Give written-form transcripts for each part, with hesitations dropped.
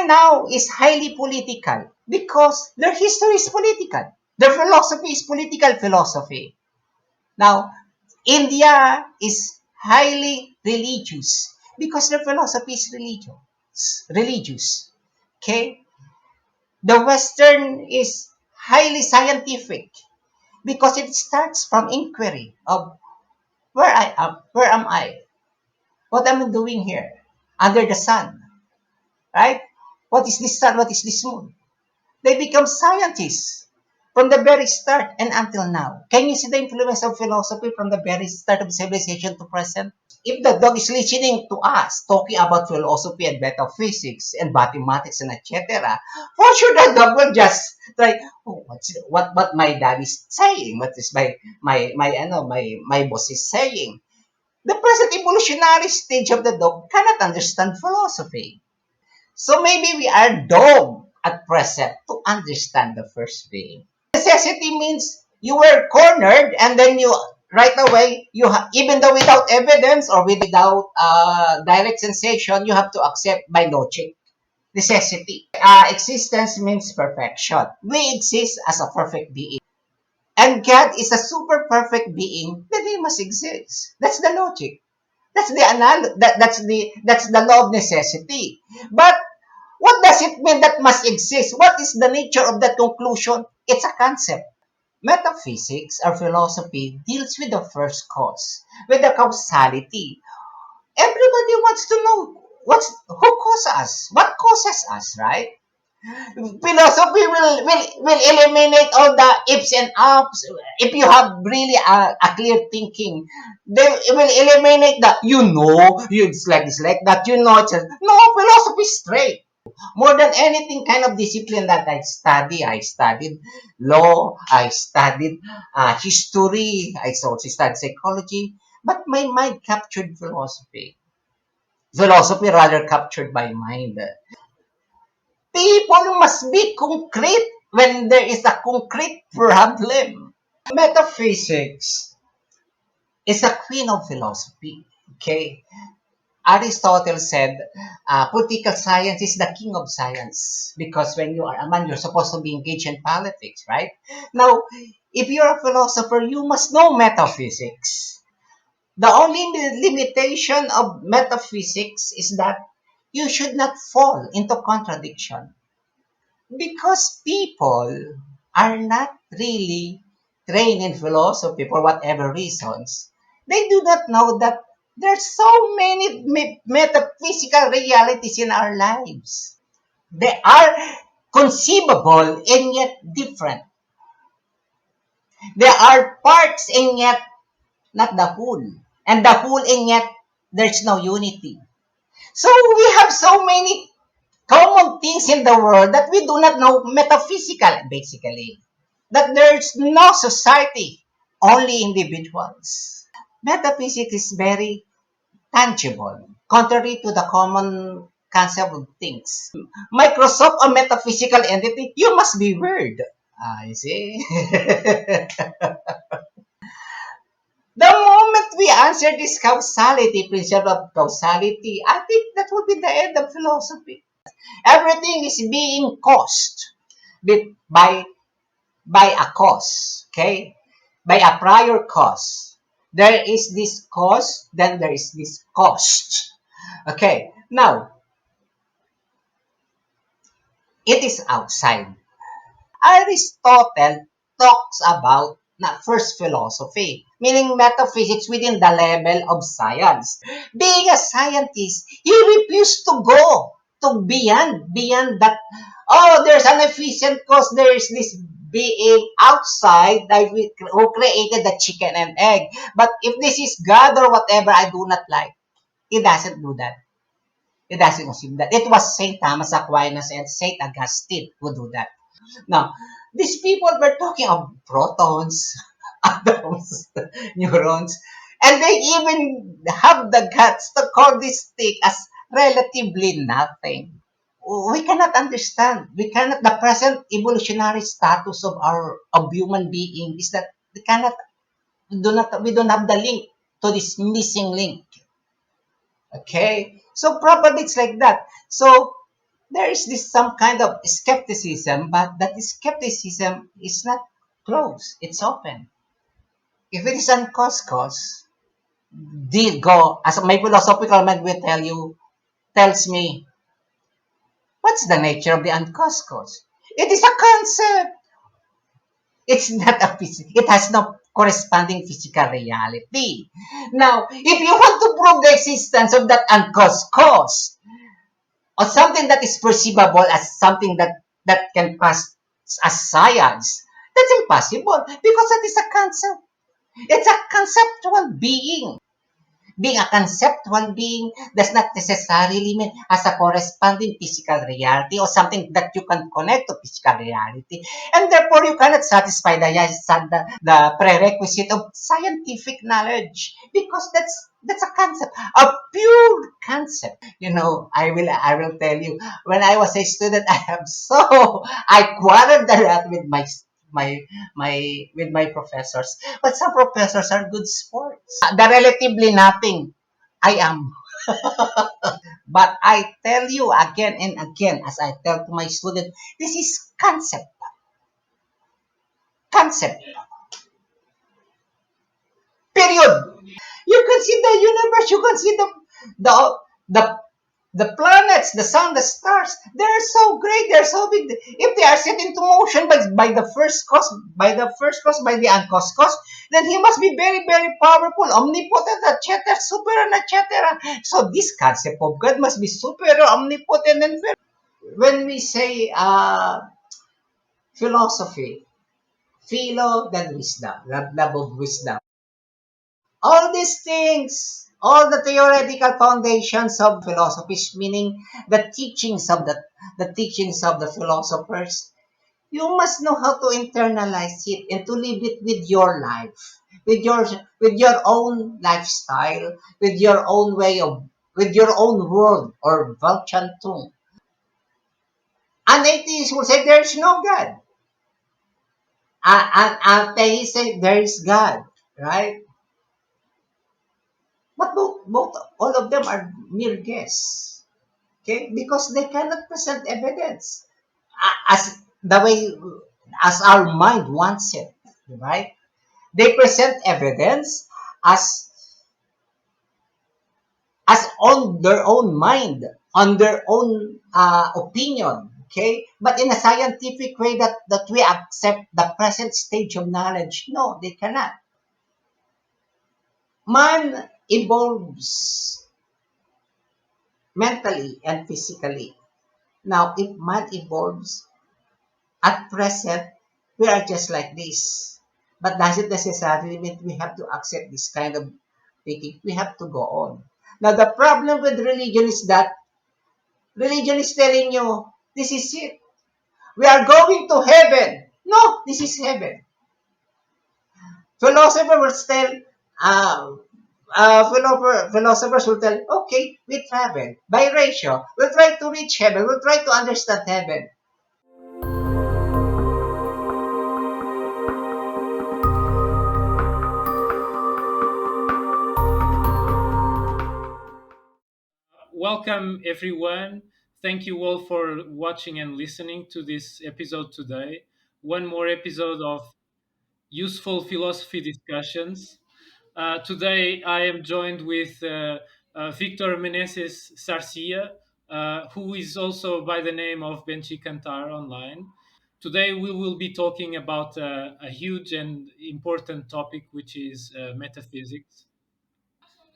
now is highly political because their history is political. Their philosophy is political philosophy. Now, India is highly religious because their philosophy is religious. Okay? The Western is highly scientific because it starts from inquiry of where am I? What am I doing here? Under the sun, right? What is this sun? What is this moon? They become scientists from the very start and until now. Can you see the influence of philosophy from the very start of civilization to present? If the dog is listening to us talking about philosophy and metaphysics and mathematics and etc., for sure the dog will just try, oh, what my dad is saying, what is my boss is saying. The present evolutionary stage of the dog cannot understand philosophy. So maybe we are dog at present to understand the first being. Necessity means you were cornered and then you right away even though without evidence or without direct sensation, you have to accept by logic. Necessity. Existence means perfection. We exist as a perfect being. And God is a super perfect being, then he must exist. That's the logic. That's the law of necessity. But what does it mean that must exist? What is the nature of that conclusion? It's a concept. Metaphysics or philosophy deals with the first cause, with the causality. Everybody wants to know who causes us, what causes us, right? Philosophy will eliminate all the ifs and ups. If you have really a clear thinking, they will eliminate the it's like this, like that, it's no philosophy is straight. More than anything kind of discipline that I studied law, I studied history, I also studied psychology, but my mind captured philosophy. Philosophy rather captured my mind. People must be concrete when there is a concrete problem. Metaphysics is the queen of philosophy. Okay, Aristotle said political science is the king of science because when you are a man, you're supposed to be engaged in politics, right? Now, if you're a philosopher, you must know metaphysics. The only limitation of metaphysics is that you should not fall into contradiction because people are not really trained in philosophy for whatever reasons. They do not know that there's so many metaphysical realities in our lives. They are conceivable and yet different. There are parts and yet not the whole. And the whole and yet there's no unity. So we have so many common things in the world that we do not know metaphysical, basically. That there's no society, only individuals. Metaphysics is very tangible, contrary to the common concept of things. Microsoft, a metaphysical entity, you must be weird. I see. The moment we answer this causality, principle of causality, I think that will be the end of philosophy. Everything is being caused by a cause, okay? By a prior cause. There is this cause, then there is this cost. Okay, now, it is outside. Aristotle talks about first philosophy, meaning metaphysics within the level of science. Being a scientist, he refused to go to beyond that. Oh, there's an efficient cause. There is this being outside that who created the chicken and egg. But if this is God or whatever, I do not like. He doesn't do that. He doesn't assume that. It was Saint Thomas Aquinas and Saint Augustine who do that. Now, these people were talking of protons, atoms, neurons, and they even have the guts to call this thing as relatively nothing. We cannot understand. The present evolutionary status of human being is that we don't have the link to this missing link. Okay? So probably it's like that. So there is this some kind of skepticism, but that skepticism is not closed. It's open. If it is uncause, did go as my philosophical mind will tell you tells me what's the nature of the uncause. It is a concept. It's not a it has no corresponding physical reality. Now, if you want to prove the existence of that uncause cause, or something that is perceivable as something that can pass as science, that's impossible because that is a concept. It's a conceptual being. Being a conceptual being does not necessarily mean as a corresponding physical reality or something that you can connect to physical reality. And therefore, you cannot satisfy the prerequisite of scientific knowledge because that's a concept, a pure concept. I will tell you, when I was a student, I quarreled a lot with my my professors. But some professors are good sports. The relatively nothing. I am. But I tell you again and again, as I tell to my student, this is concept. Concept. Period. You can see the universe. You can see the the the planets, the sun, the stars. They're so great. They're so big. If they are set into motion by the first cause, by the uncaused cause, then he must be very, very powerful, omnipotent, etc., super, and etc. So this concept of God must be super, omnipotent, and very. When we say philosophy, philo, then wisdom, love of wisdom. All these things, all the theoretical foundations of philosophies, meaning the teachings of the philosophers, you must know how to internalize it and to live it with your life, with your own lifestyle, with your own world or Weltanschauung. An atheist will say there is no God. An atheist say there is God, right? But both all of them are mere guess. Okay, because they cannot present evidence as the way as our mind wants it, right? They present evidence as on their own mind, on their own opinion. Okay, but in a scientific way that we accept the present stage of knowledge, no, they cannot. Man evolves mentally and physically. Now, if man evolves at present, we are just like this. But doesn't necessarily mean we have to accept this kind of thinking. We have to go on. Now, the problem with religion is that religion is telling you, this is it. We are going to heaven. No, this is heaven. Philosopher will tell, philosophers will tell, okay, we travel by ratio. We'll try to reach heaven. We'll try to understand heaven. Welcome, everyone. Thank you all for watching and listening to this episode today. One more episode of useful philosophy discussions. Today, I am joined with Victor Meneses Sarcia, who is also by the name of Benchi Cantar online. Today, we will be talking about a huge and important topic, which is metaphysics.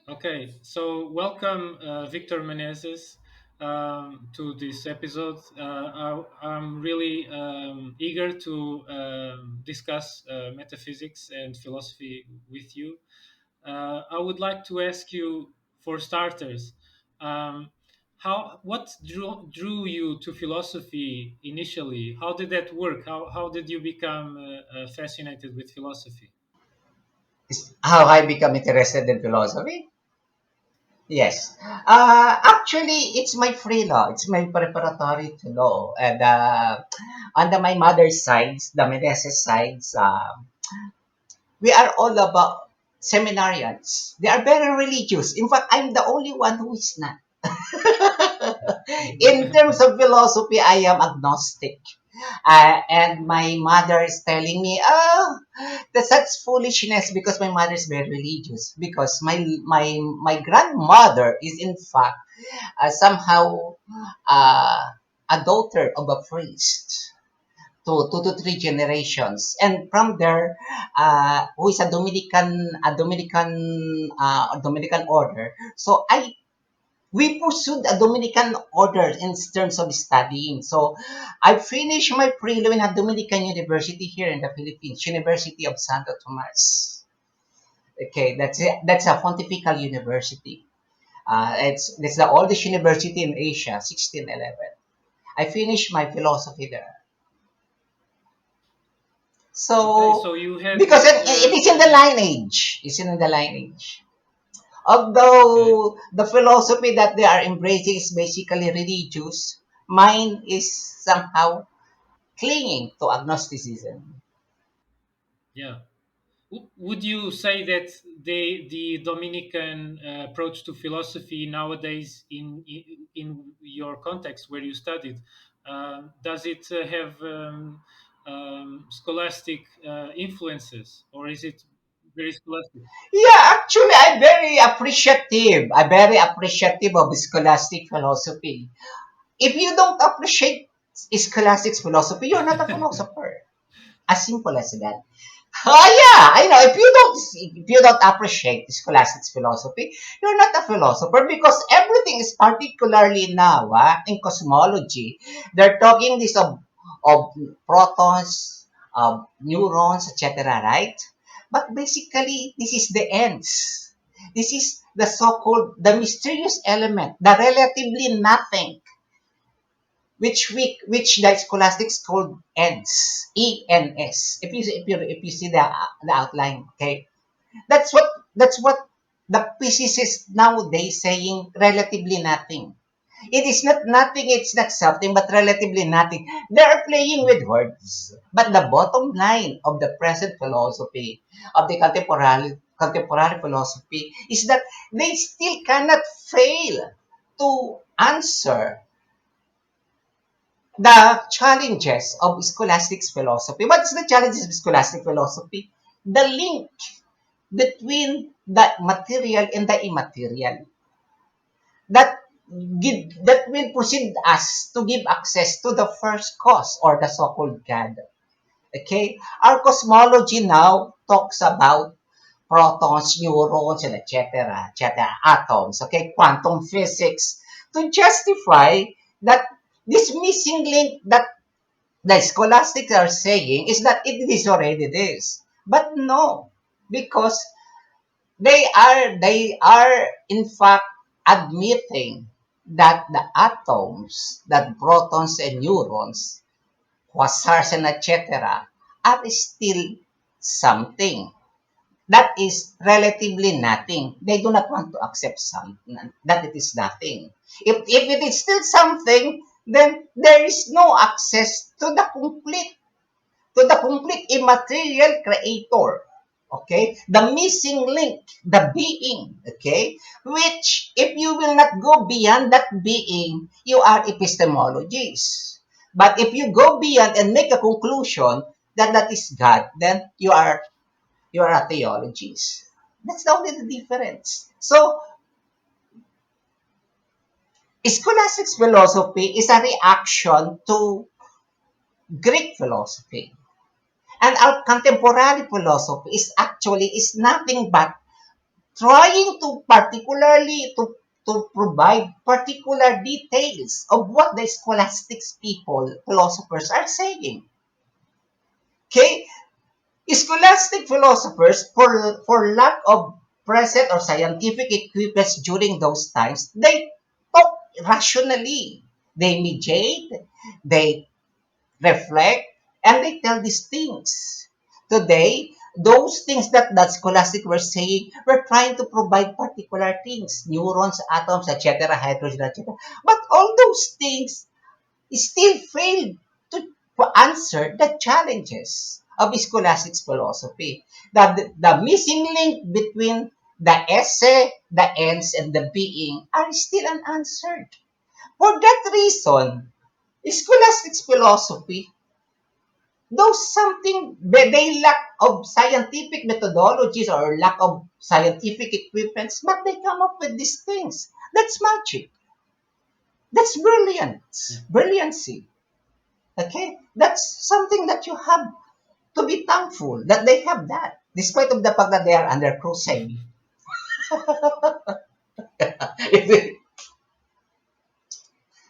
Okay, so welcome, Victor Meneses, to this episode. I'm really eager to discuss metaphysics and philosophy with you. I would like to ask you, for starters, um, what drew you to philosophy initially? How did that work? How did you become fascinated with philosophy? How I become interested in philosophy? Yes. Actually, it's my free law. It's my preparatory to law. And under my mother's sides, the Meneses sides, we are all about seminarians. They are very religious. In fact, I'm the only one who is not. In terms of philosophy, I am agnostic. And my mother is telling me, oh, that's such foolishness because my mother is very religious. Because my grandmother is in fact somehow uh, a daughter of a priest to two to three generations, and from there, who is a Dominican order. So I we pursued a Dominican order in terms of studying. So I finished my prelim in a Dominican university here in the Philippines, University of Santo Tomas. Okay, that's a pontifical university. It's the oldest university in Asia, 1611. I finished my philosophy there. Okay, So so you had because this. it is in the lineage, it's in the lineage. Okay, Although the philosophy that they are embracing is basically religious, mine is somehow clinging to agnosticism. yeah. Would you say that the Dominican approach to philosophy nowadays, in your context where you studied, does it have scholastic influences, or is it very scholastic? Yeah, actually, I'm very appreciative. I'm very appreciative of scholastic philosophy. If you don't appreciate scholastic philosophy, you're not a philosopher. As simple as that. Oh yeah, I know. If you don't appreciate scholastic philosophy, you're not a philosopher because everything is particularly now in cosmology. They're talking this of protons, of neurons, etc. Right? But basically, this is the ends. This is the so-called the mysterious element, the relatively nothing, which the scholastics called ENS, ENS. If you see the outline, okay, that's what the physicists nowadays saying relatively nothing. It is not nothing, it's not something, but relatively nothing. They are playing with words. But the bottom line of the present philosophy, of the contemporary philosophy, is that they still cannot fail to answer the challenges of scholastic philosophy. What's the challenges of scholastic philosophy? The link between the material and the immaterial that that will proceed us to give access to the first cause or the so-called God. Okay, our cosmology now talks about protons, neurons, and etc., atoms. Okay, quantum physics to justify that this missing link that the scholastics are saying is that it is already this. But no, because they are in fact admitting that the atoms, that protons and neurons, quasars and etc., are still something that is relatively nothing. They do not want to accept something that it is nothing. If it is still something, then there is no access to the complete immaterial creator. Okay? The missing link, the being. Okay? Which, if you will not go beyond that being, you are epistemologists. But if you go beyond and make a conclusion that that is God, then you are a theologist. That's the only difference. So, scholastic philosophy is a reaction to Greek philosophy. And our contemporary philosophy is nothing but trying to particularly to provide particular details of what the scholastic people, philosophers are saying. Okay? Scholastic philosophers, for lack of present or scientific equipment during those times, they talk rationally. They mediate, they reflect, and they tell these things. Today, those things that scholastic were saying, we're trying to provide particular things, neurons, atoms, etc., hydrogen, etc. But all those things still fail to answer the challenges of scholastic philosophy. The missing link between the esse, the ends, and the being are still unanswered. For that reason, scholastic philosophy, though something they lack of scientific methodologies or lack of scientific equipments, but they come up with these things. That's magic. That's Yeah. brilliance. Brilliancy. Okay? That's something that you have to be thankful that they have that, despite of the fact that they are under crusade.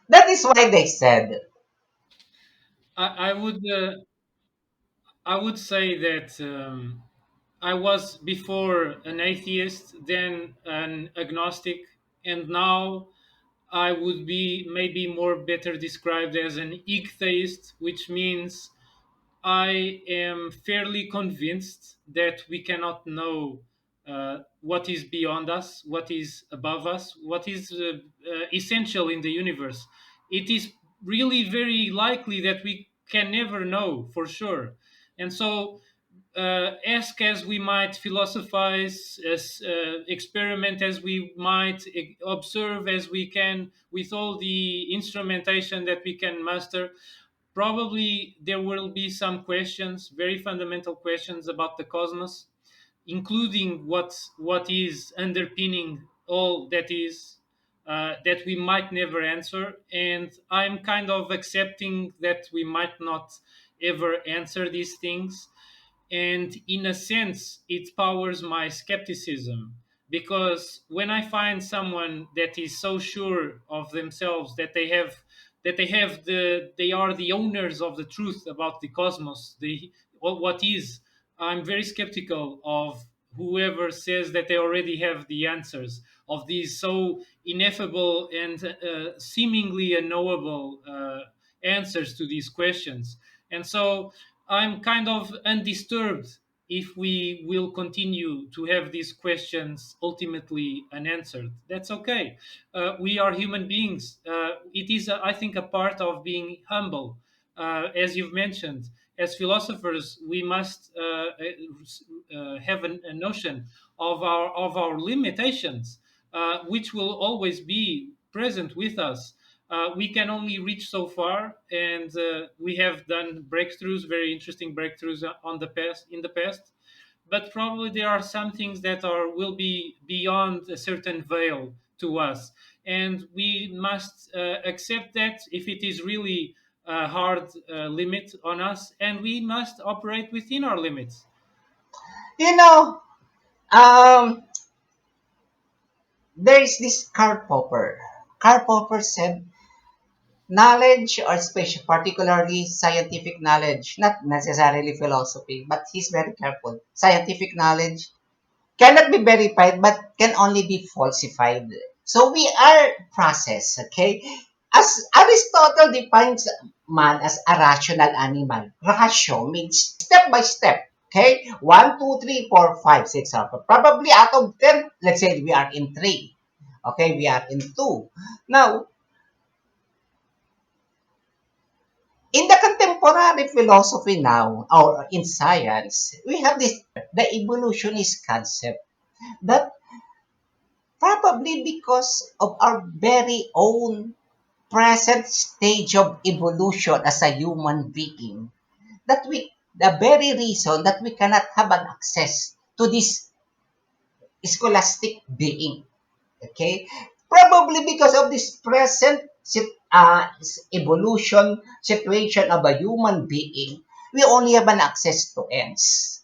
That is why they said, I, I would I would say that I was before an atheist, then an agnostic, and now I would be maybe more better described as an ichtheist, which means I am fairly convinced that we cannot know what is beyond us, what is above us, what is essential in the universe. It is really very likely that we can never know for sure. And so, ask as we might, philosophize, as experiment as we might, observe as we can, with all the instrumentation that we can master, probably there will be some questions, very fundamental questions about the cosmos, including what is underpinning all that is, that we might never answer. And I'm kind of accepting that we might not ever answer these things. And in a sense, it powers my skepticism, because when I find someone that is so sure of themselves that they are the owners of the truth about the cosmos, the what is, I'm very skeptical of whoever says that they already have the answers of these so ineffable and seemingly unknowable answers to these questions. And so I'm kind of undisturbed if we will continue to have these questions ultimately unanswered. That's okay. We are human beings. It is, I think, a part of being humble. As you've mentioned, as philosophers, we must have a notion of our limitations, which will always be present with us. We can only reach so far, and we have done breakthroughs, very interesting breakthroughs on the past in the past. But probably there are some things that are will be beyond a certain veil to us, and we must accept that if it is really a hard limit on us, and we must operate within our limits. you know, um, there is this Karl Popper. Karl Popper said, knowledge, or special, particularly scientific knowledge, not necessarily philosophy, but he's very careful. Scientific knowledge cannot be verified, but can only be falsified. So we are process, okay? As Aristotle defines man as a rational animal, ratio means step by step. Okay, 1, 2, 3, 4, 5, 6, 7. Probably out of 10, let's say we are in 3. Okay, we are in 2. Now, in the contemporary philosophy now, or in science, we have this the evolutionist concept that probably because of our very own present stage of evolution as a human being, that we the very reason that we cannot have an access to this scholastic being. Okay, probably because of this present evolution situation of a human being, we only have an access to ends.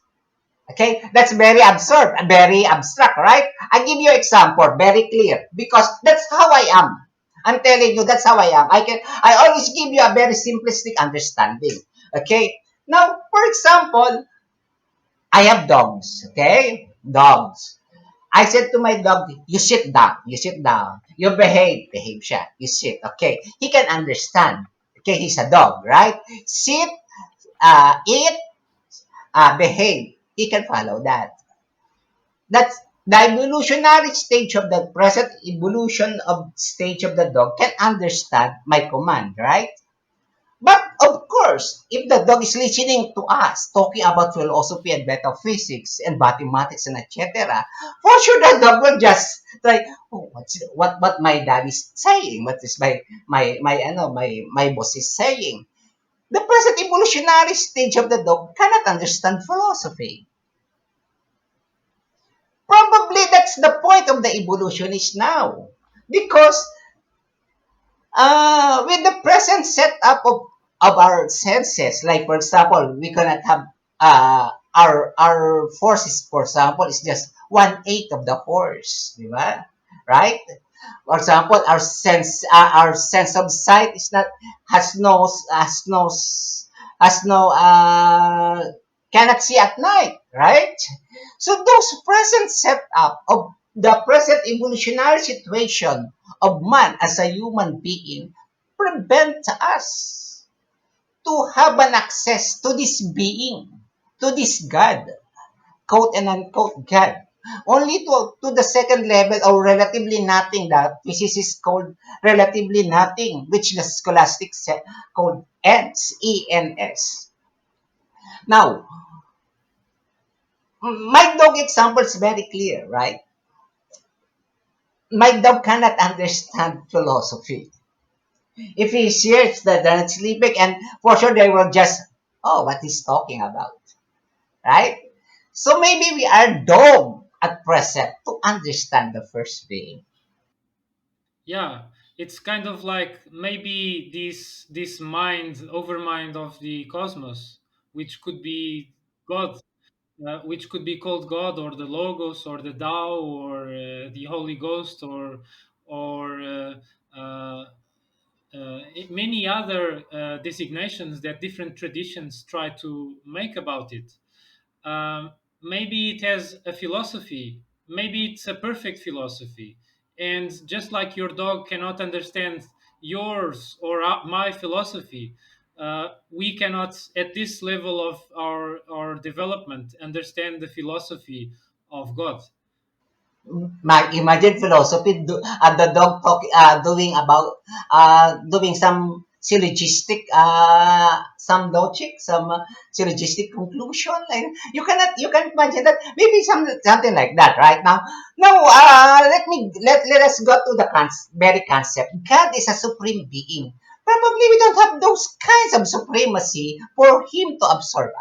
Okay, that's very absurd, very abstract, right? I give you example, very clear, because that's how I am. I'm telling you, that's how I am. I always give you a very simplistic understanding. Okay, now, for example, I have dogs. Okay, dogs. I said to my dog, you sit down, you sit down. You behave siya. You sit, okay. He can understand. Okay, he's a dog, right? Sit, eat, behave. He can follow that. That's the evolutionary stage of the present evolution of stage of the dog can understand my command, right? But of course, if the dog is listening to us talking about philosophy and metaphysics and mathematics and etc., for sure the dog will just try, oh, what my dad is saying, what is my boss is saying. The present evolutionary stage of the dog cannot understand philosophy. Probably that's the point of the evolutionist now. Because with the present setup of our senses, like for example, we cannot have our forces, for example, is just 1/8 of the horse, di ba? Right? For example, our sense of sight is not has no has no has no cannot see at night, right? So those present setup of the present evolutionary situation of man as a human being prevent us to have an access to this being, to this God, quote and unquote God. Only to the second level or relatively nothing that physicists called relatively nothing, which the scholastic called ENS, ENS. Now, my dog example is very clear, right? My dog cannot understand philosophy. If he hears that they're not sleeping, and for sure they will just, oh, what he's talking about, right? So maybe we are dog at present to understand the first being. Yeah, it's kind of like maybe this mind, overmind of the cosmos, which could be God, which could be called God or the Logos or the Tao or the Holy Ghost or many other designations that different traditions try to make about it. Um, Maybe it has a philosophy, maybe it's a perfect philosophy. And just like your dog cannot understand yours or my philosophy, we cannot, at this level of our development, understand the philosophy of God. Imagine philosophy, the dog doing about doing some syllogistic, some logic, some syllogistic conclusion. Like you can imagine that maybe something like that, right? Now, let us go to the very concept. God is a supreme being. Probably we don't have those kinds of supremacy for him to absorb,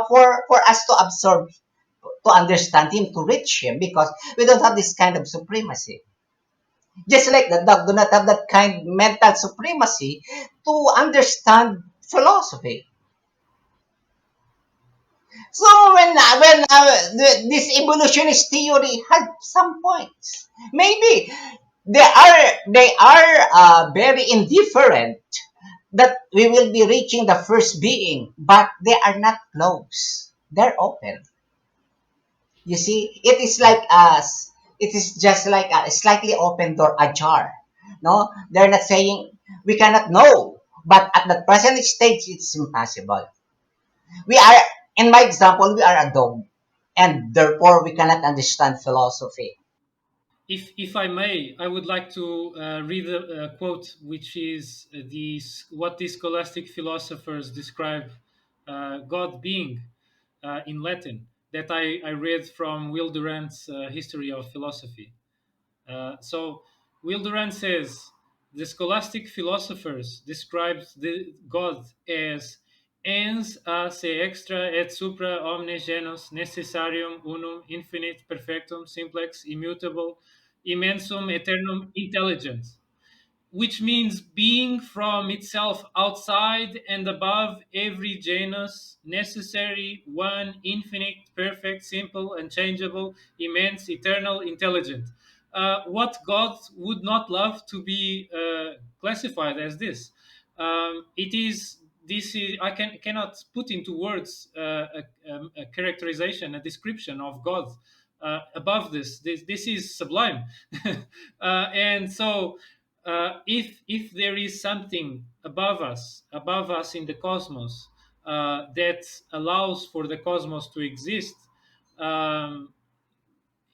for us to absorb, to understand him, to reach him, because we don't have this kind of supremacy. Just like the dog do not have that kind of mental supremacy to understand philosophy. So this evolutionist theory has some points. Maybe they are very indifferent that we will be reaching the first being, but they are not close. They're open. You see, it is like us. It is just like a slightly open door ajar. No, they're not saying we cannot know, but at the present stage, it's impossible. We are, in my example, we are a dog, and therefore we cannot understand philosophy. If I may, I would like to read a quote, which is what the scholastic philosophers describe God being in Latin, that I read from Will Durant's History of Philosophy. So Will Durant says the scholastic philosophers described the God as ens a se extra et supra omne genus necessarium unum infinite perfectum simplex immutable immensum eternum intelligence, which means being from itself outside and above every genus, necessary, one, infinite, perfect, simple, unchangeable, immense, eternal, intelligent. What God would not love to be classified as this? It is this is cannot put into words a characterization, a description of God above this. This is sublime, and so if there is something above us in the cosmos that allows for the cosmos to exist, um,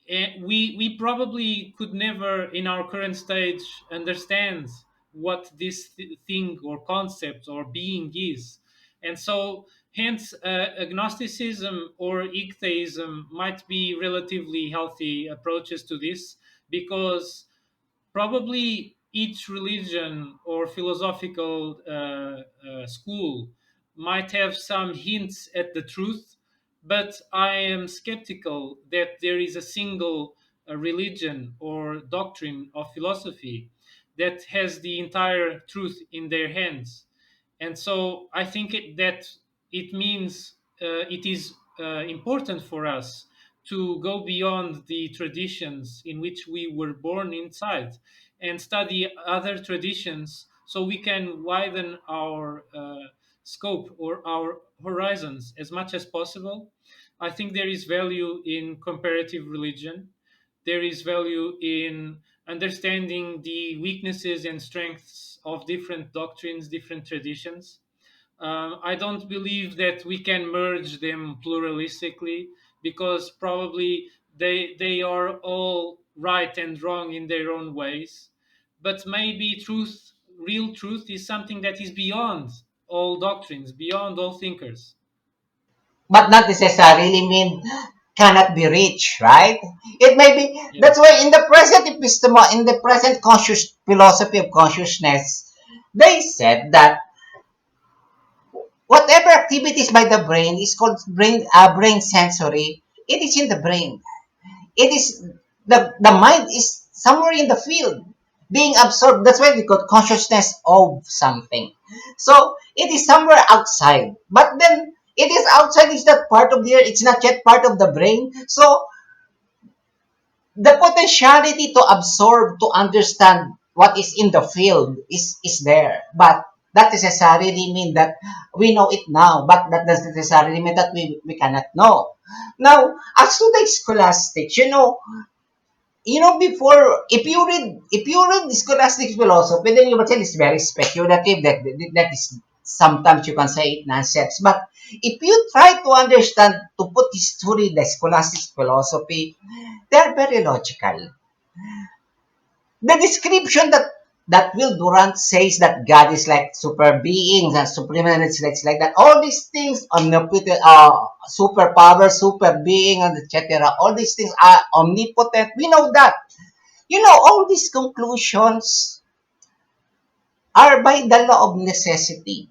and we probably could never, in our current stage, understand what this thing or concept or being is. And so, hence, agnosticism or ichtheism might be relatively healthy approaches to this, because probably each religion or philosophical school might have some hints at the truth, but I am skeptical that there is a single religion or doctrine of philosophy that has the entire truth in their hands. And so I think that it means it is important for us to go beyond the traditions in which we were born inside and study other traditions, so we can widen our scope or our horizons as much as possible. I think there is value in comparative religion. There is value in understanding the weaknesses and strengths of different doctrines, different traditions. I don't believe that we can merge them pluralistically, because probably they are all right and wrong in their own ways. But maybe truth, real truth, is something that is beyond all doctrines, beyond all thinkers. But not necessarily mean cannot be reached, right? It may be. Yeah. That's why in the present in the present conscious philosophy of consciousness, they said that whatever activities by the brain is called brain sensory. It is in the brain. It is the mind is somewhere in the field being absorbed. That's why we call consciousness of something. So it is somewhere outside, but then it is outside. Is that part of the earth? It's not yet part of the brain. So the potentiality to absorb, to understand what is in the field is there, but that necessarily mean that we know it now, but that doesn't necessarily mean that we cannot know. Now, as to the scholastics, before, if you read the scholastic philosophy, then you will say it's very speculative. That is, sometimes you can say it nonsense. But if you try to understand, to put history, the scholastic philosophy, they are very logical. The description that Will Durant says that God is like super beings and supreme, it's like that. All these things, omnipotent, superpower, super being, and etc. All these things are omnipotent. We know that. All these conclusions are by the law of necessity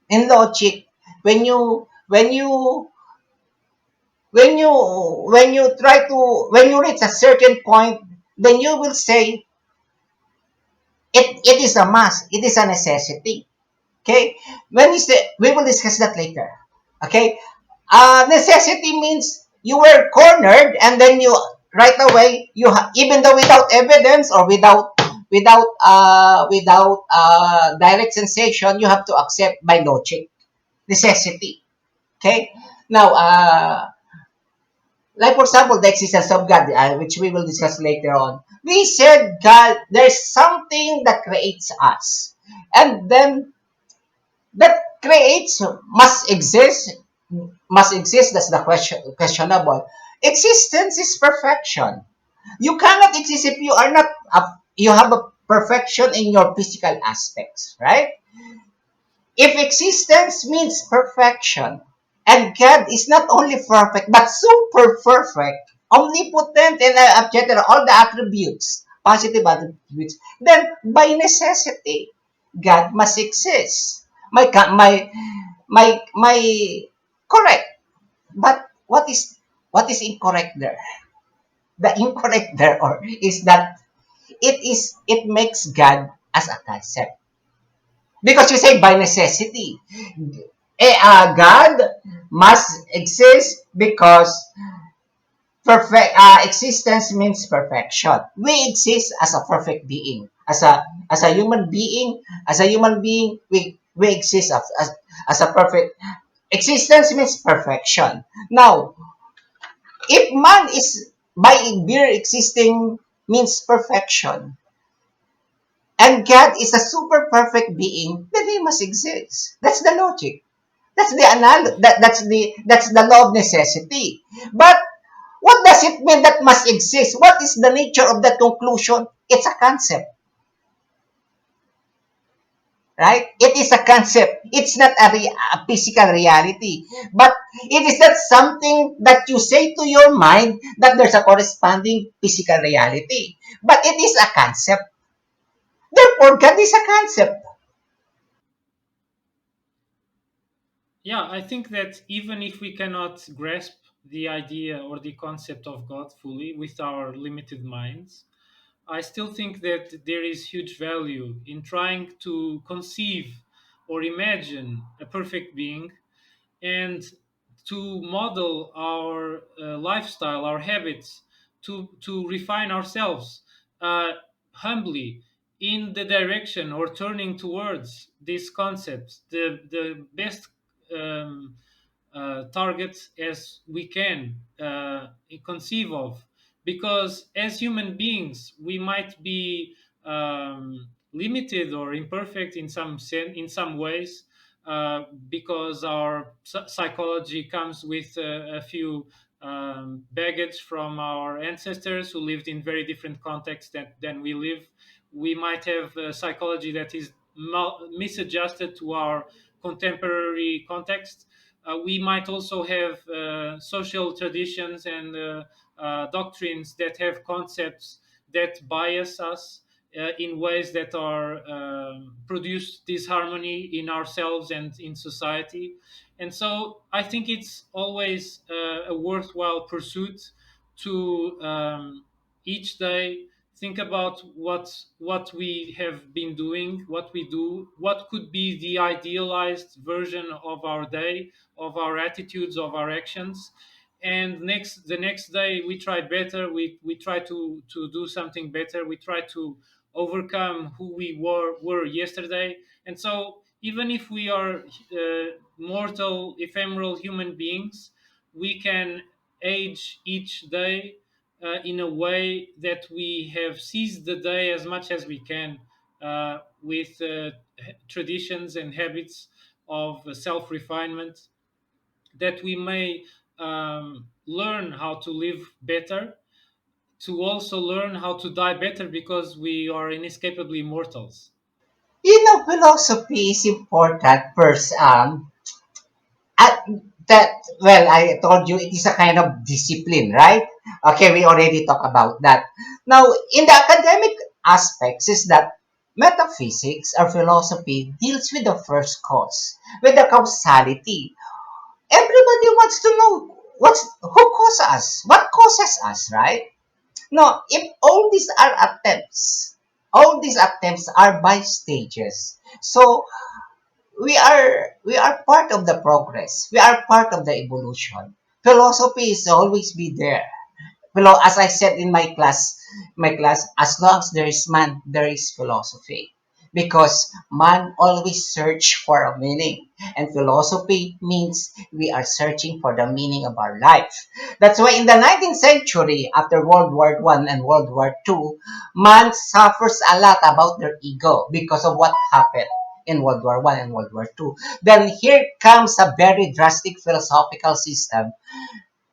and logic. When you when you when you reach a certain point, then you will say it is a must, it is a necessity. Okay, we will discuss that later. Okay, necessity means you were cornered, and then you right away even though without evidence or without direct sensation, you have to accept by logic necessity. Okay, now like for example the existence of God, which we will discuss later on. We said God, there's something that creates us, and then that creates must exist. That's the questionable. Existence is perfection. You cannot exist if you are not you have a perfection in your physical aspects, right? If existence means perfection, and God is not only perfect but super perfect, omnipotent, and etc., all the attributes, positive attributes, then by necessity, God must exist. My correct. But what is incorrect there? The incorrect there or is that it makes God as a concept. Because you say by necessity. God must exist because perfect existence means perfection. We exist as a perfect being. As a human being, we exist as a perfect existence means perfection. Now, if man is by mere existing means perfection, and God is a super perfect being, then he must exist. That's the logic. That's the law of necessity. But what does it mean that must exist? What is the nature of that conclusion? It's a concept. right? It is a concept. It's not a physical reality. But it is not something that you say to your mind that there's a corresponding physical reality. But it is a concept. Therefore, God is a concept. Yeah, I think that even if we cannot grasp the idea or the concept of God fully with our limited minds, I still think that there is huge value in trying to conceive or imagine a perfect being and to model our lifestyle, our habits, to refine ourselves uh, humbly in the direction or turning towards these concepts, the best um, targets as we can conceive of, because as human beings we might be limited or imperfect in in some ways, because our psychology comes with a few baggage from our ancestors who lived in very different contexts than we live. We might have a psychology that is misadjusted to our contemporary context. We might also have social traditions and doctrines that have concepts that bias us in ways that are produce disharmony in ourselves and in society. And so I think it's always a worthwhile pursuit to each day think about what we have been doing, what we do, what could be the idealized version of our day, of our attitudes, of our actions. And the next day we try better, we try to do something better, we try to overcome who we were yesterday. And so even if we are mortal ephemeral human beings, we can age each day in a way that we have seized the day as much as we can, with traditions and habits of self refinement, that we may learn how to live better, to also learn how to die better, because we are inescapably mortals. Philosophy is important first. At that, well, I told you it is a kind of discipline, right? Okay, we already talked about that. Now, in the academic aspects, is that metaphysics or philosophy deals with the first cause, with the causality. Everybody wants to know who causes us, what causes us, right? No, if all these attempts are by stages. So we are part of the progress. We are part of the evolution. Philosophy is always be there. As I said in my class, as long as there is man, there is philosophy. Because man always search for a meaning. And philosophy means we are searching for the meaning of our life. That's why in the 19th century, after World War One and World War Two, man suffers a lot about their ego because of what happened in World War One and World War Two. Then here comes a very drastic philosophical system,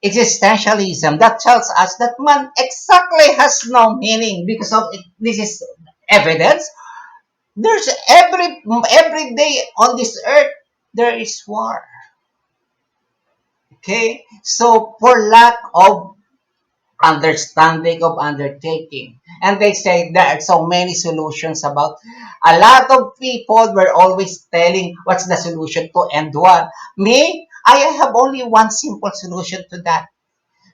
existentialism, that tells us that man exactly has no meaning because of it. This is evidence. There's every day on this earth there is war. Okay, so for lack of understanding of undertaking, and they say there are so many solutions about. A lot of people were always telling what's the solution to end war. Me, I have only one simple solution to that,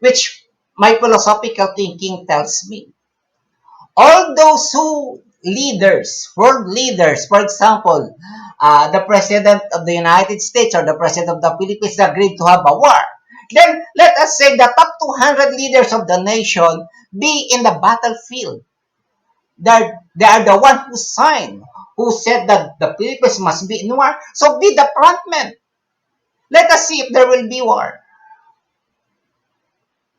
which my philosophical thinking tells me. All those who leaders, world leaders, for example, the president of the United States or the president of the Philippines agreed to have a war. Then let us say the top 200 leaders of the nation be in the battlefield. They are the one who signed, who said that the Philippines must be in war. So be the frontmen. Let us see if there will be war.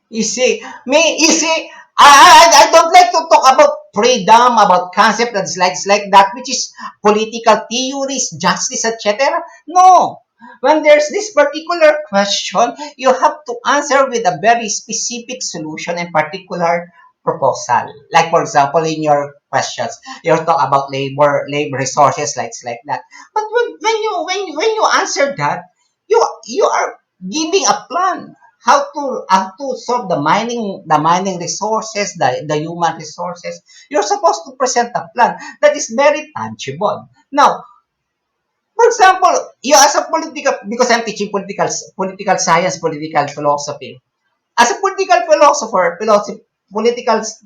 You see, I don't like to talk about freedom, about concept that's like that, which is political theories, justice, etc. No. When there's this particular question, you have to answer with a very specific solution and particular proposal. Like for example, in your questions, you talk about labor resources, like that. But when you answer that, you are giving a plan how to solve the mining resources, the human resources. You're supposed to present a plan that is very tangible. Now, for example, you as a political, because I'm teaching political science, political philosophy. As a political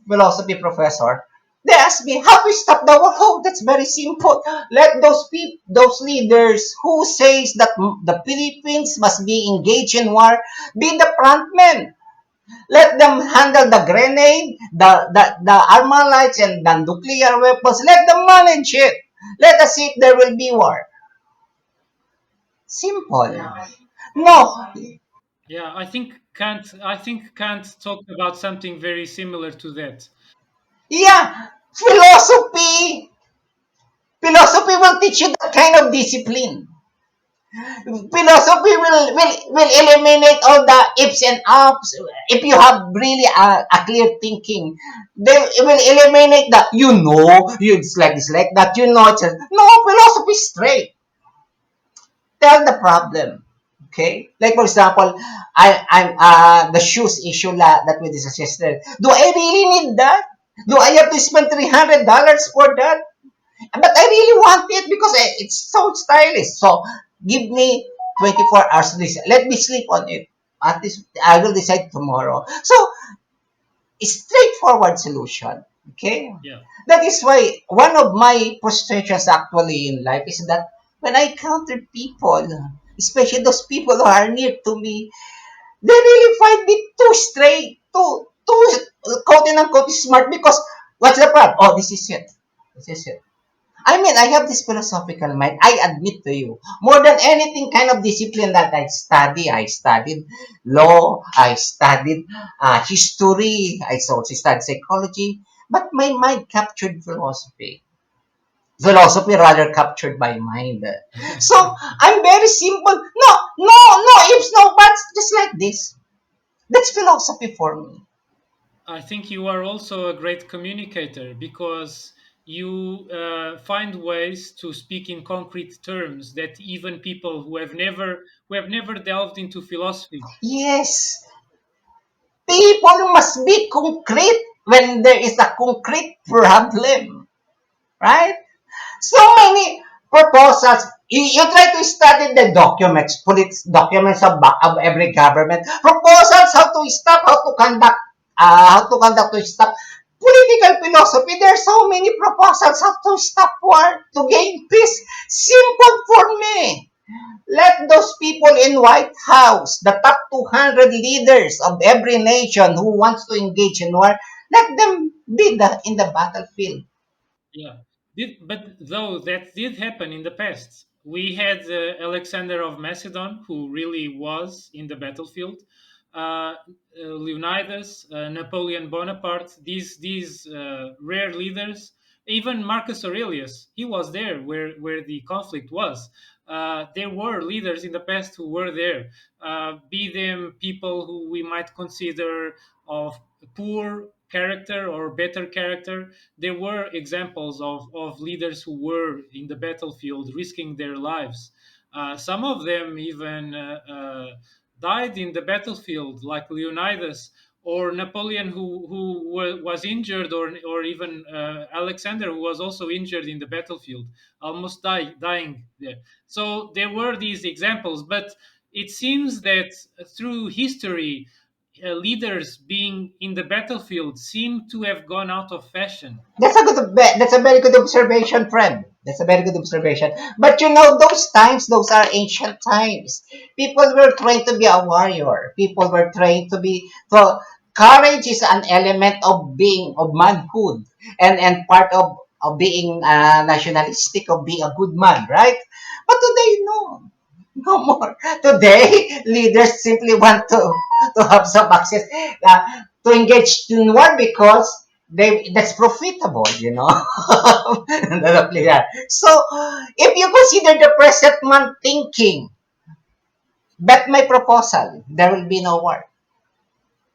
philosophy professor, they ask me how we stop the war. Oh, that's very simple. Let those leaders who says that the Philippines must be engaged in war be the frontmen. Let them handle the grenade, the armalites, and the nuclear weapons. Let them manage it. Let us see if there will be war. Simple. No. Yeah, I think Kant talked about something very similar to that. Yeah. Philosophy will teach you that kind of discipline. Philosophy will eliminate all the ifs and ups. If you have really a clear thinking, they it will eliminate the it's like this, like that, it's no philosophy straight. Tell the problem. Okay? Like for example, I'm the shoes issue that we discussed yesterday. Do I really need that? Do I have to spend $300 for that? But I really want it because it's so stylish. So give me 24 hours to decide. Let me sleep on it. At least I will decide tomorrow. So it's straightforward solution. Okay? Yeah. That is why one of my frustrations actually in life is that when I encounter people, especially those people who are near to me, they really find it too straight, too quote and unquote smart because what's the problem? Oh, this is it. This is it. I mean, I have this philosophical mind. I admit to you, more than anything kind of discipline that I studied law, I studied history, I also studied psychology, but my mind captured philosophy. Philosophy rather captured my mind. So I'm very simple. No, no ifs, no buts, just like this. That's philosophy for me. I think you are also a great communicator because you find ways to speak in concrete terms that even people who have never delved into philosophy. Yes, people must be concrete when there is a concrete problem, right? So many proposals. You try to study the documents, documents of every government. Proposals how to conduct to stop political philosophy. There are so many proposals how to stop war, to gain peace. Simple for me. Let those people in White House, the top 200 leaders of every nation who wants to engage in war, let them be in the battlefield. Yeah, but though that did happen in the past, we had Alexander of Macedon, who really was in the battlefield. Leonidas, Napoleon Bonaparte, these rare leaders. Even Marcus Aurelius, he was there where the conflict was. There were leaders in the past who were there, be them people who we might consider of poor character or better character. There were examples of leaders who were in the battlefield risking their lives. Some of them even died in the battlefield, like Leonidas or Napoleon, who was injured, or even Alexander, who was also injured in the battlefield, almost dying there. So there were these examples, but it seems that through history, leaders being in the battlefield seem to have gone out of fashion. That's a very good observation, friend. That's a very good observation. But those times, those are ancient times. People were trained to be a warrior. People were trained to be. So courage is an element of manhood, and part of being nationalistic, of being a good man, right? But today, no. No more. Today, leaders simply want to have some access, to engage in war because that's profitable. Like that. So, if you consider the present man thinking, bet my proposal, there will be no war.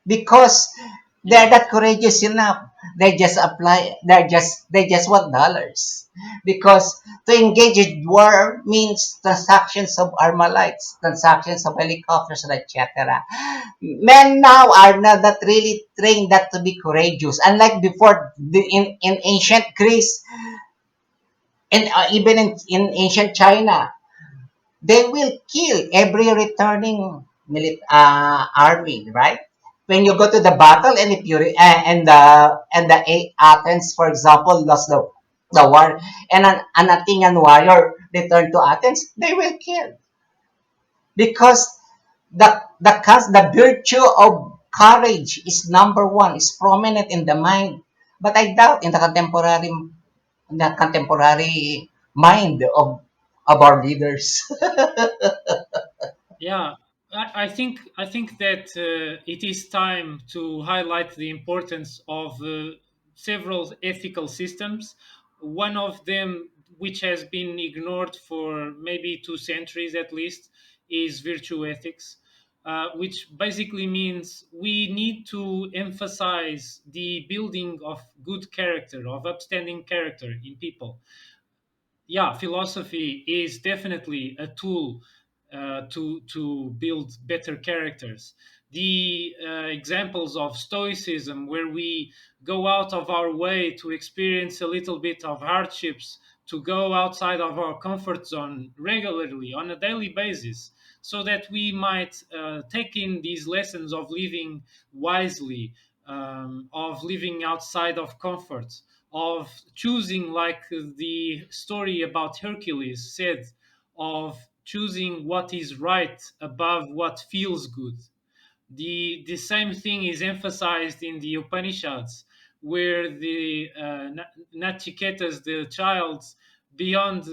Because They're Yeah. not courageous enough. They just apply. They just want dollars, because to engage in war means transactions of armalites, transactions of helicopters, and etc. Men now are not really trained that to be courageous. Unlike before, in ancient Greece and even in ancient China, they will kill every returning army, right? When you go to the battle, and if you Athens, for example, lost the war, and an Athenian warrior returned to Athens, they will kill, because the virtue of courage is number one, is prominent in the mind. But I doubt in the contemporary mind of our leaders. Yeah, I think that it is time to highlight the importance of several ethical systems. One of them, which has been ignored for maybe 2 centuries at least, is virtue ethics, which basically means we need to emphasize the building of good character, of upstanding character in people. Yeah, philosophy is definitely a tool to build better characters. The examples of stoicism, where we go out of our way to experience a little bit of hardships, to go outside of our comfort zone regularly on a daily basis, so that we might take in these lessons of living wisely, of living outside of comfort, of choosing, like the story about Hercules said, of choosing what is right above what feels good. The same thing is emphasized in the Upanishads, where the Nachiketas, the child beyond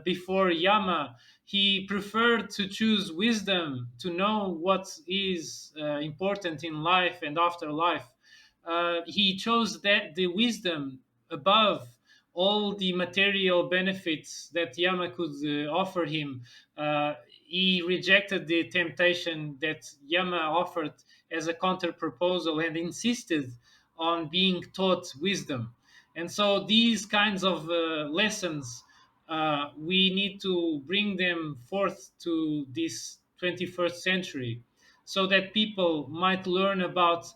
before Yama, he preferred to choose wisdom, to know what is important in life and afterlife. He chose that the wisdom above all the material benefits that Yama could offer him. He rejected the temptation that Yama offered as a counter proposal and insisted on being taught wisdom. And so these kinds of lessons, we need to bring them forth to this 21st century, so that people might learn about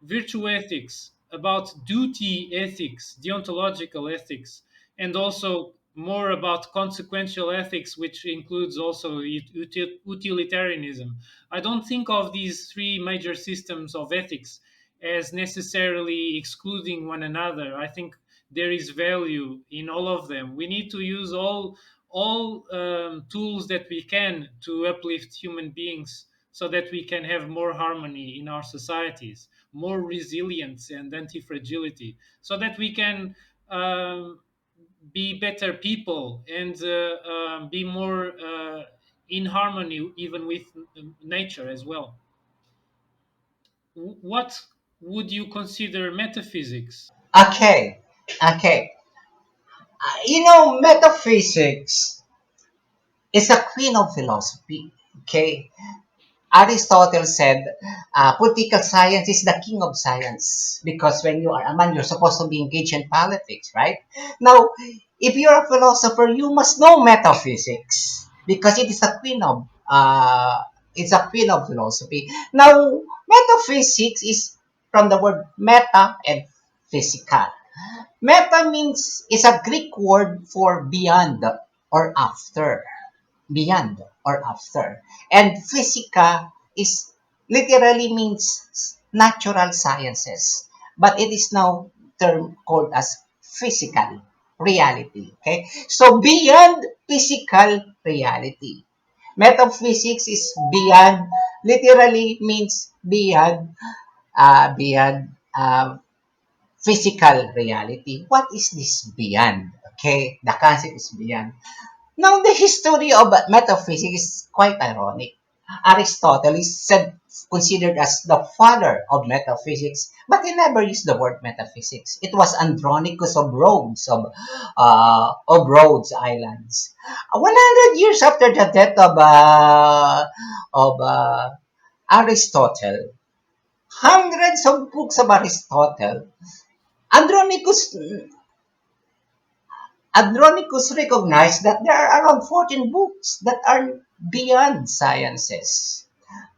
virtue ethics, about duty ethics, deontological ethics, and also more about consequential ethics, which includes also utilitarianism. I don't think of these three major systems of ethics as necessarily excluding one another. I think there is value in all of them. We need to use all tools that we can to uplift human beings, so that we can have more harmony in our societies, more resilience and anti-fragility, so that we can be better people and be more in harmony even with nature as well. What would you consider metaphysics? Okay, okay. Metaphysics is a queen of philosophy. Okay, Aristotle said, political science is the king of science, because when you are a man, you're supposed to be engaged in politics, right? Now, if you're a philosopher, you must know metaphysics, because it is a queen of philosophy. Now, metaphysics is from the word meta and physical. Meta means is a Greek word for beyond or after, beyond or after. And physica is literally means natural sciences, but it is now term called as physical reality. Okay, so beyond physical reality, metaphysics is beyond, literally means beyond physical reality. What is this beyond? Okay, the concept is beyond. Now, the history of metaphysics is quite ironic. Aristotle is considered as the father of metaphysics, but he never used the word metaphysics. It was Andronicus of Rhodes, of Rhodes Islands. 100 years after the death of Aristotle, hundreds of books of Aristotle, Andronicus, Andronicus recognized that there are around 14 books that are beyond sciences.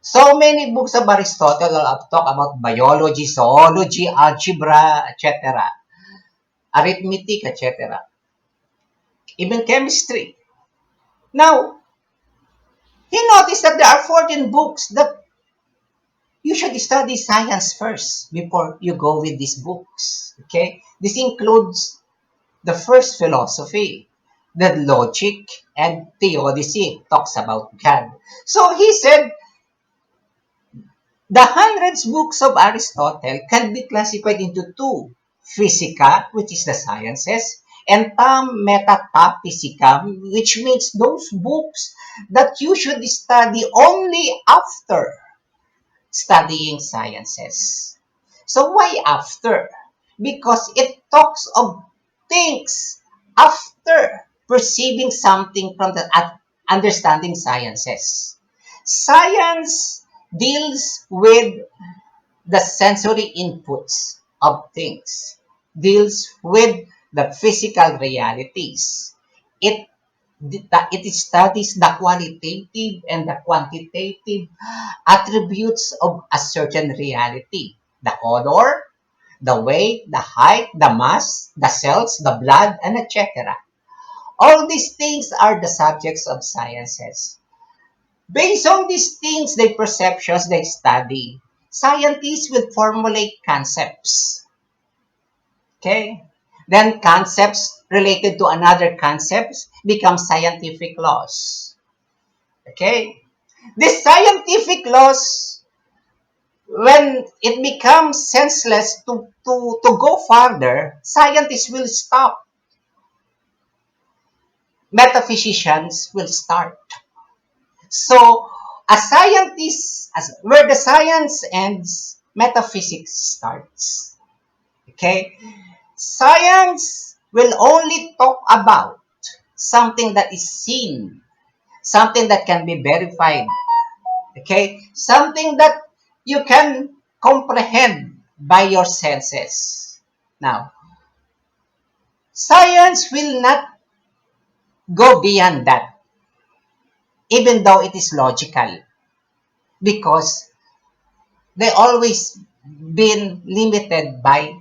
So many books of Aristotle talk about biology, zoology, algebra, etc., arithmetic, etc., even chemistry. Now, he noticed that there are 14 books that you should study science first before you go with these books. Okay? This includes the first philosophy, the logic, and theodicy talks about God. So he said the hundreds books of Aristotle can be classified into two: Physica, which is the sciences, and Metaphysica, which means those books that you should study only after studying sciences. So why after? Because it talks of things after perceiving something from the understanding sciences. Science deals with the sensory inputs of things, deals with the physical realities. It it studies the qualitative and the quantitative attributes of a certain reality: the color, the weight, the height, the mass, the cells, the blood, and etc. All these things are the subjects of sciences. Based on these things, the perceptions they study, scientists will formulate concepts. Okay? Then concepts related to another concepts become scientific laws. Okay? These scientific laws, when it becomes senseless to go further, scientists will stop. Metaphysicians will start. So, a scientist, where the science ends, metaphysics starts. Okay? Science will only talk about something that is seen, something that can be verified, okay? Something that you can comprehend by your senses. Now, science will not go beyond that, even though it is logical, because they always been limited by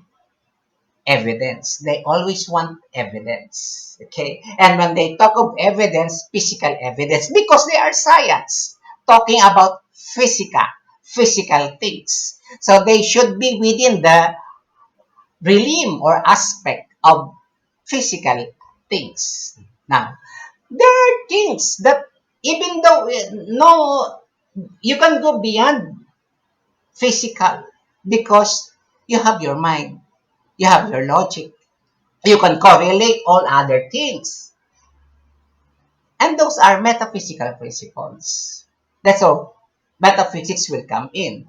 evidence. They always want evidence. Okay? And when they talk of evidence, physical evidence, because they are science, talking about physical things. So they should be within the realm or aspect of physical things. Now, there are things that even though no, you can go beyond physical because you have your mind, you have your logic, you can correlate all other things. And those are metaphysical principles. That's all. Metaphysics will come in.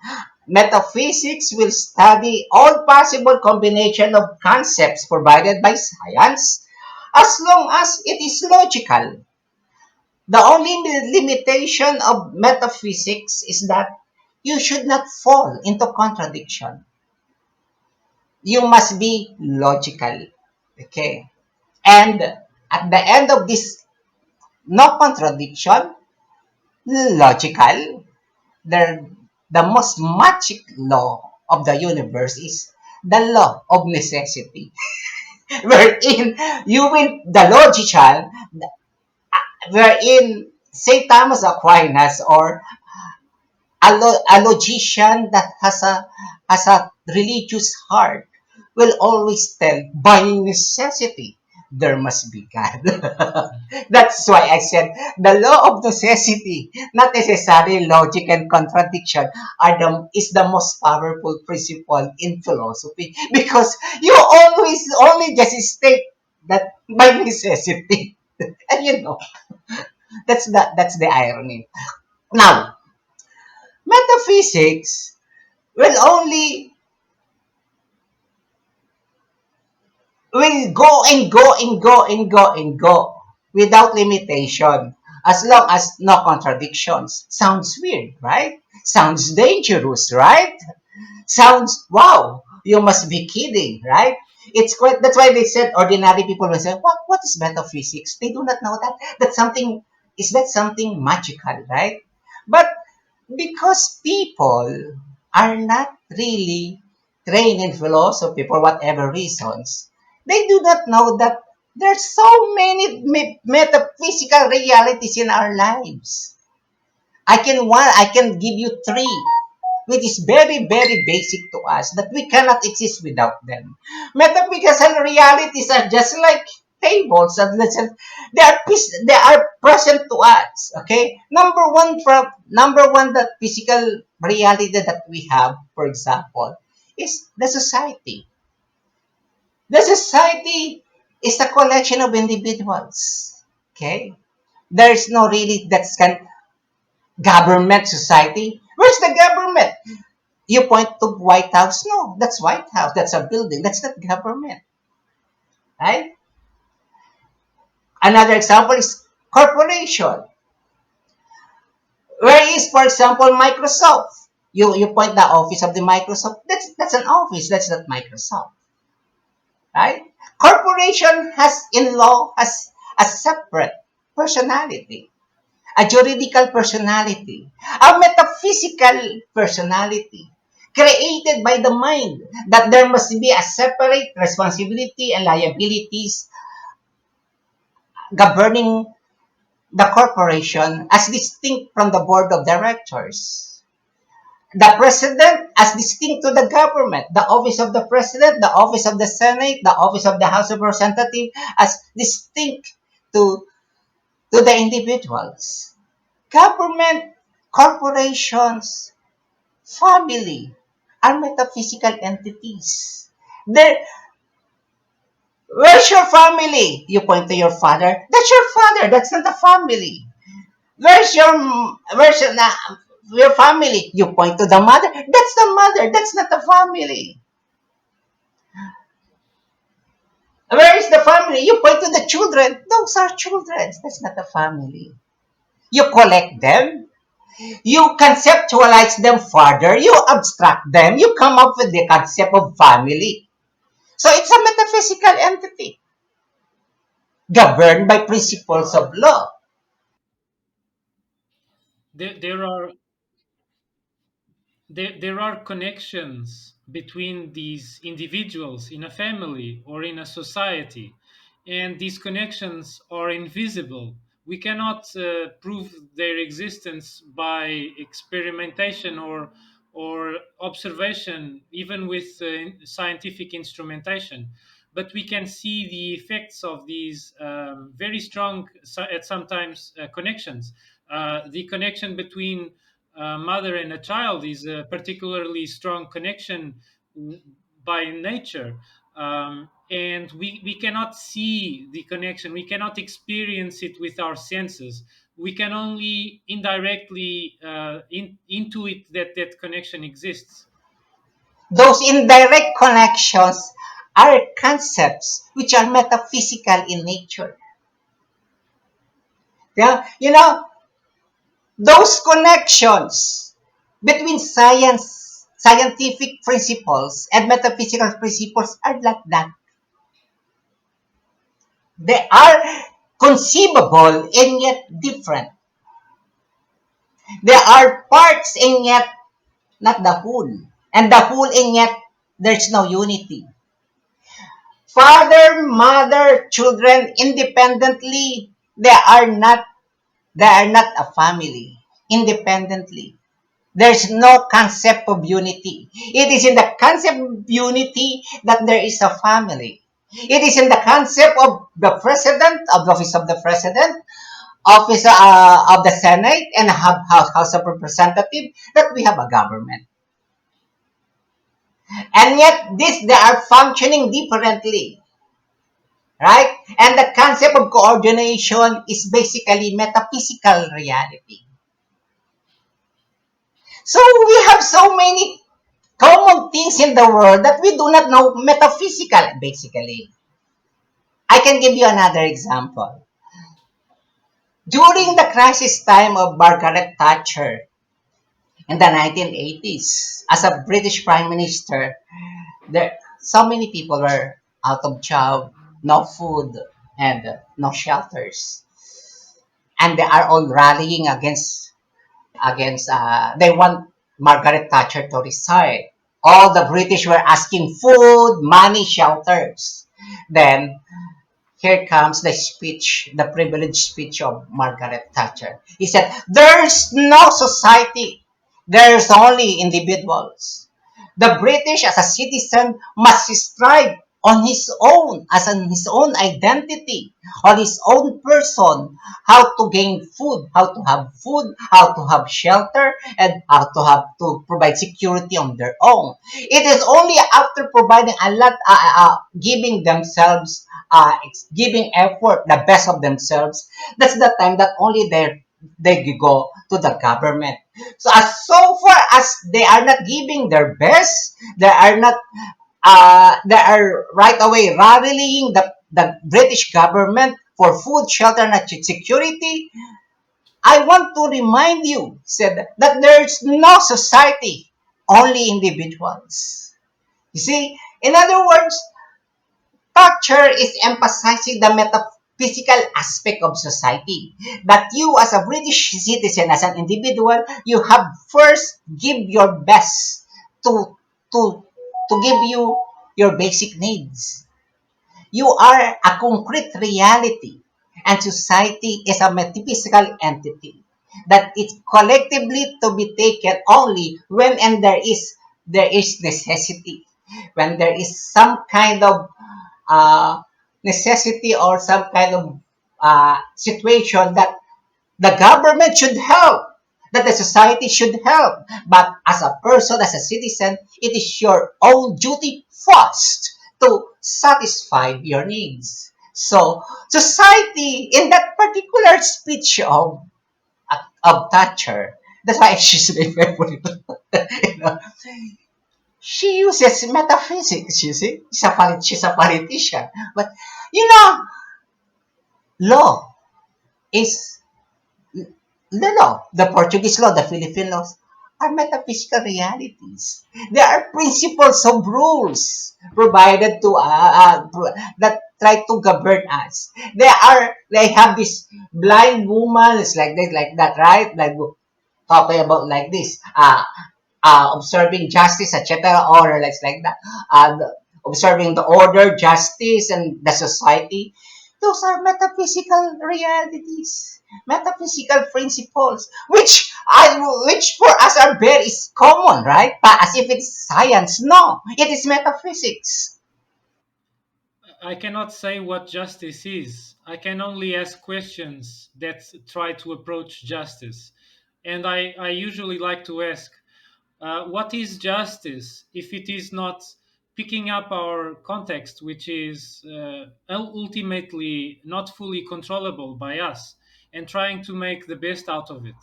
Metaphysics will study all possible combination of concepts provided by science as long as it is logical. The only limitation of metaphysics is that you should not fall into contradiction. You must be logical. Okay? And at the end of this no contradiction, logical, the, the most magic law of the universe is the law of necessity, wherein you will, the logician, wherein St. Thomas Aquinas, or a logician that has a religious heart, will always tell by necessity there must be God. That's why I said the law of necessity, not necessarily logic and contradiction, is the most powerful principle in philosophy, because you always only just state that by necessity. And that's the irony. Now, metaphysics will only will go and go and go and go and go without limitation, as long as no contradictions. Sounds weird, right? Sounds dangerous, right? Sounds, wow, you must be kidding, right? It's quite, that's why they said ordinary people will say, what is metaphysics? They do not know that. That's something, is that something magical, right? But because people are not really trained in philosophy for whatever reasons, they do not know that there's so many metaphysical realities in our lives. I can give you three, which is very, very basic to us, that we cannot exist without them. Metaphysical realities are just like tables, and they are present to us. Okay, number one, that physical reality that we have, for example, is the society. The society is a collection of individuals. Okay, there's no really that's kind government society. Where's the government? You point to White House. No, that's White House. That's a building. That's not government, right? Another example is corporation. Where is, for example, Microsoft? You point the office of the Microsoft. That's an office. That's not Microsoft, right? Corporation has in law has a separate personality, a juridical personality, a metaphysical personality created by the mind, that there must be a separate responsibility and liabilities governing the corporation as distinct from the board of directors. The president as distinct to the government, the office of the president, the office of the Senate, the office of the House of Representatives as distinct to, to the individuals. Government, corporations, family are metaphysical entities. There, where's your family? You point to your father. That's your father. That's not a family. Where's your family? You point to the mother. That's the mother. That's not the family. Where is the family? You point to the children. Those are children. That's not a family. You collect them. You conceptualize them further. You abstract them. You come up with the concept of family. So it's a metaphysical entity governed by principles of law. There are there are connections between these individuals in a family or in a society, and these connections are invisible. We cannot prove their existence by experimentation or observation, even with scientific instrumentation. But we can see the effects of these very strong, at sometimes, connections. The connection between mother and a child is a particularly strong connection by nature. And we cannot see the connection, we cannot experience it with our senses. We can only indirectly intuit that that connection exists. Those indirect connections are concepts which are metaphysical in nature. Yeah, those connections between scientific principles and metaphysical principles are like that. They are conceivable and yet different. They are parts and yet not the whole. And the whole and yet there's no unity. Father, mother, children independently, they are not a family independently. There's no concept of unity. It is in the concept of unity that there is a family. It is in the concept of the president, of the office of the president, office of the Senate, and House of Representatives that we have a government. And yet, they are functioning differently, right? And the concept of coordination is basically metaphysical reality. So we have so many common things in the world that we do not know metaphysical, basically. I can give you another example. During the crisis time of Margaret Thatcher, in the 1980s. As a British Prime Minister, there so many people were out of job, no food, and no shelters, and they are all rallying against. They want Margaret Thatcher to resign. All the British were asking food, money, shelters. Then here comes the speech, the privileged speech of Margaret Thatcher. He said, "There's no society. There's only individuals. The British as a citizen must strive on his own, as on his own identity, on his own person, how to gain food, how to have shelter, and how to have to provide security on their own. It is only after providing a lot, giving themselves, giving effort, the best of themselves, that's the time that only they go to the government. So far as they are not giving their best, they are right away rallying the British government for food, shelter, and security. I want to remind you, said, that there's no society, only individuals. You see, in other words, culture is emphasizing the metaphysical aspect of society. That you, as a British citizen, as an individual, you have first give your best to to to give you your basic needs. You are a concrete reality, and society is a metaphysical entity that is collectively to be taken only when and there is necessity, when there is some kind of necessity or some kind of situation that the government should help, that the society should help. But as a person, as a citizen, it is your own duty first to satisfy your needs. So, society, in that particular speech of Thatcher, that's why she's my favorite. you know, she uses metaphysics, you see. She's a politician. But, you know, law is the law, the Portuguese law, the Philippine laws are metaphysical realities. They are principles of rules provided to that try to govern us. They have this blind woman, it's like this, like that, right? Like talking about like this, observing justice, etc., or like that, observing the order, justice, and the society. Those are metaphysical realities, metaphysical principles, which for us are very is common, right? But as if it's science, no, it is metaphysics. I cannot say what justice is. I can only ask questions that try to approach justice. And I usually like to ask, what is justice if it is not picking up our context, which is ultimately not fully controllable by us, and trying to make the best out of it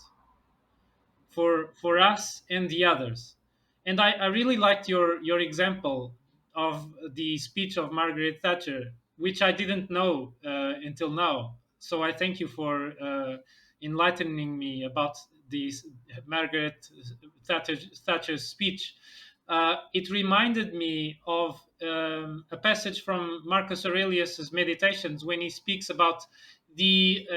for us and the others. And I really liked your example of the speech of Margaret Thatcher, which I didn't know until now. So I thank you for enlightening me about this Margaret Thatcher's speech. It reminded me of a passage from Marcus Aurelius's Meditations when he speaks about the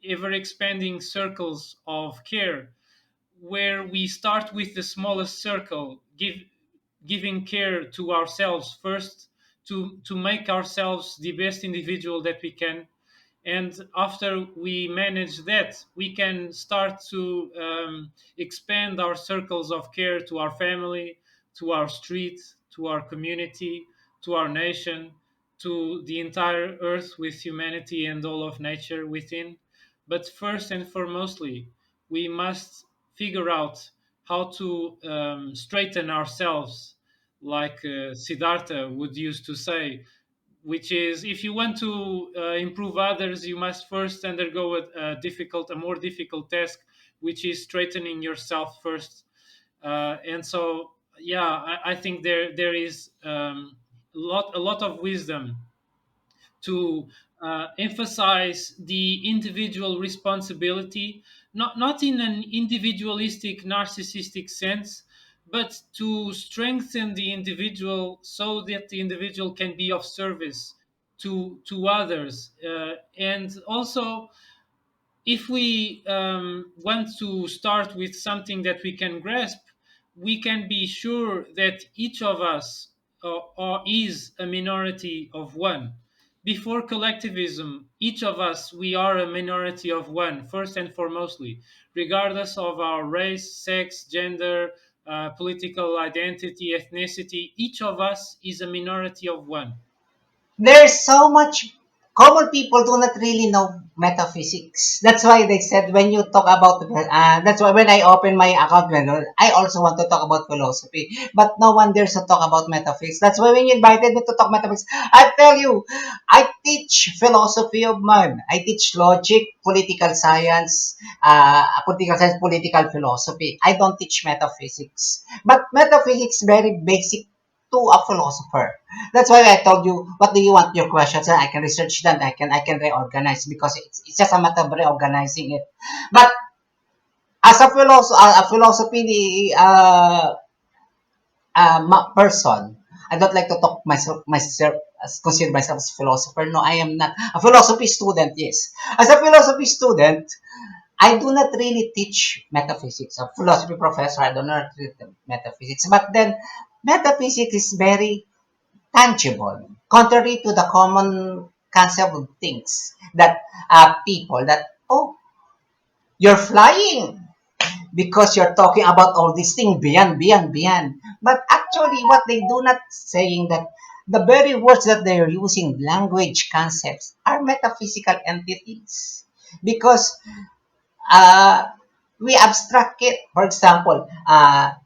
ever expanding circles of care, where we start with the smallest circle, giving care to ourselves first, to make ourselves the best individual that we can. And after we manage that, we can start to expand our circles of care to our family, to our street, to our community, to our nation, to the entire earth with humanity and all of nature within. But first and foremostly, we must figure out how to straighten ourselves, like Siddhartha would used to say, which is, if you want to improve others, you must first undergo a more difficult task, which is straightening yourself first. And so, yeah, I think there is a lot of wisdom to emphasize the individual responsibility, not in an individualistic, narcissistic sense, but to strengthen the individual so that the individual can be of service to others, and also if we want to start with something that we can grasp, we can be sure that each of us is a minority of one. Before collectivism, each of us, we are a minority of one, first and foremostly, regardless of our race, sex, gender, political identity, ethnicity. Each of us is a minority of one. There's so much common people do not really know metaphysics. That's why they said when you talk about that's why when I open my account menu, I also want to talk about philosophy, but no one dares to talk about metaphysics. That's why when you invited me to talk metaphysics, I tell you, I teach philosophy of mind. I teach logic, political science, political philosophy. I don't teach metaphysics, but metaphysics very basic to a philosopher. That's why I told you, what do you want your questions? And I can research them. I can reorganize because it's just a matter of reorganizing it. But as a philosophy person, I don't like to talk myself consider myself as a philosopher. No, I am not a philosophy student. Yes, as a philosophy student, I do not really teach metaphysics. A philosophy professor, I do not teach metaphysics. But then, metaphysics is very tangible, contrary to the common concept of things that people that, oh, you're flying because you're talking about all these things beyond, beyond, beyond. But actually, what they do not saying that the very words that they're using, language concepts, are metaphysical entities because uh, we abstract it. For example,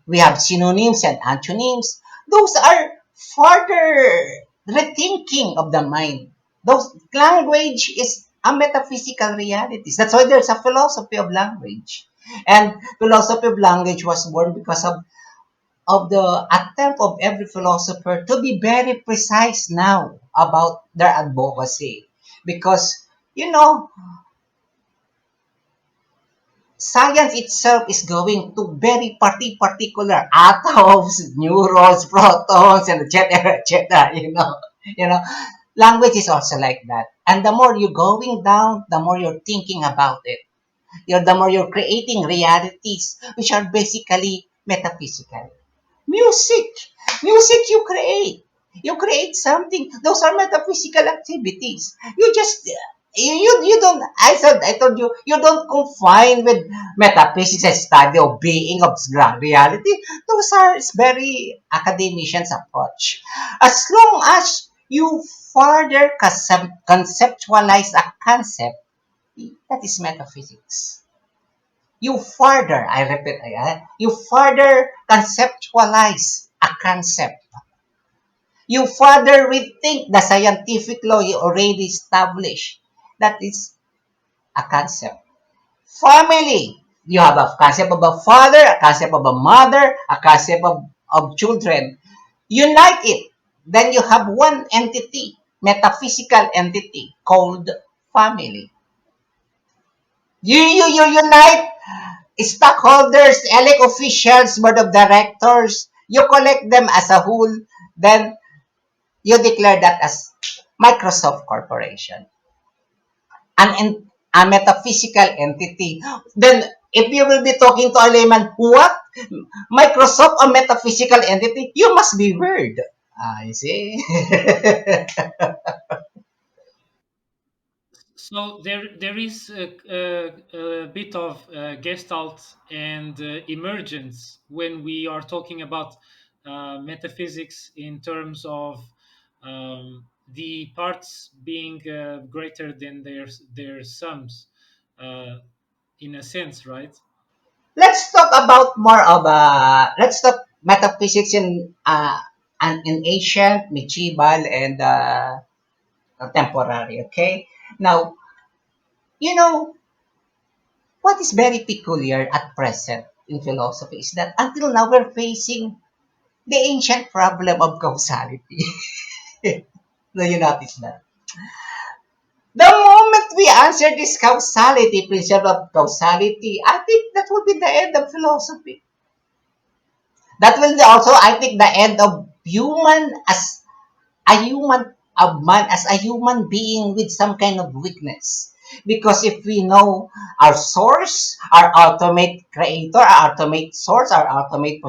we have synonyms and antonyms. Those are further rethinking of the mind. Those language is a metaphysical reality. That's why there's a philosophy of language. And philosophy of language was born because of the attempt of every philosopher to be very precise now about their advocacy. Because, you know, science itself is going to very particular atoms, neurons, protons, and etc. etc. Language is also like that. And the more you're going down, the more you're thinking about it. The more you're creating realities, which are basically metaphysical. Music. Music you create something. Those are metaphysical activities. You don't, I told you, you don't confine with metaphysics as study of being of reality. Those are very academicians approach. As long as you further conceptualize a concept, that is metaphysics. You further, I repeat, you further conceptualize a concept. You further rethink the scientific law you already established. That is a concept. Family. You have a concept of a father, a concept of a mother, a concept of children. Unite it. Then you have one entity, metaphysical entity called family. You unite stockholders, elect officials, board of directors, you collect them as a whole, then you declare that as Microsoft Corporation, a metaphysical entity. Then, if you will be talking to a layman, what? Microsoft, a metaphysical entity? You must be weird. I see. So there is a bit of gestalt and emergence when we are talking about metaphysics in terms of the parts being greater than their sums, uh, in a sense, right? Let's talk about more of let's talk metaphysics in ancient, medieval, and contemporary. Okay. Now, you know what is very peculiar at present in philosophy is that until now we're facing the ancient problem of causality. Do you notice that? The moment we answer this causality, principle of causality, I think that will be the end of philosophy. That will also, I think, the end of human as a human, of man as a human being with some kind of weakness. Because if we know our source, our ultimate creator, our ultimate source, our ultimate,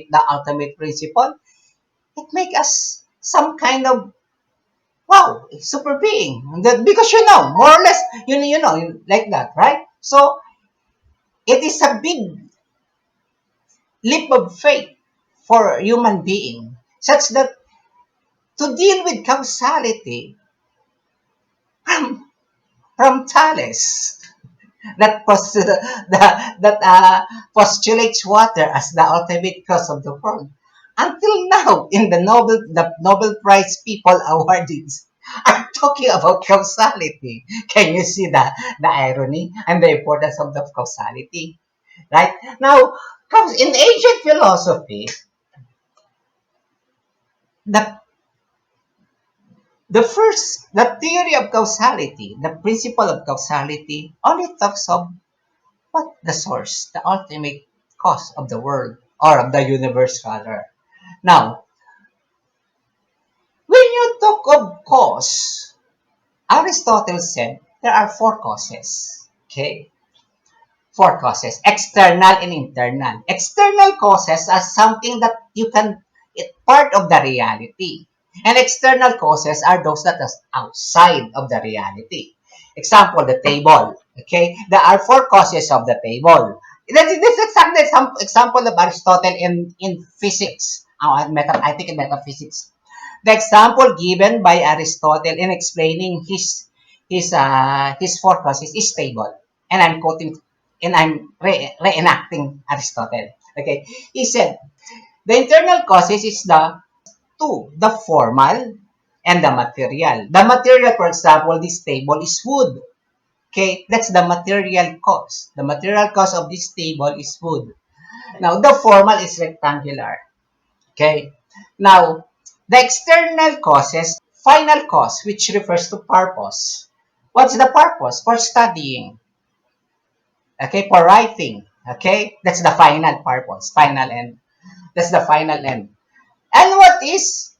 the ultimate principle, it make us some kind of wow, super being. Because you know, more or less, you know, like that, right? So it is a big leap of faith for a human being, such that to deal with causality from, from Thales, that postulates water as the ultimate cause of the world. Until now, in the Nobel Prize people awardees are talking about causality. Can you see the irony and the importance of the causality? Right now, in ancient philosophy, the the theory of causality, the principle of causality, only talks of what the source, the ultimate cause of the world or of the universe rather. Now, when you talk of cause, Aristotle said there are four causes. Okay? Four causes, external and internal. External causes are something that you can, it part of the reality. And external causes are those that are outside of the reality. Example, the table. Okay, there are four causes of the table. This is exactly some example of Aristotle in physics. I think in metaphysics. The example given by Aristotle in explaining his four causes is table, and I'm quoting and I'm reenacting Aristotle. Okay, he said the internal causes is the two, the formal and the material. The material, for example, this table is wood. Okay, that's the material cause. The material cause of this table is wood. Now, the formal is rectangular. Okay, now the external causes, final cause, which refers to purpose. What's the purpose? For studying. Okay, for writing. Okay, that's the final purpose, final end. That's the final end. And what is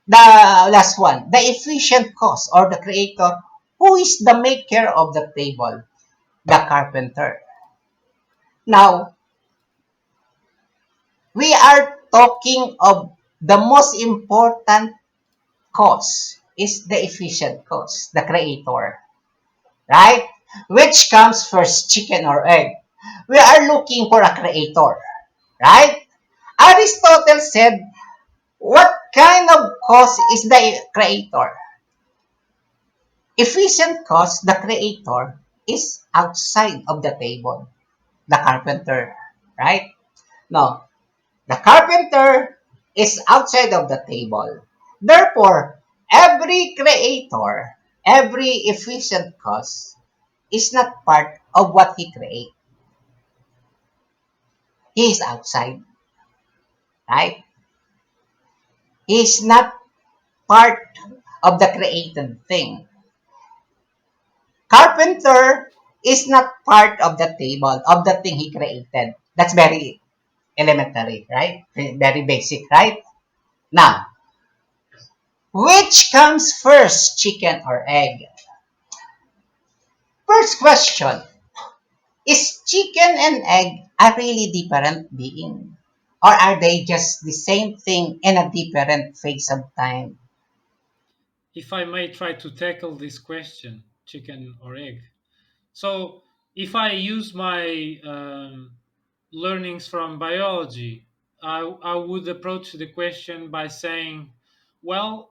the last one? The efficient cause or the creator. Who is the maker of the table? The carpenter. Now, we are talking of the most important cause is the efficient cause, the creator, right? Which comes first, chicken or egg? We are looking for a creator, right? Aristotle said, what kind of cause is the creator? Efficient cause, the creator, is outside of the table, the carpenter, right? No, the carpenter is outside of the table. Therefore, every creator, every efficient cause is not part of what he creates. He is outside, right? He is not part of the created thing. Carpenter is not part of the table of the thing he created. That's very elementary, right? Very basic, right? Now, which comes first, chicken or egg? First question, is chicken and egg a really different being? Or are they just the same thing in a different phase of time? If I may try to tackle this question, chicken or egg. So, if I use my learnings from biology, I would approach the question by saying, well,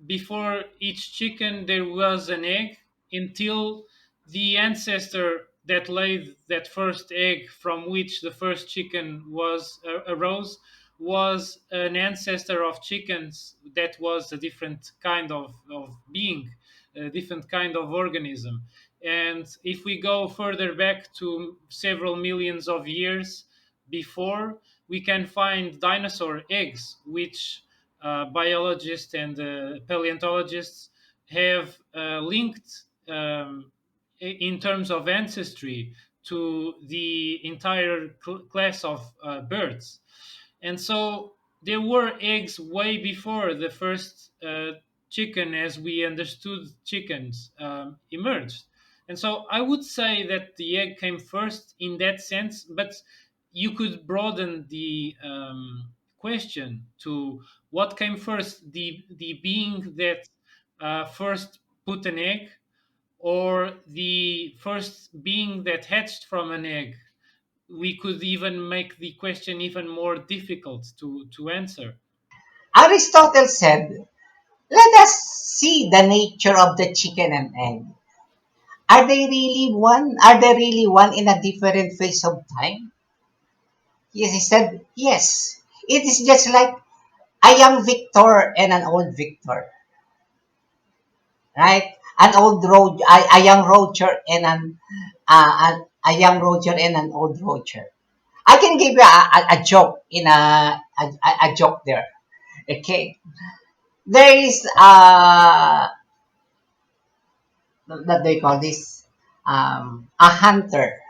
before each chicken there was an egg until the ancestor that laid that first egg from which the first chicken was arose was an ancestor of chickens that was a different kind of being, a different kind of organism. And if we go further back to several millions of years before, we can find dinosaur eggs which biologists and paleontologists have linked in terms of ancestry to the entire class of birds. And so there were eggs way before the first chicken, as we understood chickens, emerged. And so I would say that the egg came first in that sense, but you could broaden the question to what came first, the being that first put an egg, or the first being that hatched from an egg. We could even make the question even more difficult to answer. Aristotle said, let us see the nature of the chicken and egg. Are they really one? Are they really one in a different phase of time? Yes, he said, yes. It is just like a young Victor and an old Victor, right? An old road, a young Roger and a young Roger and an old Roger. I can give you a joke in a joke there. Okay, there is what they call this a hunter,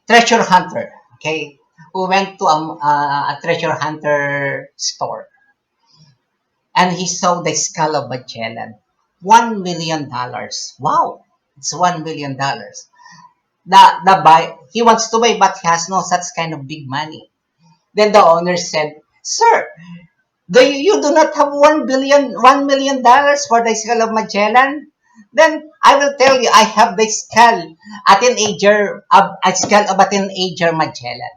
treasure hunter. Okay, who went to a treasure hunter store and he saw the skull of Magellan. $1 million. Wow, it's $1 million. The buy he wants to buy, but he has no such kind of big money. Then the owner said, "Sir, you do not have $1 million for the skull of Magellan? Then I will tell you, I have the skull, a skull of a teenager Magellan."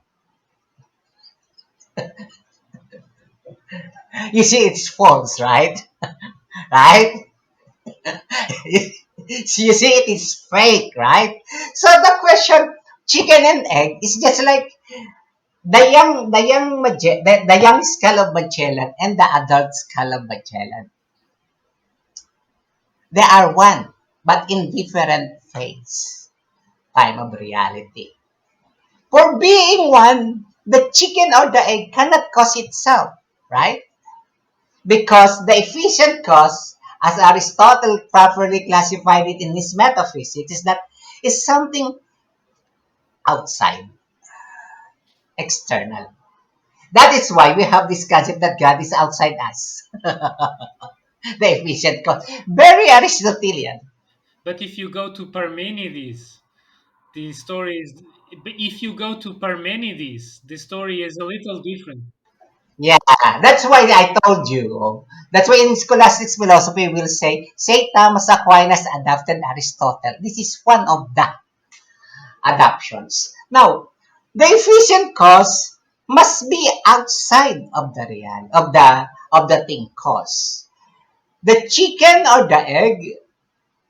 You see, it's false, right? Right? So you see, it is fake, right? So the question, chicken and egg, is just like the young skull of Magellan and the adult skull of Magellan. They are one, but in different phase, time of reality. For being one, the chicken or the egg cannot cause itself, right? Because the efficient cause, as Aristotle properly classified it in his Metaphysics, is that is something outside, external. That is why we have this concept that God is outside us. The efficient cause. Very Aristotelian. But if you go to Parmenides, the story is. But if you go to Parmenides, the story is a little different. Yeah, that's why I told you. That's why in scholastic philosophy we'll say, St. Thomas Aquinas adopted Aristotle. This is one of the adoptions. Now, the efficient cause must be outside of the real of the thing cause. The chicken or the egg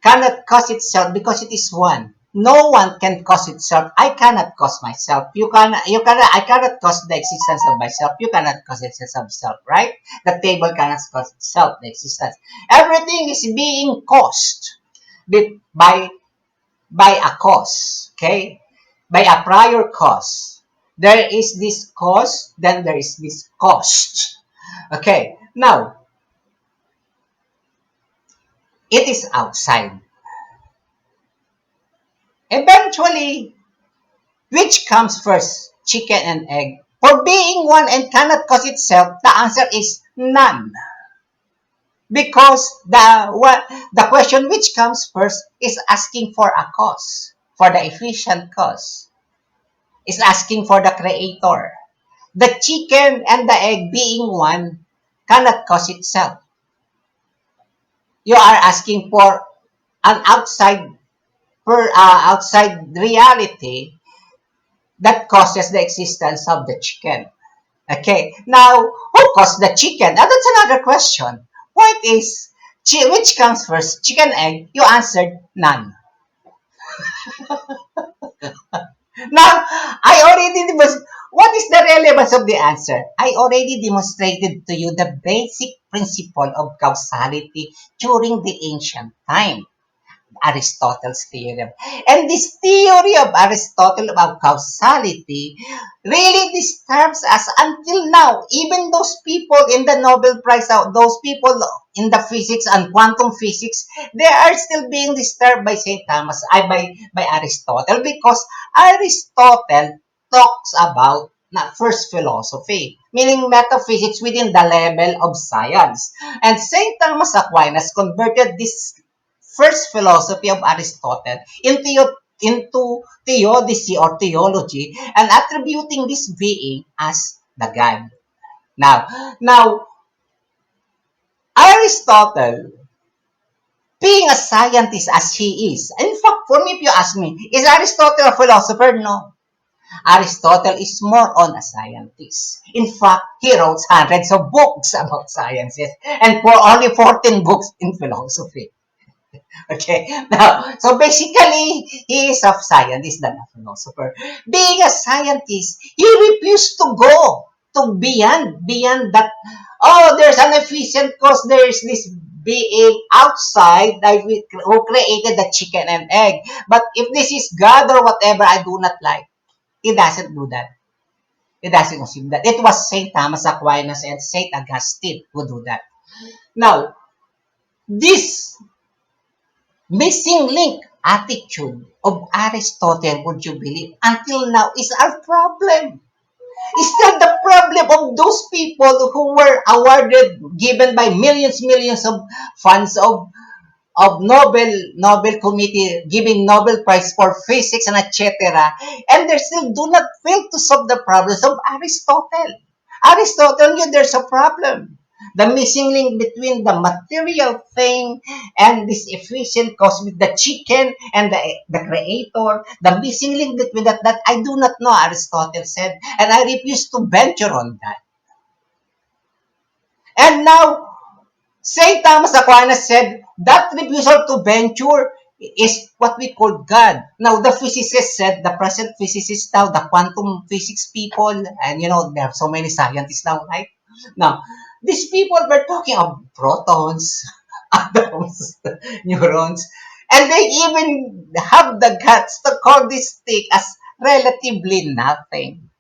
cannot cause itself because it is one. No one can cause itself. I cannot cause myself. I cannot cause the existence of myself. You cannot cause the existence of self, right? The table cannot cause itself, the existence. Everything is being caused by a cause, okay? By a prior cause. There is this cause, then there is this cost. Okay, now it is outside. Eventually, which comes first, chicken and egg? For being one and cannot cause itself, the answer is none. Because the question which comes first is asking for a cause, for the efficient cause. Is asking for the creator. The chicken and the egg being one cannot cause itself. You are asking for an outside reality that causes the existence of the chicken. Okay, now who caused the chicken? Now that's another question. Point is, which comes first, chicken egg? You answered none. Now, what is the relevance of the answer? I already demonstrated to you the basic principle of causality during the ancient time. Aristotle's theorem. And this theory of Aristotle about causality really disturbs us until now. Even those people in the Nobel Prize, those people in the physics and quantum physics, they are still being disturbed by St. Thomas, by Aristotle, because Aristotle talks about na first philosophy, meaning metaphysics within the level of science. And St. Thomas Aquinas converted this first philosophy of Aristotle into theodicy or theology, and attributing this being as the God. Now, Aristotle, being a scientist as he is, in fact, for me, if you ask me, is Aristotle a philosopher? No. Aristotle is more on a scientist. In fact, he wrote hundreds of books about sciences and for only 14 books in philosophy. Okay. Now, so basically, he is a scientist than a philosopher. Being a scientist, he refused to go to beyond that. Oh, there's an efficient cause. There is this being outside that who created the chicken and egg. But if this is God or whatever, I do not like. He doesn't do that. He doesn't assume that. It was Saint Thomas Aquinas and Saint Augustine who do that. Now, this missing link attitude of Aristotle, would you believe, until now is our problem. Is that the problem of those people who were awarded, given by millions of funds of Nobel Committee giving Nobel Prize for Physics and etc. And they still do not fail to solve the problems of Aristotle. Aristotle knew there's a problem. The missing link between the material thing and this efficient cause with the chicken and the creator, the missing link between that I do not know, Aristotle said, and I refuse to venture on that. And now St. Thomas Aquinas said that refusal to venture is what we call God. Now, the physicists said, the present physicists now, the quantum physics people, and there are so many scientists now, right? Now, these people were talking of protons, atoms, neurons, and they even have the guts to call this thing as relatively nothing.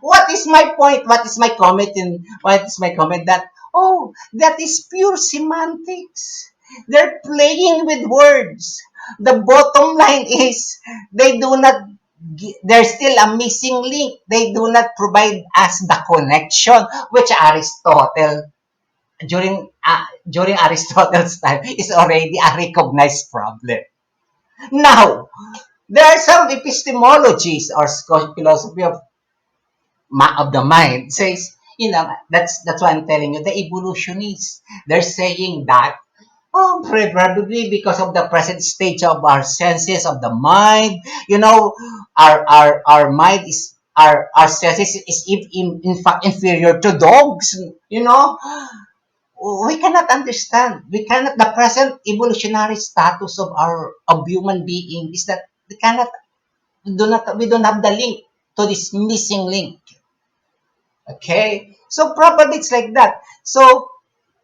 What is my point? What is my comment? What is my comment that, oh, that is pure semantics. They're playing with words. The bottom line is they do not, there's still a missing link. They do not provide us the connection, which Aristotle, during Aristotle's time, is already a recognized problem. Now, there are some epistemologies or philosophy of the mind says, that's why I'm telling you, the evolutionists, they're saying that, oh, probably because of the present stage of our senses of the mind, our mind is, our senses is in fact inferior to dogs, we cannot understand. We cannot, the present evolutionary status of human being is that we don't have the link to this missing link. Okay, so probably it's like that. So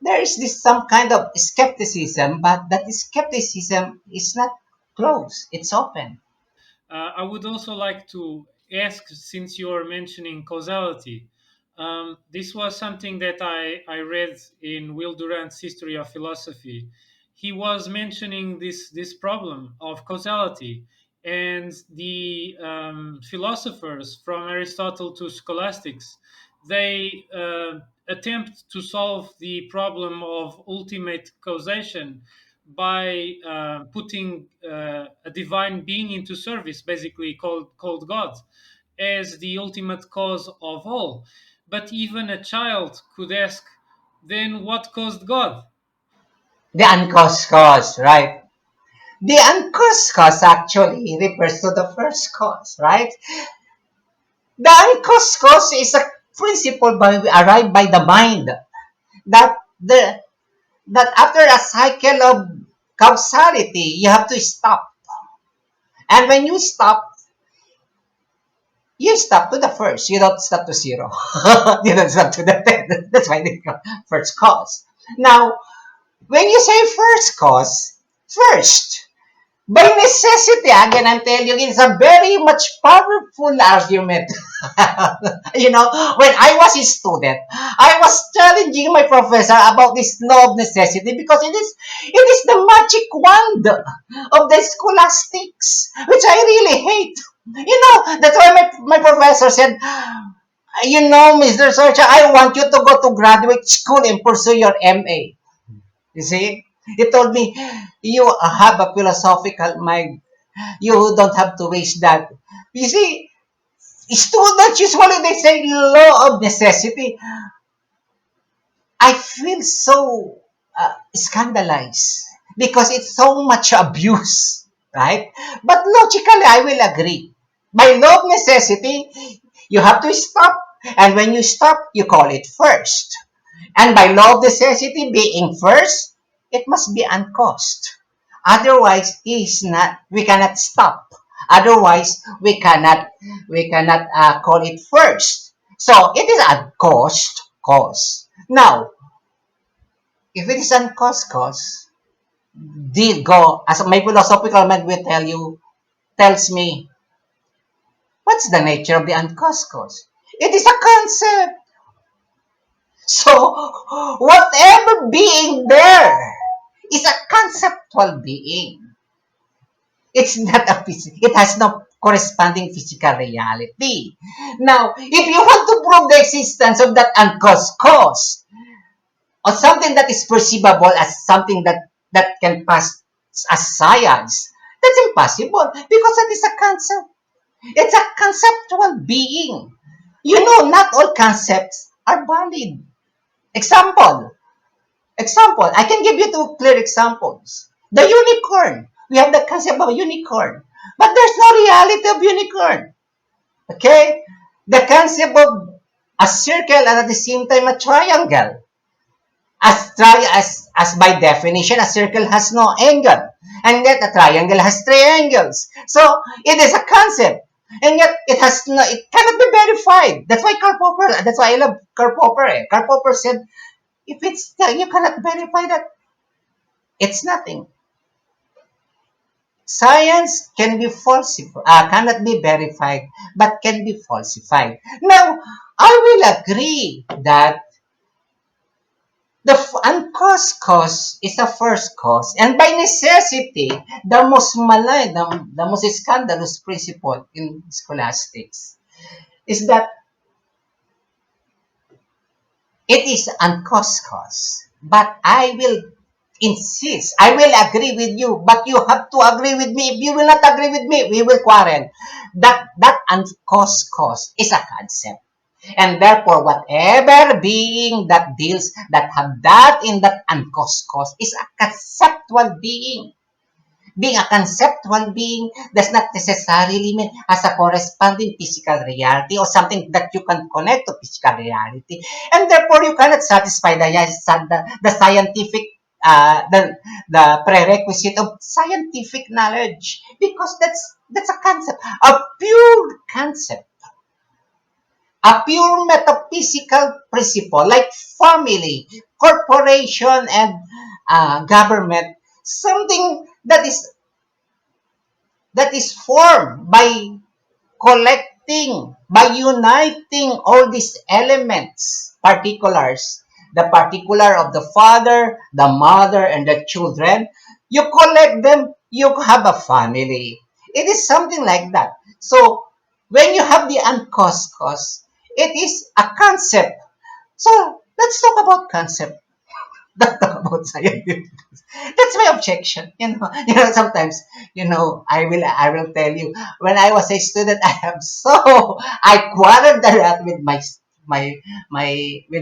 there is this some kind of skepticism, but that skepticism is not closed; it's open. I would also like to ask, since you're mentioning causality, this was something that I read in Will Durant's History of Philosophy. He was mentioning this problem of causality, and the philosophers from Aristotle to scholastics, they attempt to solve the problem of ultimate causation by putting a divine being into service, basically called God, as the ultimate cause of all. But even a child could ask, then what caused God? The uncaused cause, right? The uncaused cause actually refers to the first cause, right? The uncaused cause is a principle arrived by the mind that the that after a cycle of causality, you have to stop. And when you stop to the first. You don't stop to zero. You don't stop to the 10. That's why they call first cause. Now, when you say first cause, First, by necessity, again, I'm telling you, it's a very much powerful argument. When I was a student, I was challenging my professor about this law of necessity because it is the magic wand of the scholastics, which I really hate. That's why my professor said, Mr. Sarcia, I want you to go to graduate school and pursue your MA. You see? He told me, you have a philosophical mind. You don't have to waste that. You see, students usually they say law of necessity. I feel so scandalized because it's so much abuse, right? But logically, I will agree. By law of necessity, you have to stop, and when you stop, you call it first. And by law of necessity being first, it must be uncaused. Otherwise, we cannot stop. Otherwise, we cannot call it first. So it is uncaused cause. Now, if it is uncaused cause, did go as my philosophical mind will tells me what's the nature of the uncaused cause. It is a concept. So whatever being there is a conceptual being. It's not a it has no corresponding physical reality. Now, if you want to prove the existence of that uncaused cause, or something that is perceivable as something that can pass as science, that's impossible because that is a concept. It's a conceptual being. Not all concepts are valid. Example, I can give you two clear examples. The unicorn. We have the concept of a unicorn. But there's no reality of unicorn. Okay? The concept of a circle and at the same time a triangle. As by definition, a circle has no angle. And yet a triangle has three angles. So it is a concept. And yet it cannot be verified. That's why I love Karl Popper. Karl Popper said, if you cannot verify that, it's nothing. Science can be cannot be verified, but can be falsified. Now, I will agree that the uncaused cause is the first cause, and by necessity, the most malign, the most scandalous principle in scholastics is that it is uncaused cause. But I will insist. I will agree with you, but you have to agree with me. If you will not agree with me, we will quarrel. That uncaused cause is a concept. And therefore, whatever being that have that in that uncaused cause is a conceptual being. Being a conceptual being does not necessarily mean as a corresponding physical reality or something that you can connect to physical reality. And therefore, you cannot satisfy the scientific, the prerequisite of scientific knowledge because that's a concept, a pure metaphysical principle like family, corporation, and government, something that is formed by uniting all these elements, the particular of the father, the mother, and the children. You collect them, you have a family. It is something like that. So, when you have the uncaused cause, it is a concept. So, let's talk about concept. Don't talk about scientific. That's my objection. Sometimes, I will tell you, when I was a student, I quarreled a lot with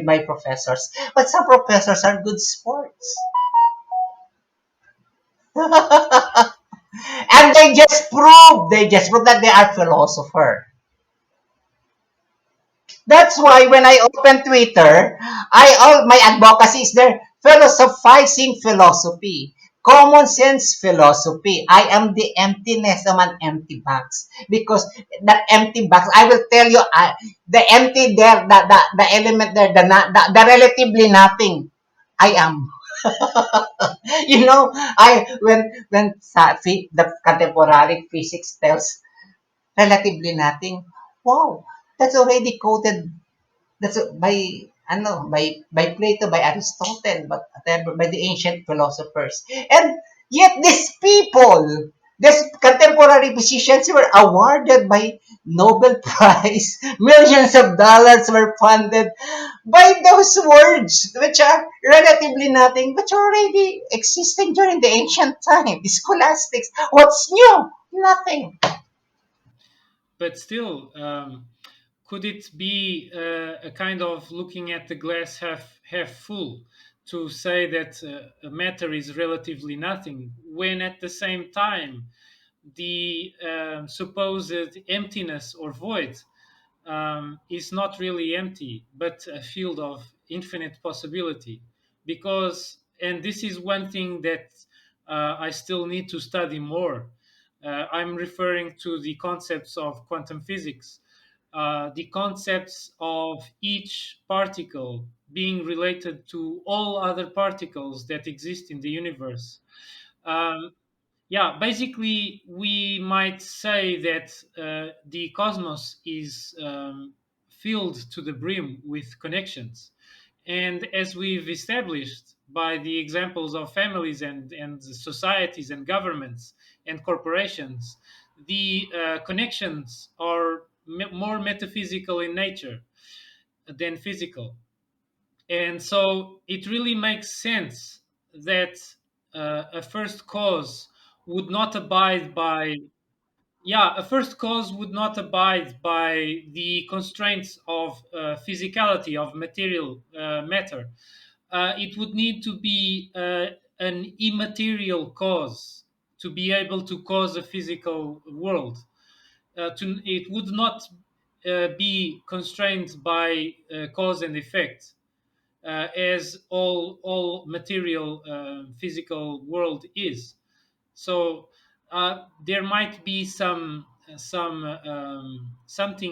my professors. But some professors are good sports. And they just prove that they are philosopher. That's why when I open Twitter, all my advocacy is there. Philosophizing philosophy, common sense philosophy. I am the emptiness of an empty box because that empty box. I will tell you, the empty there, the element there, the relatively nothing. I am. the contemporary physics tells relatively nothing, wow, that's already quoted. That's by Plato, by Aristotle, but whatever, by the ancient philosophers. And yet these people, these contemporary physicians were awarded by Nobel Prize. Millions of dollars were funded by those words, which are relatively nothing, but already existing during the ancient time. The scholastics. What's new? Nothing. But still, could it be a kind of looking at the glass half full to say that matter is relatively nothing, when at the same time the supposed emptiness or void is not really empty, but a field of infinite possibility? Because, and this is one thing that I still need to study more. I'm referring to the concepts of quantum physics, the concepts of each particle being related to all other particles that exist in the universe. Um, yeah, basically, we might say that the cosmos is filled to the brim with connections. And as we've established by the examples of families and societies and governments and corporations, the connections are more metaphysical in nature than physical. And so it really makes sense that a first cause would not abide by, yeah, a first cause would not abide by the constraints of physicality of material matter. It would need to be an immaterial cause to be able to cause a physical world. It would not be constrained by cause and effect, as all material physical world is. So there might be something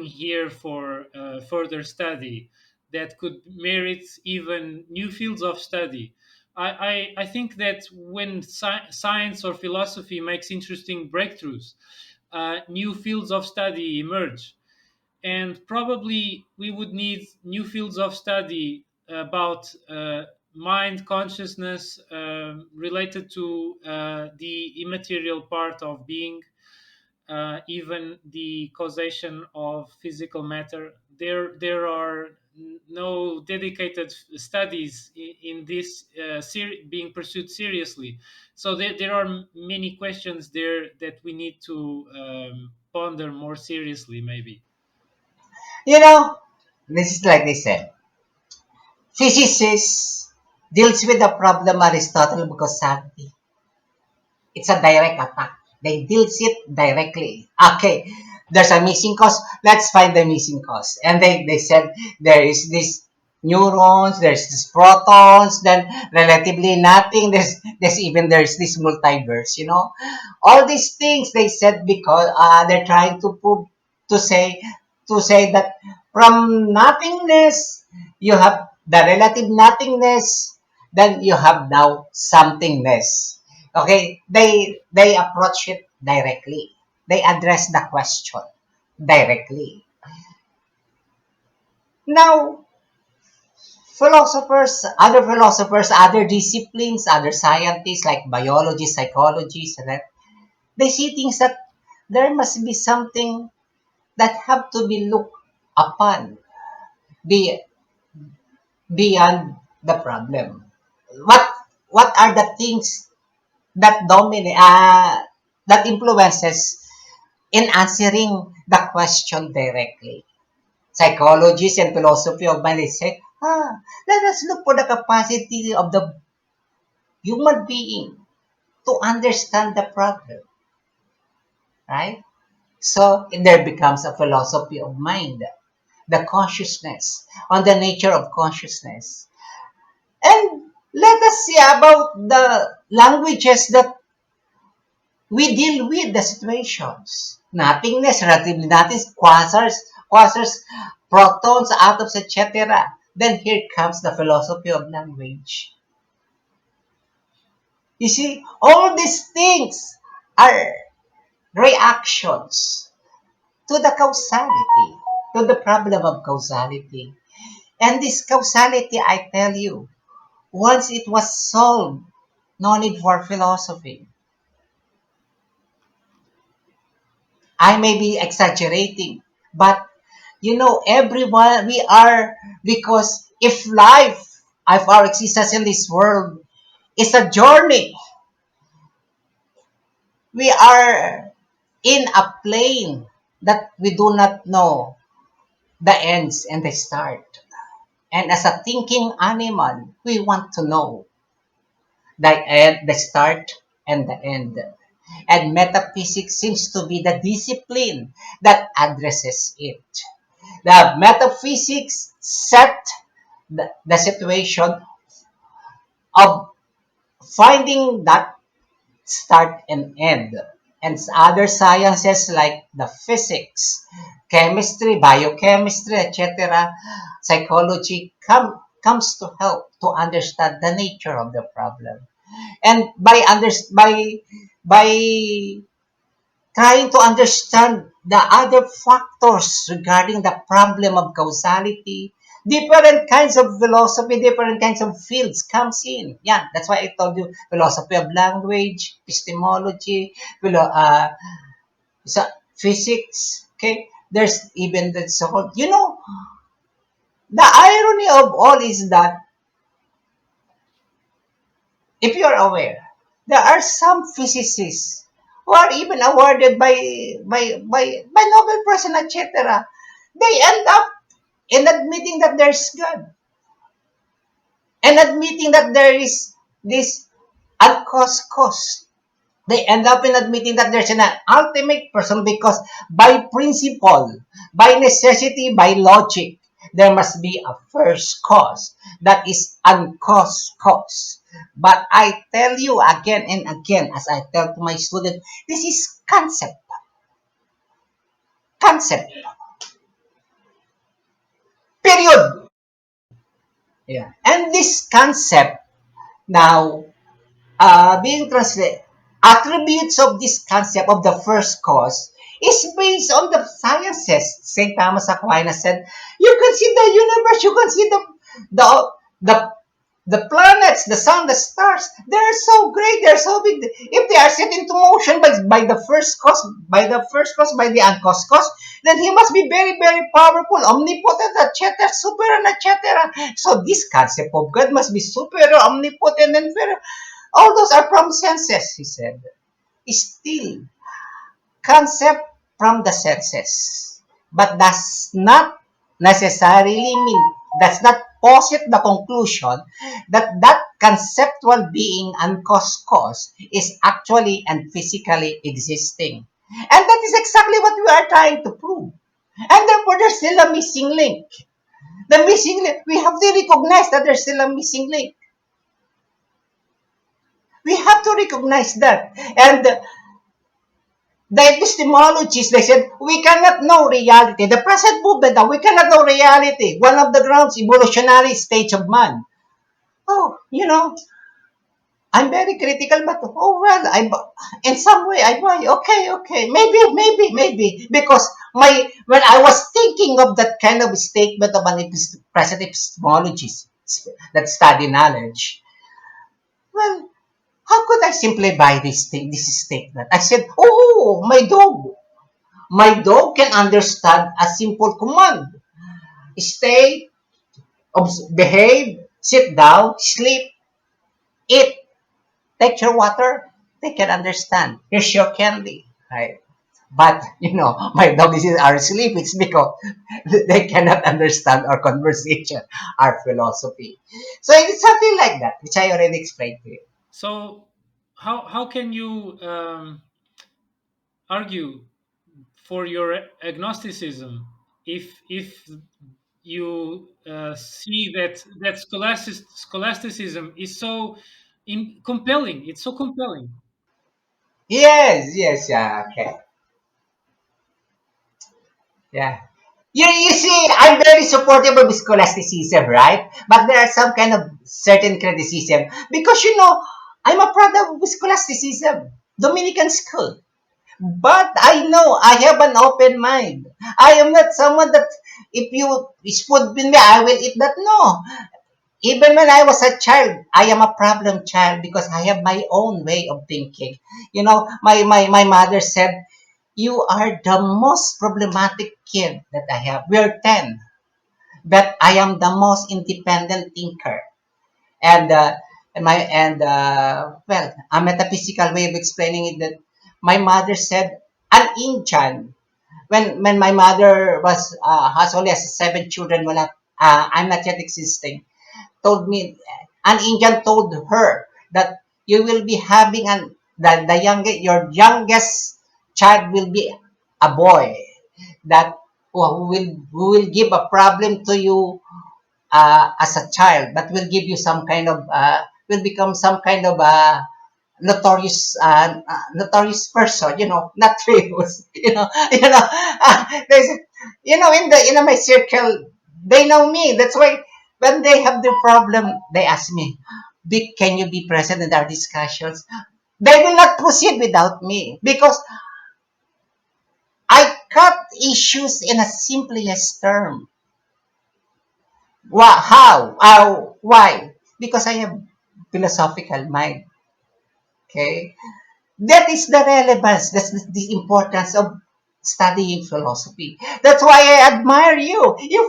here for further study that could merit even new fields of study. I think that when science or philosophy makes interesting breakthroughs, new fields of study emerge, and probably we would need new fields of study about mind consciousness, related to the immaterial part of being, even the causation of physical matter. There are no dedicated studies in this being pursued seriously. So there are many questions there that we need to ponder more seriously, maybe. You know, this is like they said. Physicists deals with the problem Aristotle because sadly, it's a direct attack. They deals it directly. Okay, there's a missing cause. Let's find the missing cause. And they said there is this neurons, there's this protons, then relatively nothing. There's this multiverse, All these things they said because they're trying to prove to say to say that from nothingness you have the relative nothingness, then you have now somethingness. Okay, they approach it directly. They address the question directly. Now, other disciplines, other scientists like biology, psychology, and that, they see things that there must be something that have to be looked upon be, beyond the problem. What what are the things that dominate that influences in answering the question directly? Psychologists and philosophy of mind say, let us look for the capacity of the human being to understand the problem, right? So there becomes a philosophy of mind, the consciousness, on the nature of consciousness. And let us see about the languages that we deal with the situations. Nothingness, relatively nothing, quasars, protons, atoms, etc. Then here comes the philosophy of language. You see, all these things are reactions to the causality, to the problem of causality. And this causality, I tell you, once it was solved, no need for philosophy. I may be exaggerating, but everyone, we are, because if our existence in this world is a journey, we are in a plane that we do not know the ends and the start. And as a thinking animal, we want to know the start and the end. And metaphysics seems to be the discipline that addresses it. The metaphysics set the situation of finding that start and end. And other sciences like the physics, chemistry, biochemistry, etc., psychology comes to help to understand the nature of the problem. And by trying to understand the other factors regarding the problem of causality, different kinds of philosophy, different kinds of fields comes in. Yeah, that's why I told you philosophy of language, epistemology, so physics. Okay, there's even the so-called. The irony of all is that if you're aware, there are some physicists who are even awarded by Nobel Prize and etc. They end up in admitting that there's God and admitting that there is this uncaused cause. They end up in admitting that there's an ultimate person because by principle, by necessity, by logic, there must be a first cause that is uncaused cause. But I tell you again and again, as I tell to my student, this is concept, period. Yeah. And this concept now being translated, attributes of this concept of the first cause is based on the sciences. St. Thomas Aquinas said, you can see the universe, you can see the the the planets, the sun, the stars. They're so great, they're so big. If they are set into motion by the first cause, by the uncaused cause, then he must be very, very powerful, omnipotent, etc., super, and etc. So this concept of God must be superior, omnipotent, and very. All those are from senses, he said. Still, concept from the senses, but does not posit the conclusion that that conceptual being and cause is actually and physically existing. And that is exactly what we are trying to prove. And therefore, there's still a missing link. The missing link, we have to recognize that there's still a missing link. We have to recognize that. And the epistemologists, they said, we cannot know reality. The present movement, we cannot know reality. One of the grounds, evolutionary stage of man. Oh, I'm very critical, but oh well, in some way I buy. Okay, okay, maybe, because when I was thinking of that kind of statement of an present epistemologist that study knowledge, well, how could I simply buy this statement? I said, oh, my dog can understand a simple command. Stay, behave, sit down, sleep, eat, take your water. They can understand. Here's your candy. Right? But, my dog is our sleep. It's because they cannot understand our conversation, our philosophy. So it's something like that, which I already explained to you. So, how can you argue for your agnosticism if you see that scholasticism is so compelling? It's so compelling. Yes, yes, yeah, okay. Yeah. You see, I'm very supportive of scholasticism, right? But there are some kind of certain criticism because I'm a product of scholasticism, Dominican school. But I know I have an open mind. I am not someone that if you spoon me, I will eat that. No. Even when I was a child, I am a problem child because I have my own way of thinking. My mother said, you are the most problematic kid that I have. We're 10, but I am the most independent thinker. And well, a metaphysical way of explaining it that my mother said, an Indian, when my mother was has only has 7 children, I'm not yet existing, told me, an Indian told her that you will be having the youngest, your youngest child will be a boy that who will give a problem to you as a child, but will give you some kind of will become some kind of notorious person, not famous, there's, in my circle, they know me. That's why when they have the problem, they ask me, Vic, can you be present in our discussions? They will not proceed without me because I cut issues in a simplest term. How? Why? Because I have philosophical mind. Okay, that is the relevance. That's the importance of studying philosophy. That's why I admire you. You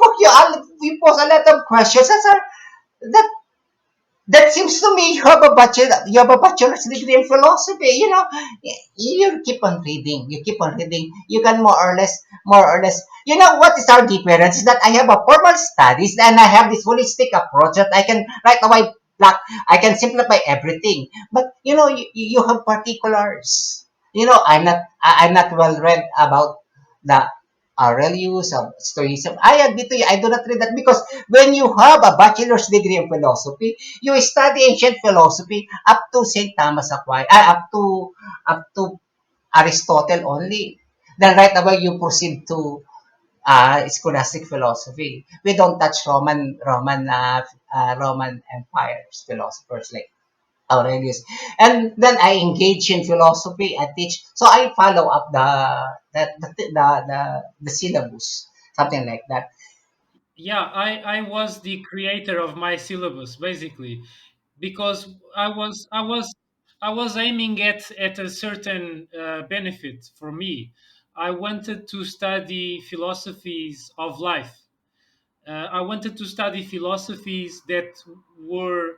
pose a lot of questions. That that seems to me you have a bachelor's degree in philosophy. You keep on reading. You keep on reading. You can more or less. What is our difference is that I have a formal studies and I have this holistic approach that I can right away block. I can simplify everything. But you have particulars. I'm not well read about the Aurelius of Stoicism. I admit to you, I do not read that because when you have a bachelor's degree in philosophy, you study ancient philosophy up to Saint Thomas Aquinas, up to Aristotle only. Then right away you proceed to scholastic philosophy. We don't touch Roman Empire's philosophers like Aurelius. And then I engage in philosophy. I teach. So I follow up the syllabus, something like that. Yeah, I was the creator of my syllabus basically, because I was aiming at a certain benefit for me. I wanted to study philosophies of life. I wanted to study philosophies that were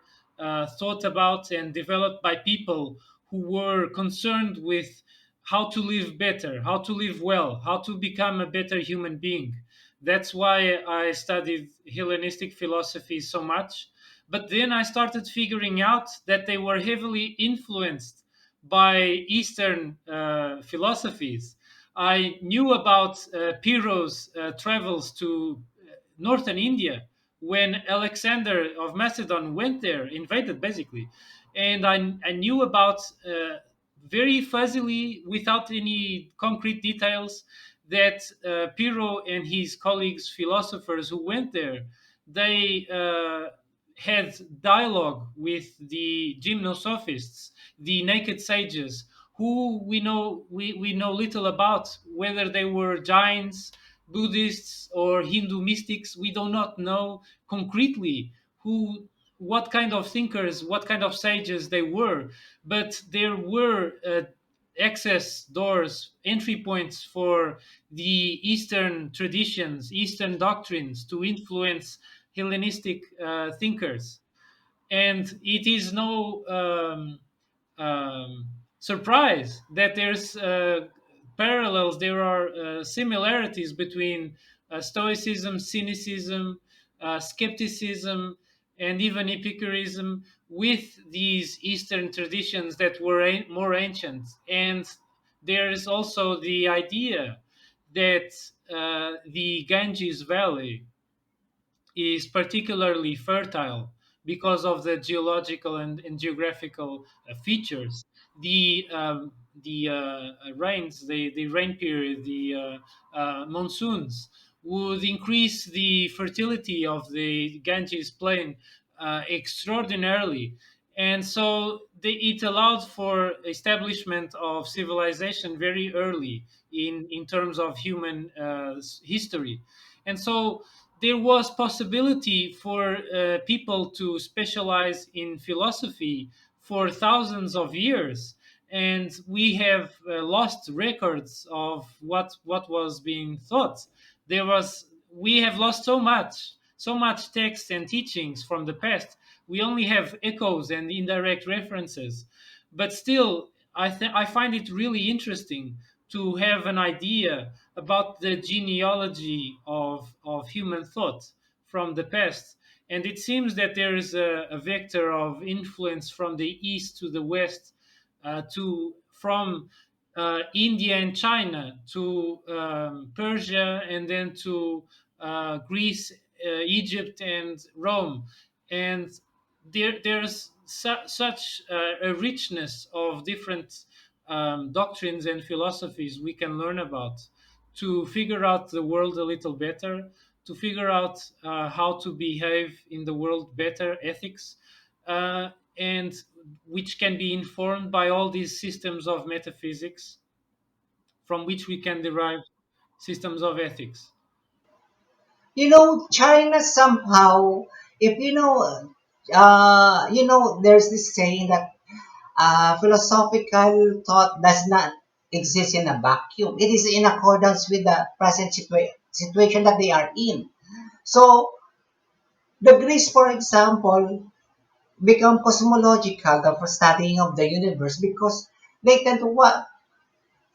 thought about and developed by people who were concerned with how to live better, how to live well, how to become a better human being. That's why I studied Hellenistic philosophy so much. But then I started figuring out that they were heavily influenced by Eastern philosophies. I knew about Pyrrho's travels to northern India when Alexander of Macedon went there, invaded basically. And I knew about very fuzzily, without any concrete details, that Pyrrho and his colleagues, philosophers who went there, they had dialogue with the gymnosophists, the naked sages, who we know little about, whether they were giants, Buddhists, or Hindu mystics. We do not know concretely who, what kind of thinkers, what kind of sages they were, but there were access doors, entry points for the Eastern traditions, Eastern doctrines to influence Hellenistic thinkers. And it is no surprise that there's parallels, there are similarities between Stoicism, Cynicism, skepticism, and even Epicureanism with these Eastern traditions that were more ancient. And there is also the idea that the Ganges Valley is particularly fertile because of the geological and geographical features. The rains, the rain period, the monsoons would increase the fertility of the Ganges plain extraordinarily. And so it allowed for establishment of civilization very early in terms of human history, and so there was possibility for people to specialize in philosophy for thousands of years, and we have lost records of what was being thought. There was We have lost so much text and teachings from the past. We only have echoes and indirect references, but still I find it really interesting to have an idea about the genealogy of human thought from the past. And it seems that there is a vector of influence from the east to the west, to from India and China to Persia, and then to Greece, Egypt, and Rome. And there's such a richness of different doctrines and philosophies we can learn about to figure out the world a little better, to figure out how to behave in the world better, ethics, uh, and which can be informed by all these systems of metaphysics from which we can derive systems of ethics. China somehow, if there's this saying that philosophical thought does not exist in a vacuum. It is in accordance with the present situation that they are in. So the Greeks, for example, become cosmological for studying of the universe because they tend to what?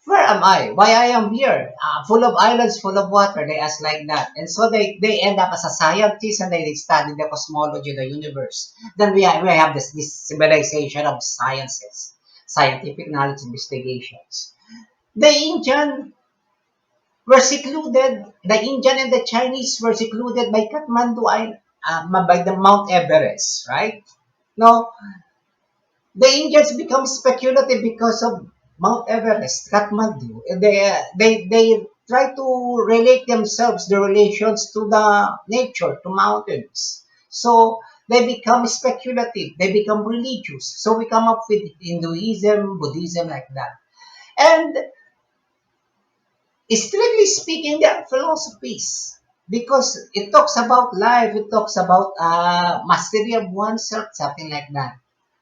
Where am I? Why I am here? Full of islands, full of water. They ask like that, and so they end up as a scientist and they study the cosmology of the universe. Then we have this civilization of sciences, scientific knowledge investigations. The Indian were secluded. The Indian and the Chinese were secluded by Kathmandu Island, by the Mount Everest, right? Now, the Indians become speculative because of Mount Everest, Kathmandu. They try to relate themselves, the relations to the nature, to mountains. So they become speculative, they become religious. So we come up with Hinduism, Buddhism, like that. And strictly speaking, they are philosophies because it talks about life, it talks about mastery of oneself, something like that,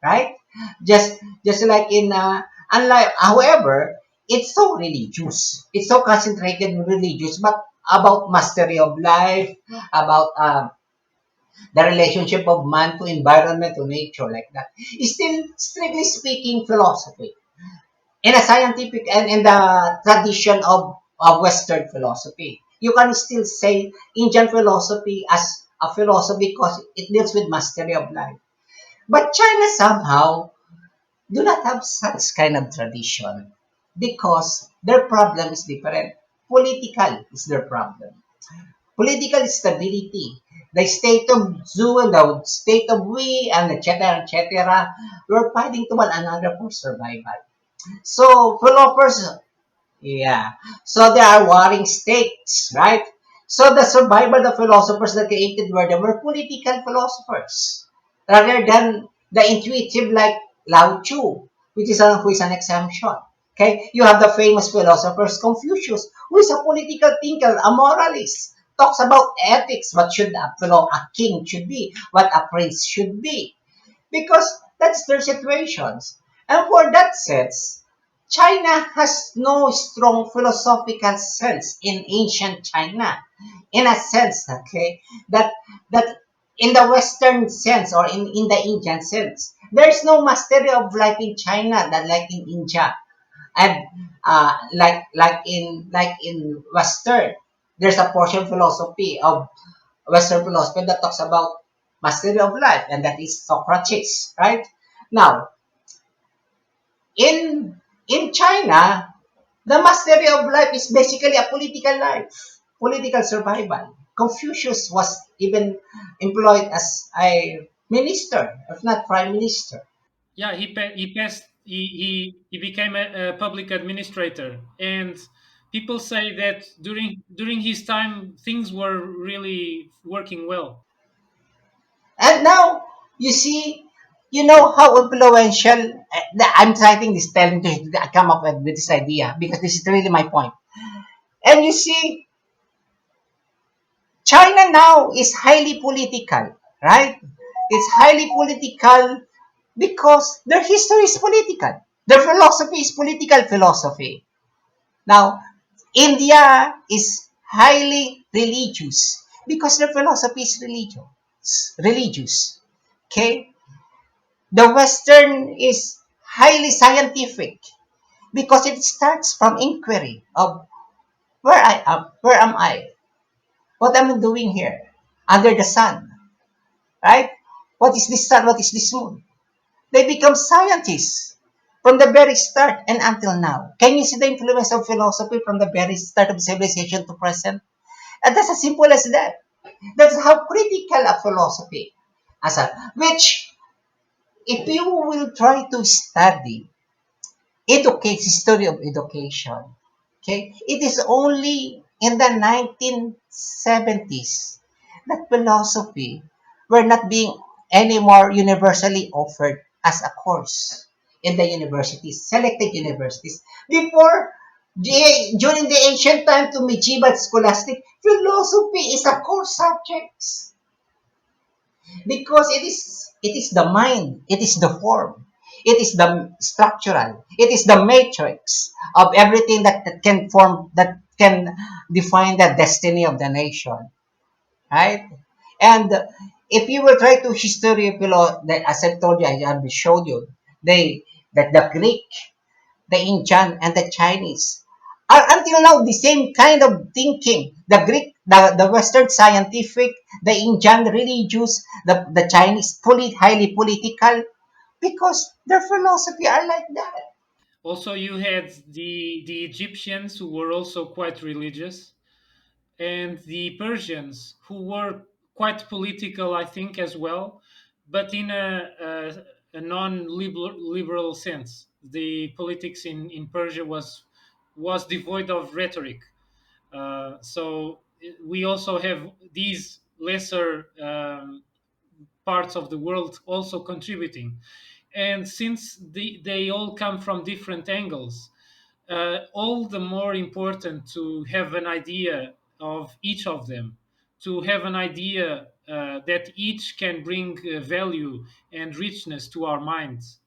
right? Just like in unlike, however, it's so religious, it's so concentrated in religious, but about mastery of life, about the relationship of man to environment, to nature, like that. It's still strictly speaking philosophy in a scientific and in the tradition of Western philosophy. You can still say Indian philosophy as a philosophy because it deals with mastery of life. But China somehow do not have such kind of tradition because their problem is different. Political is their problem. Political stability. The state of zoo and the state of we and etc. We're fighting to one another for survival. So philosophers, yeah. So there are warring states, right? So the survival, the philosophers that created were political philosophers, rather than the intuitive like Lao Tzu, who is an exemption. Okay, you have the famous philosophers Confucius, who is a political thinker, a moralist, talks about ethics, what should a king should be, what a prince should be, because that's their situations. And for that sense, China has no strong philosophical sense in ancient China. In a sense, okay, that in the Western sense or in the Indian sense, there's no mastery of life in China that like in India. And like in Western, there's a portion of philosophy of Western philosophy that talks about mastery of life, and that is Socrates, right? Now, in China, the mastery of life is basically a political life, political survival. Confucius was even employed as a minister, if not prime minister. Yeah, he passed. He became a public administrator, and people say that during his time things were really working well. And now, you see, You know how influential, I'm citing this, telling to come up with this idea because this is really my point. And you see, China now is highly political, right? It's highly political because their history is political. Their philosophy is political philosophy. Now, India is highly religious because their philosophy is religious. Religious. Okay? The Western is highly scientific because it starts from inquiry of where am I, what am I doing here under the sun, right? What is this sun? What is this moon? They become scientists from the very start and until now. Can you see the influence of philosophy from the very start of civilization to present? And that's as simple as that. That's how critical a philosophy as a which if you will try to study educate history of education, okay, it is only in the 1970s that philosophy were not being anymore universally offered as a course in the universities, selected universities. Before, during the ancient time to medieval scholastic, philosophy is a core subject because it is the mind, it is the form, it is the structural, it is the matrix of everything that can form, that can define the destiny of the nation, right? And if you will try to history below, as I told you, I have showed you, they that the Greek, the Indian, and the Chinese are until now the same kind of thinking. The Greek, the Western scientific, the Indian religious, the Chinese highly political, because their philosophy are like that. Also, you had the Egyptians who were also quite religious, and the Persians who were quite political, I think, as well, but in a non-liberal sense. The politics in Persia was devoid of rhetoric. So we also have these lesser parts of the world also contributing. And since they all come from different angles, all the more important to have an idea of each of them, to have an idea that each can bring value and richness to our minds.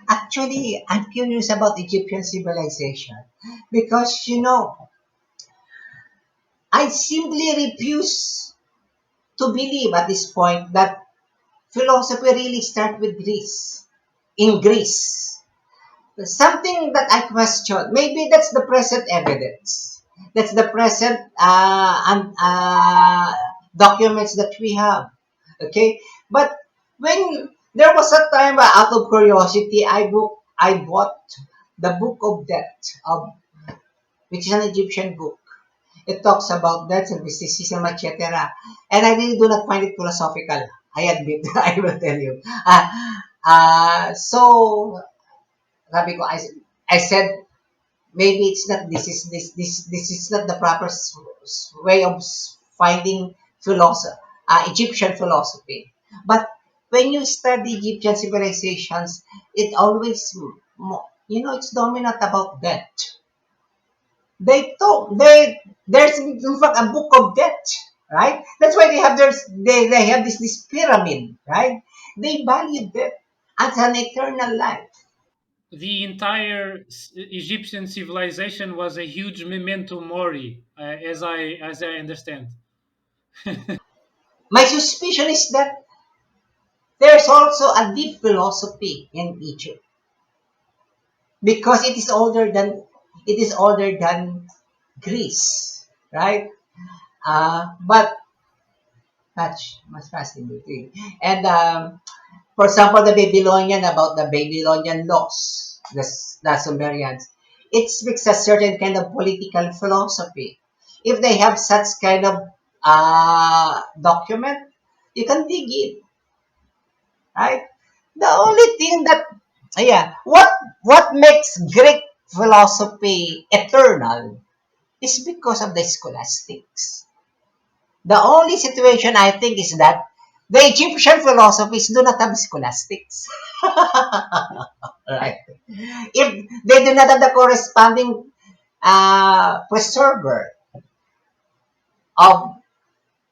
Actually, I'm curious about Egyptian civilization because I simply refuse to believe at this point that philosophy really started with Greece. In Greece, something that I question. Maybe that's the present evidence. That's the present documents that we have. Okay, but when there was a time, out of curiosity, I bought the Book of Death, which is an Egyptian book. It talks about death and mysticism, etc. And I really do not find it philosophical. I admit, I will tell you. So sabi ko, I said, maybe it's not, this is not the proper way of finding philosophy, Egyptian philosophy. But when you study Egyptian civilizations, it always, it's dominant about death. There's in fact a book of death, right? That's why they have this pyramid, right? They value death as an eternal life. The entire Egyptian civilization was a huge memento mori, as I understand. My suspicion is that there's also a deep philosophy in Egypt because it is older than Greece, right? But much fascinating. And for example, the Babylonian about the Babylonian laws, the Sumerians, it speaks a certain kind of political philosophy. If they have such kind of document, you can dig it, right? The only thing that, yeah, what makes Greek philosophy eternal is because of the scholastics. The only situation I think is that The Egyptian philosophies do not have scholastics. Right? If they do not have the corresponding preserver of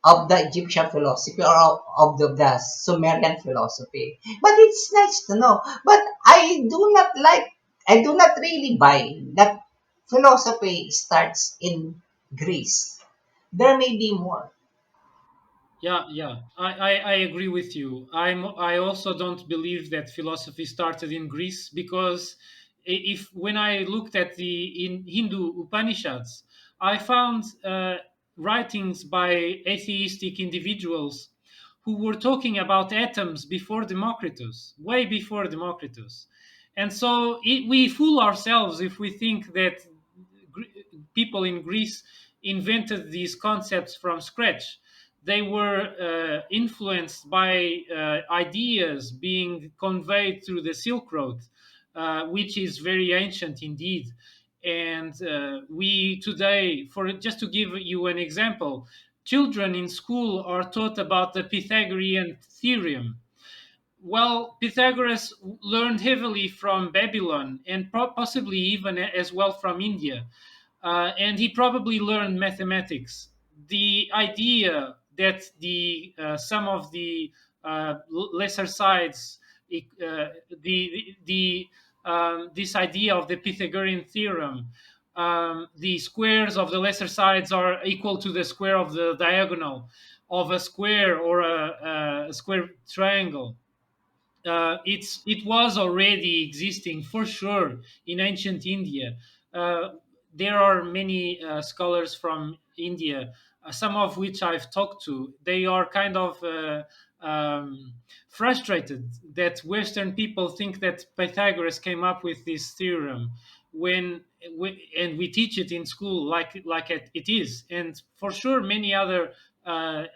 of the Egyptian philosophy or the Sumerian philosophy. But it's nice to know. But I do not really buy that philosophy starts in Greece. There may be more. Yeah, yeah, I agree with you. I also don't believe that philosophy started in Greece because if when I looked at the in Hindu Upanishads, I found writings by atheistic individuals who were talking about atoms before Democritus, way before Democritus, and so we fool ourselves if we think that people in Greece invented these concepts from scratch. They were influenced by ideas being conveyed through the Silk Road, which is very ancient indeed. And we today, for just to give you an example, children in school are taught about the Pythagorean theorem. Well, Pythagoras learned heavily from Babylon and possibly even as well from India. And he probably learned mathematics. The idea that the some of the lesser sides, this idea of the Pythagorean theorem, the squares of the lesser sides are equal to the square of the diagonal of a square or a square triangle. It was already existing for sure in ancient India. Uh, there are many scholars from India, some of which I've talked to. They are kind of frustrated that Western people think that Pythagoras came up with this theorem when and we teach it in school like it is, and for sure many other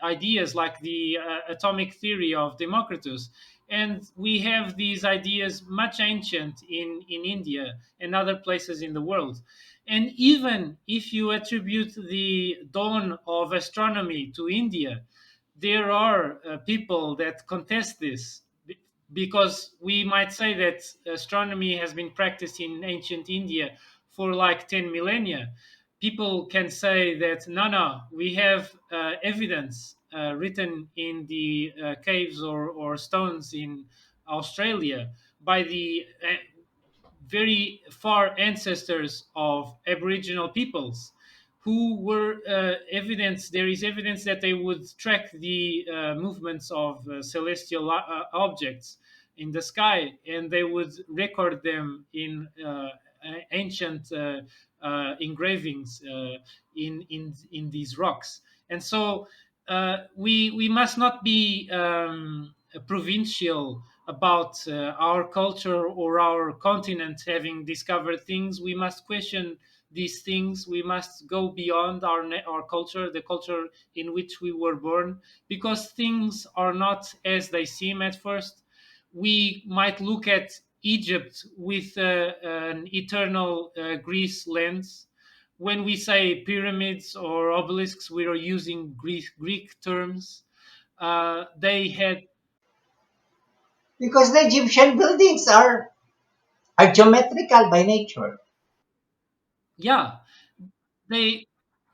ideas like the atomic theory of Democritus, and we have these ideas much ancient in India and other places in the world. And even if you attribute the dawn of astronomy to India, there are people that contest this because we might say that astronomy has been practiced in ancient India for like 10 millennia. People can say that no, no, we have evidence written in the caves or stones in Australia by the very far ancestors of Aboriginal peoples who were evidence. There is evidence that they would track the movements of celestial objects in the sky, and they would record them in ancient engravings in these rocks. And so we must not be provincial about our culture or our continent having discovered things. We must question these things. We must go beyond our culture, the culture in which we were born, because things are not as they seem at first. We might look at Egypt with an eternal Greece lens. When we say pyramids or obelisks, we are using Greek terms. They had, Because the Egyptian buildings are geometrical by nature. yeah, they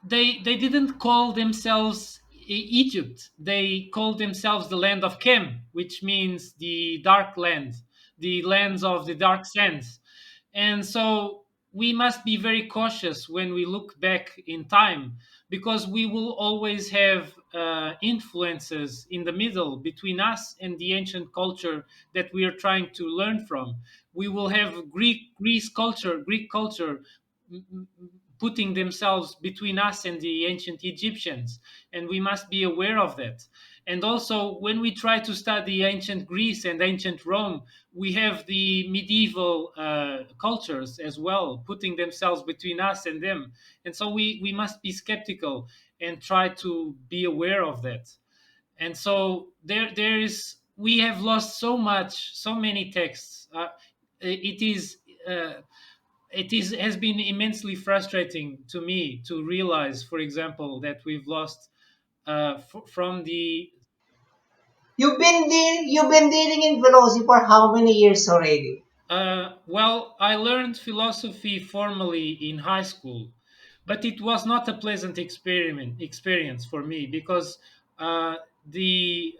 they didn't call themselves Egypt. They called themselves the land of Kem, which means the dark land, the lands of the dark sands. And so we must be very cautious when we look back in time, because we will always have influences in the middle between us and the ancient culture that we are trying to learn from. We will have Greek culture putting themselves between us and the ancient Egyptians, and we must be aware of that. And also, when we try to study ancient Greece and ancient Rome, we have the medieval cultures as well, putting themselves between us and them. And so we must be skeptical and try to be aware of that. And so there is we have lost so much, so many texts. It is. It is has been immensely frustrating to me to realize, for example, that we've lost from the You've been dealing in philosophy for how many years already? Well, I learned philosophy formally in high school, but it was not a pleasant experience for me because the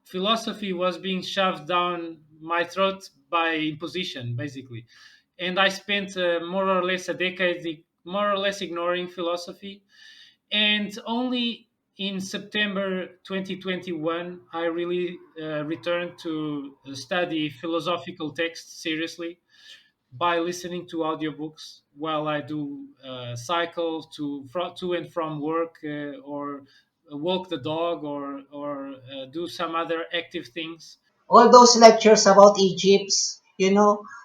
philosophy was being shoved down my throat by imposition, basically, and I spent more or less a decade, more or less ignoring philosophy, and only in September 2021 I really returned to study philosophical texts seriously by listening to audiobooks while I do cycle to and from work, or walk the dog, or do some other active things. All those lectures about Egypt,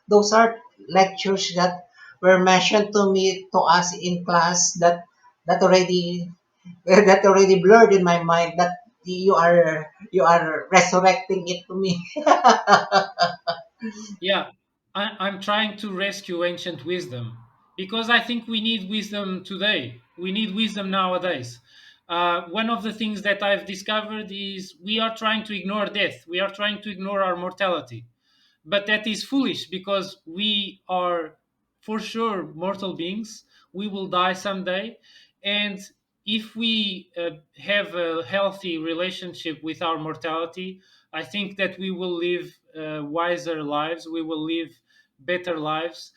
those are lectures that were mentioned to us in class that already that already blurred in my mind that you are resurrecting it to me. Yeah, I'm trying to rescue ancient wisdom because I think we need wisdom today. We need wisdom nowadays. One of the things that I've discovered is we are trying to ignore death. We are trying to ignore our mortality, but that is foolish because we are for sure mortal beings. We will die someday, and if we have a healthy relationship with our mortality, I think that we will live wiser lives, we will live better lives.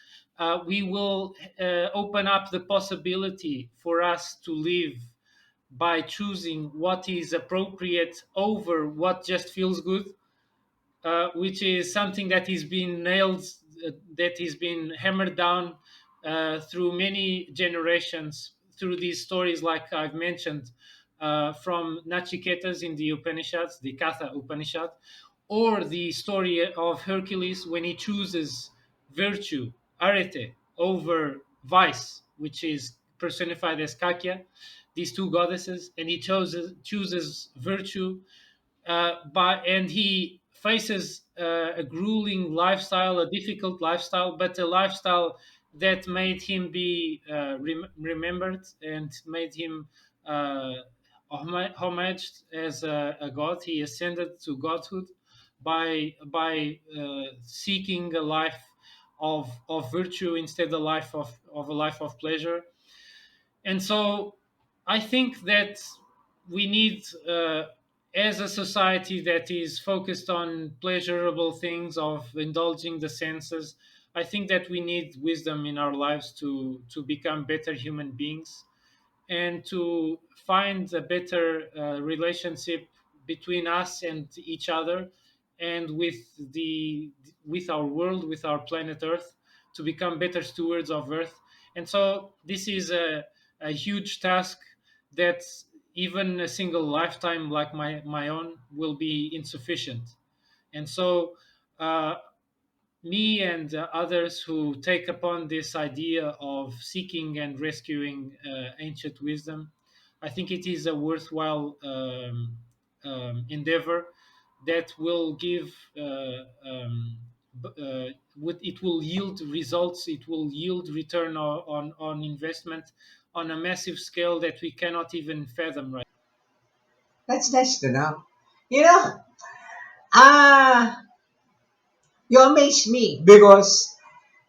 We will open up the possibility for us to live by choosing what is appropriate over what just feels good, which is something that is being nailed, that is being hammered down through many generations, through these stories, like I've mentioned, from Nachiketas in the Upanishads, the Katha Upanishad, or the story of Hercules when he chooses virtue, arete, over vice, which is personified as Kakya, these two goddesses, and he chooses virtue, and he faces a grueling lifestyle, a difficult lifestyle, but a lifestyle that made him be remembered and made him uh, homaged as a god. He ascended to godhood by seeking a life of virtue instead of a life of pleasure. And so I think that we need, as a society that is focused on pleasurable things, of indulging the senses, I think that we need wisdom in our lives to become better human beings and to find a better relationship between us and each other, and with our world, with our planet Earth, to become better stewards of Earth. And so this is a huge task that even a single lifetime like my own will be insufficient. And so me and others who take upon this idea of seeking and rescuing ancient wisdom, I think it is a worthwhile endeavor that will give, it will yield results, it will yield return on investment on a massive scale that we cannot even fathom right. That's nice to know. You know, ah, you amaze me because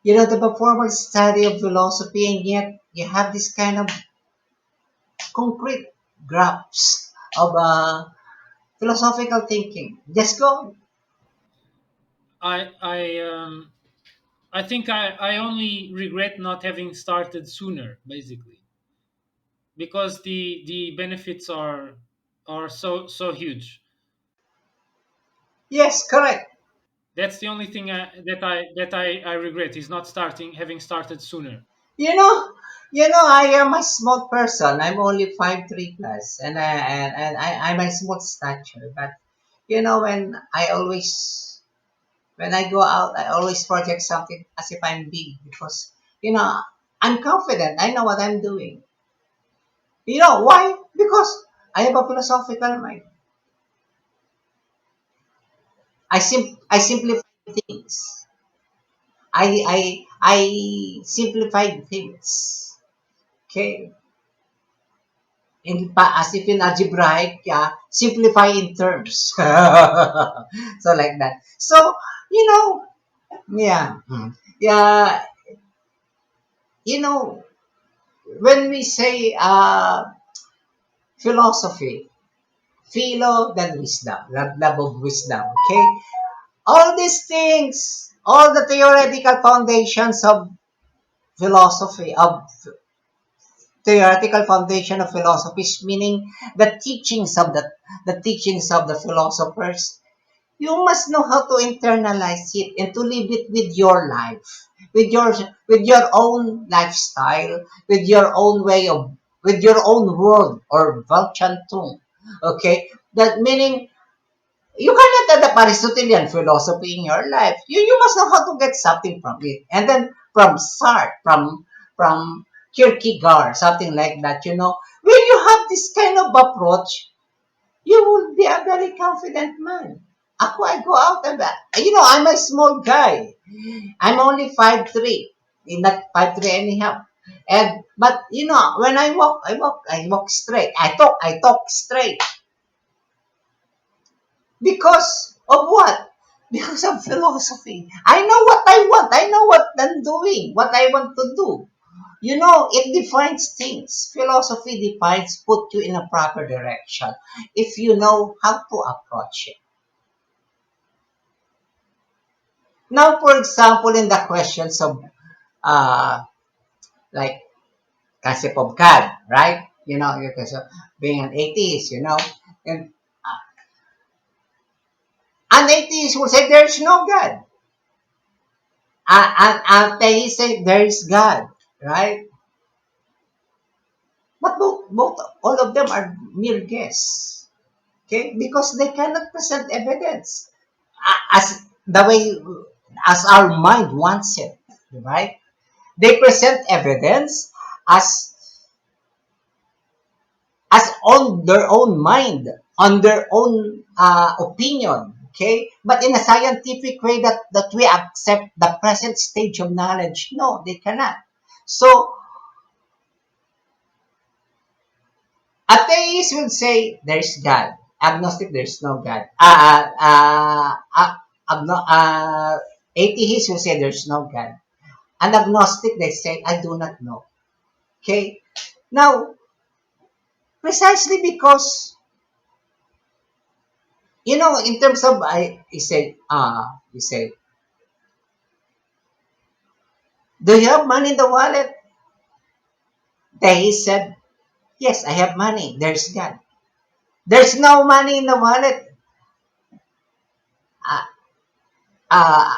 the formal study of philosophy, and yet you have this kind of concrete grasp of philosophical thinking. Just go. I I think I only regret not having started sooner, basically, because the benefits are so huge. Yes, correct. That's the only thing that I regret, is not starting having started sooner. You know, I am a small person. I'm only 5'3" plus, I'm a small stature. But when I go out, I always project something as if I'm big because you know I'm confident. I know what I'm doing. You know why? Because I have a philosophical mind. I simplify things. I simplify things. Okay. as if in algebraic, simplify in terms. So like that. So, you know, yeah, yeah, you know, when we say philosophy, philo than wisdom, love of wisdom, okay? All these things, all the theoretical foundations of philosophy, of theoretical foundation of philosophies, meaning the teachings of the philosophers, you must know how to internalize it and to live it with your life, with your own lifestyle, with your own way of, with your own world or Weltanschauung. Okay, that meaning you cannot adapt Aristotelian philosophy in your life. You must know how to get something from it. And then from Sartre, from Kierkegaard, something like that, when you have this kind of approach, you will be a very confident man. I go out and, I'm a small guy. I'm only 5'3", not 5'3" anyhow. But, when I walk straight. I talk straight. Because of what? Because of philosophy. I know what I want. I know what I'm doing, what I want to do. It defines things. Philosophy defines, put you in a proper direction if you know how to approach it. Now, for example, in the questions of uh, like concept of God, right? Because of being an atheist, and an atheist will say there's no God. An atheist say there is God, right? But both all of them are mere guess, okay? Because they cannot present evidence as the way as our mind wants it, right? They present evidence as on their own mind, on their own opinion, okay? But in a scientific way that we accept the present stage of knowledge, no, they cannot. So atheist would say there's God. Agnostic, there's no God. Agno- uh, Atheist will say there's no God. And agnostic, they say, I do not know. Okay? Now, precisely because, in terms of, you say, do you have money in the wallet? They said, yes, I have money. There's God. There's no money in the wallet. Uh, uh,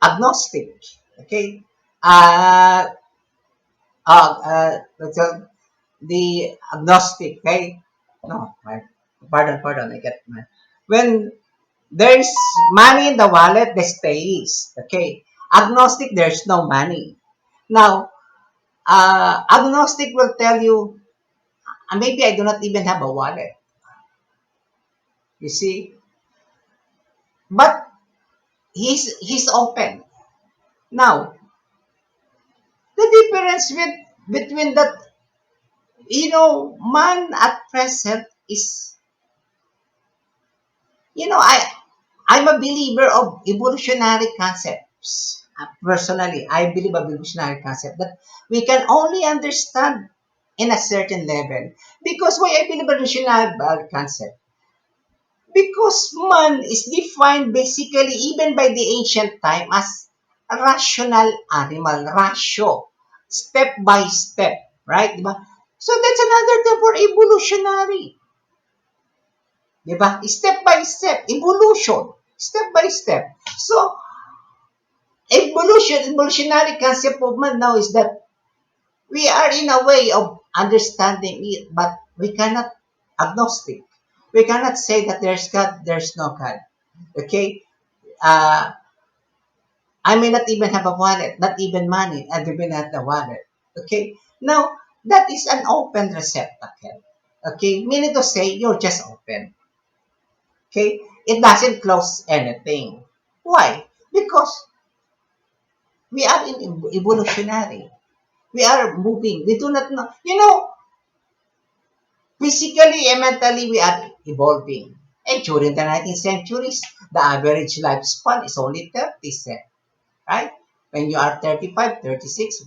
Agnostic. Okay? Uh, so the agnostic, okay? No, pardon, I get my. When there's money in the wallet, there's stays, okay? Agnostic, there's no money. Now, agnostic will tell you, maybe I do not even have a wallet, you see? But he's open. Now, the difference between that, man at present is, I'm a believer of evolutionary concepts. Personally, I believe evolutionary concept that we can only understand in a certain level. Because why I believe evolutionary concept? Because man is defined basically even by the ancient time as a rational animal, ratio, step by step, right? Diba? So that's another term for evolutionary. Diba? Step by step, evolution, step by step. So, evolutionary concept of man now is that we are in a way of understanding it, but we cannot agnostic. We cannot say that there's God, there's no God. Okay? Uh, I may not even have a wallet, not even money, I even have a wallet. Okay? Now, that is an open receptacle. Okay? Meaning to say, you're just open. Okay? It doesn't close anything. Why? Because we are in evolutionary. We are moving. We do not know. Physically and mentally, we are evolving. And during the 19th centuries, the average lifespan is only 30, right? When you are 35, 36,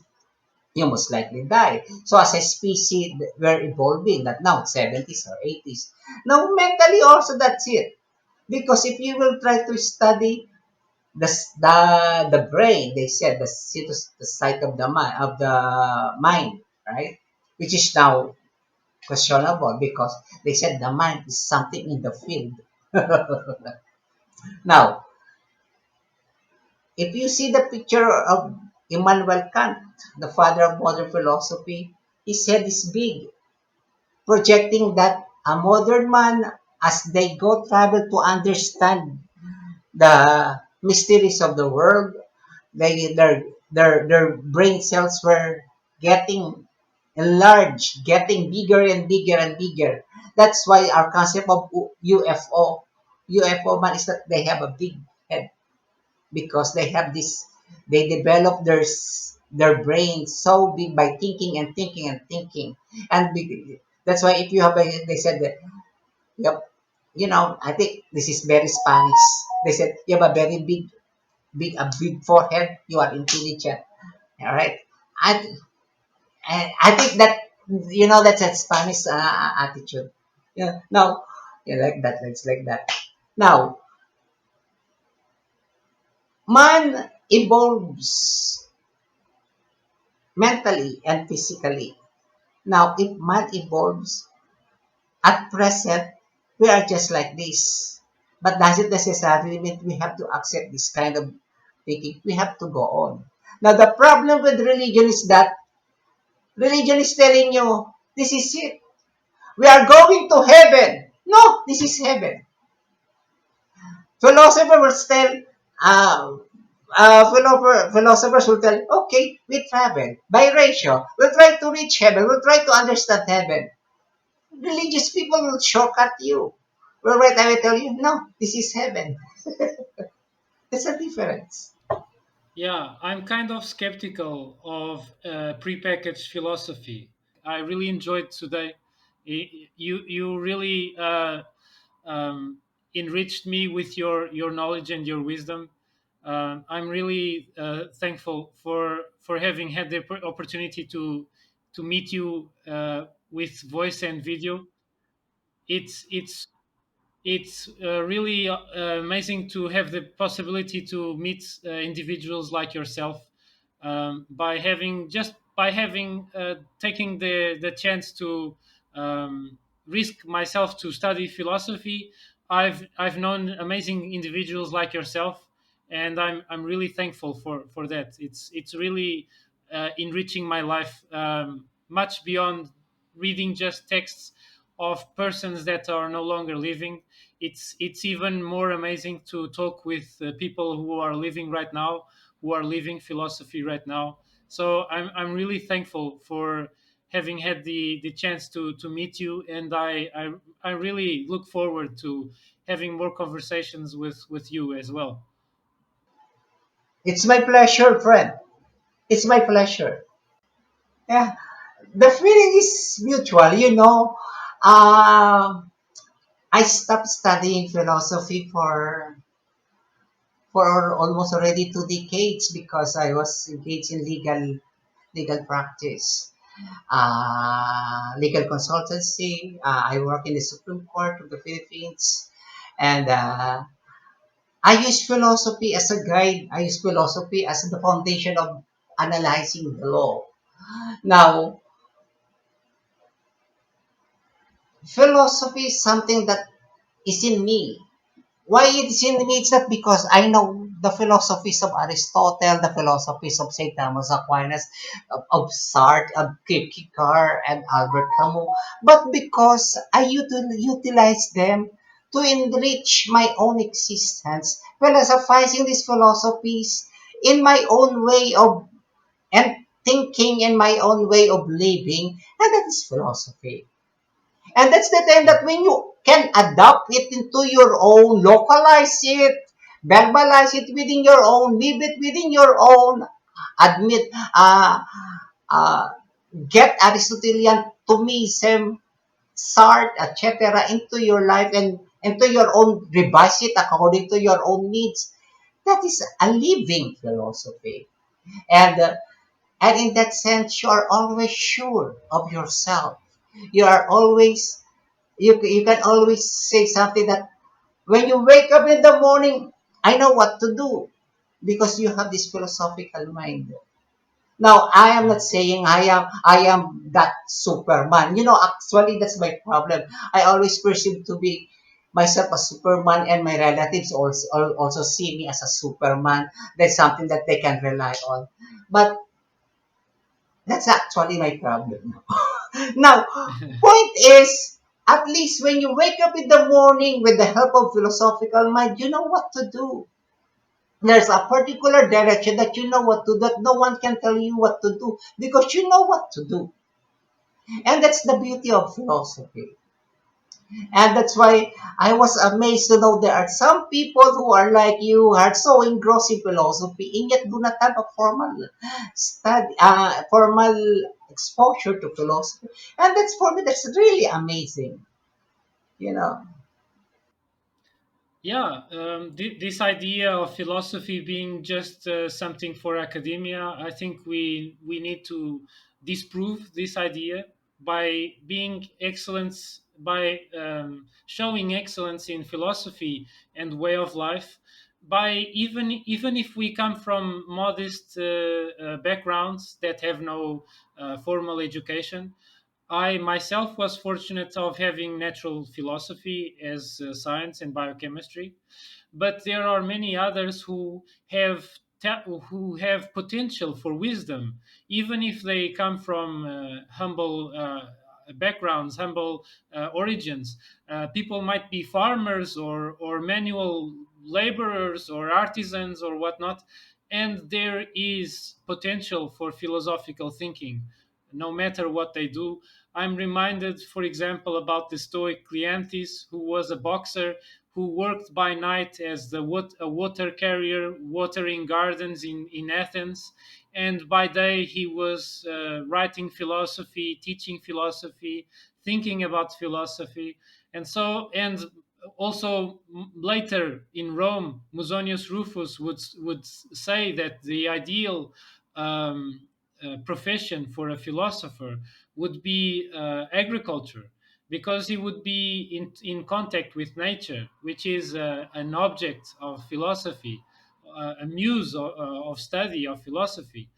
you most likely die. So as a species, we're evolving, not now, 70s or 80s. Now, mentally also, that's it. Because if you will try to study the brain, they said the site of the mind, right? Which is now questionable because they said the mind is something in the field. Now, if you see the picture of Immanuel Kant, the father of modern philosophy, his head is big, projecting that a modern man, as they go travel to understand the mysteries of the world, their brain cells were getting enlarged, getting bigger and bigger and bigger. That's why our concept of UFO man is that they have a big head because they have this. They develop their brain so big by thinking and thinking and thinking, and that's why if you have they said that yep, I think this is very Spanish. They said you have a very big forehead, you are intelligent. All right. I I think that that's a Spanish attitude. Yeah. Now, yeah, like that. It's like that. Now, man evolves mentally and physically. Now, if man evolves at present, we are just like this. But does it necessarily mean we have to accept this kind of thinking? We have to go on. Now, the problem with religion is that religion is telling you, this is it. We are going to heaven. No, this is heaven. Philosopher will tell, philosophers will tell, okay, we travel by ratio. We'll try to reach heaven. We'll try to understand heaven. Religious people will shortcut you. Well, right, I will tell you, no, this is heaven. There's a difference. Yeah, I'm kind of skeptical of prepackaged philosophy. I really enjoyed today. You really um, enriched me with your knowledge and your wisdom. I'm really thankful for having had the opportunity to meet you with voice and video. It's it's really amazing to have the possibility to meet individuals like yourself by having taking the chance to risk myself to study philosophy. I've known amazing individuals like yourself, and I'm really thankful for that. It's really enriching my life much beyond reading just texts of persons that are no longer living. It's even more amazing to talk with people who are living right now, who are living philosophy right now. So I'm really thankful for having had the chance to meet you, and I really look forward to having more conversations with you as well. It's my pleasure, friend. It's my pleasure. Yeah, the feeling is mutual. I stopped studying philosophy for almost already 2 decades because I was engaged in legal practice, legal consultancy. I work in the Supreme Court of the Philippines, and I use philosophy as a guide. I use philosophy as the foundation of analyzing the law. Now, philosophy is something that is in me. Why it's in me? It's not because I know the philosophies of Aristotle, the philosophies of St. Thomas Aquinas, of Sartre, of Kierkegaard, and Albert Camus, but because I utilize them to enrich my own existence, philosophizing these philosophies in my own way of and thinking in my own way of living, and that is philosophy. And that's the time that when you can adapt it into your own, localize it, verbalize it within your own, live it within your own, admit, uh, get Aristotelian Thomism, sort, etc., into your life and into your own, revise it according to your own needs. That is a living philosophy. And and in that sense, you are always sure of yourself. You are always, you can always say something that when you wake up in the morning, I know what to do because you have this philosophical mind. Now, I am Yeah. not saying I am that Superman. Actually, that's my problem. I always perceive to be myself as Superman, and my relatives also see me as a Superman. That's something that they can rely on. But that's actually my problem. Now, point is, at least when you wake up in the morning with the help of philosophical mind, you know what to do. There's a particular direction that you know what to do, that no one can tell you what to do because you know what to do. And that's the beauty of philosophy. And that's why I was amazed to know there are some people who are like you, are so engrossed in philosophy, and yet do not have a formal exposure to philosophy. And that's, for me, that's really amazing. You know. Yeah, this idea of philosophy being just something for academia, I think we need to disprove this idea by being excellence, by showing excellence in philosophy and way of life. By even if we come from modest backgrounds that have no formal education, I myself was fortunate of having natural philosophy as science and biochemistry, but there are many others who who have potential for wisdom, even if they come from humble backgrounds, humble origins. People might be farmers or manual laborers or artisans or whatnot, and there is potential for philosophical thinking no matter what they do. I'm reminded, for example, about the Stoic Cleanthes, who was a boxer who worked by night as a water carrier, watering gardens in Athens. And by day, he was writing philosophy, teaching philosophy, thinking about philosophy. And also later in Rome, Musonius Rufus would say that the ideal profession for a philosopher would be agriculture, because he would be in contact with nature, which is an object of philosophy, a muse of study of philosophy.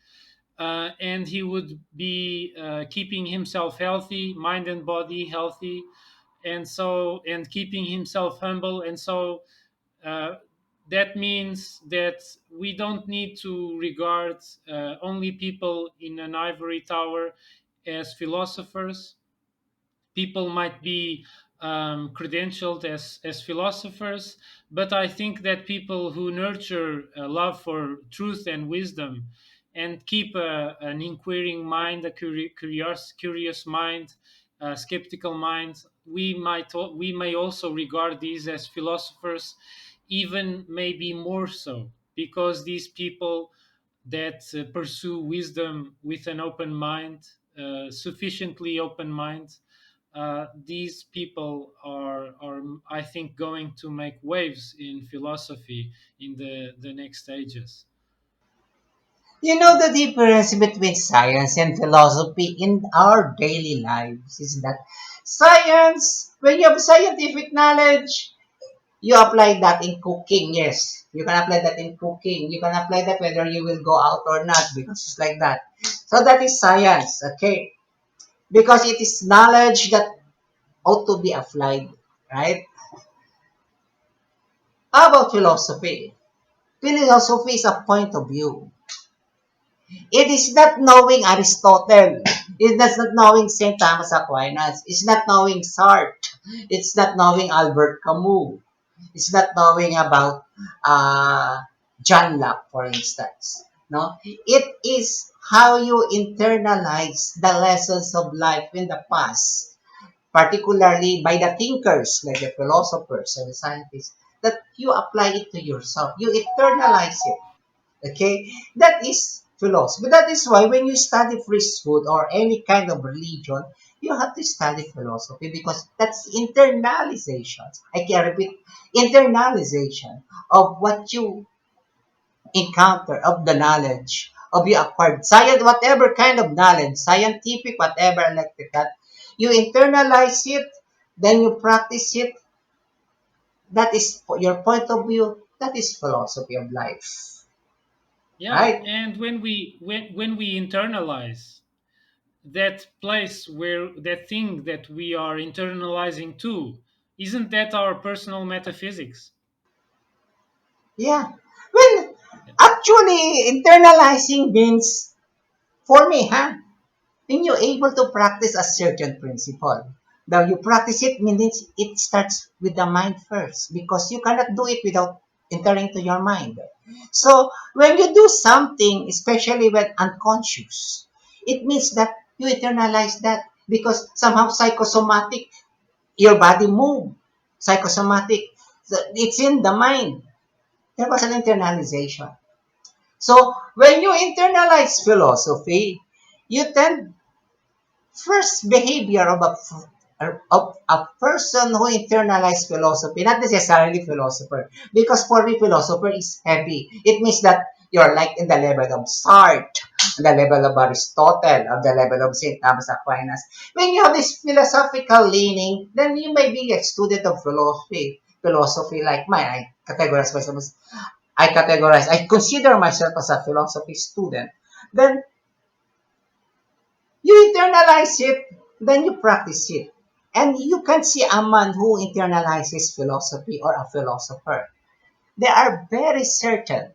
And he would be keeping himself healthy, mind and body healthy, and keeping himself humble. And so uh, that means that we don't need to regard only people in an ivory tower as philosophers. People might be credentialed as philosophers, but I think that people who nurture a love for truth and wisdom and keep an inquiring mind, a curious mind, a skeptical mind, we may also regard these as philosophers, even maybe more so, because these people that pursue wisdom with an open mind, sufficiently open mind, these people are, I think, going to make waves in philosophy in the next stages. You know the difference between science and philosophy in our daily lives is that science, when you have scientific knowledge, you apply that in cooking. Yes, you can apply that in cooking. You can apply that whether you will go out or not because it's like that. So that is science, okay? Because it is knowledge that ought to be applied, right? How about philosophy? Philosophy is a point of view. It is not knowing Aristotle. It is not knowing St. Thomas Aquinas. It's not knowing Sartre. It's not knowing Albert Camus. It's not knowing about uh, John Locke, for instance. No, it is how you internalize the lessons of life in the past, particularly by the thinkers like the philosophers and the scientists, that you apply it to yourself. You internalize it. Okay, that is philosophy. That is why when you study priesthood or any kind of religion, You have to study philosophy because that's internalization. I can repeat, internalization of what you encounter, of the knowledge, of you acquired science, whatever kind of knowledge, scientific, whatever like that. You internalize it, then you practice it. That is your point of view. That is philosophy of life, Yeah, right? and when we internalize that place where that thing that we are internalizing to, isn't that our personal metaphysics? Yeah. Well, actually, internalizing means, for me, huh? When you're able to practice a certain principle. Now, you practice it means it starts with the mind first because you cannot do it without entering to your mind. So, when you do something, especially when unconscious, it means that you internalize that because somehow psychosomatic, your body move. Psychosomatic, so it's in the mind. There was an internalization. So, when you internalize philosophy, you tend first behavior of a person who internalized philosophy, not necessarily philosopher, because for me philosopher is heavy. It means that you're like in the level of Sartre, the level of Aristotle, of the level of St. Thomas Aquinas. When you have this philosophical leaning, then you may be a student of philosophy. Philosophy like mine, I consider myself as a philosophy student. Then you internalize it, then you practice it. And you can see a man who internalizes philosophy or a philosopher. They are very certain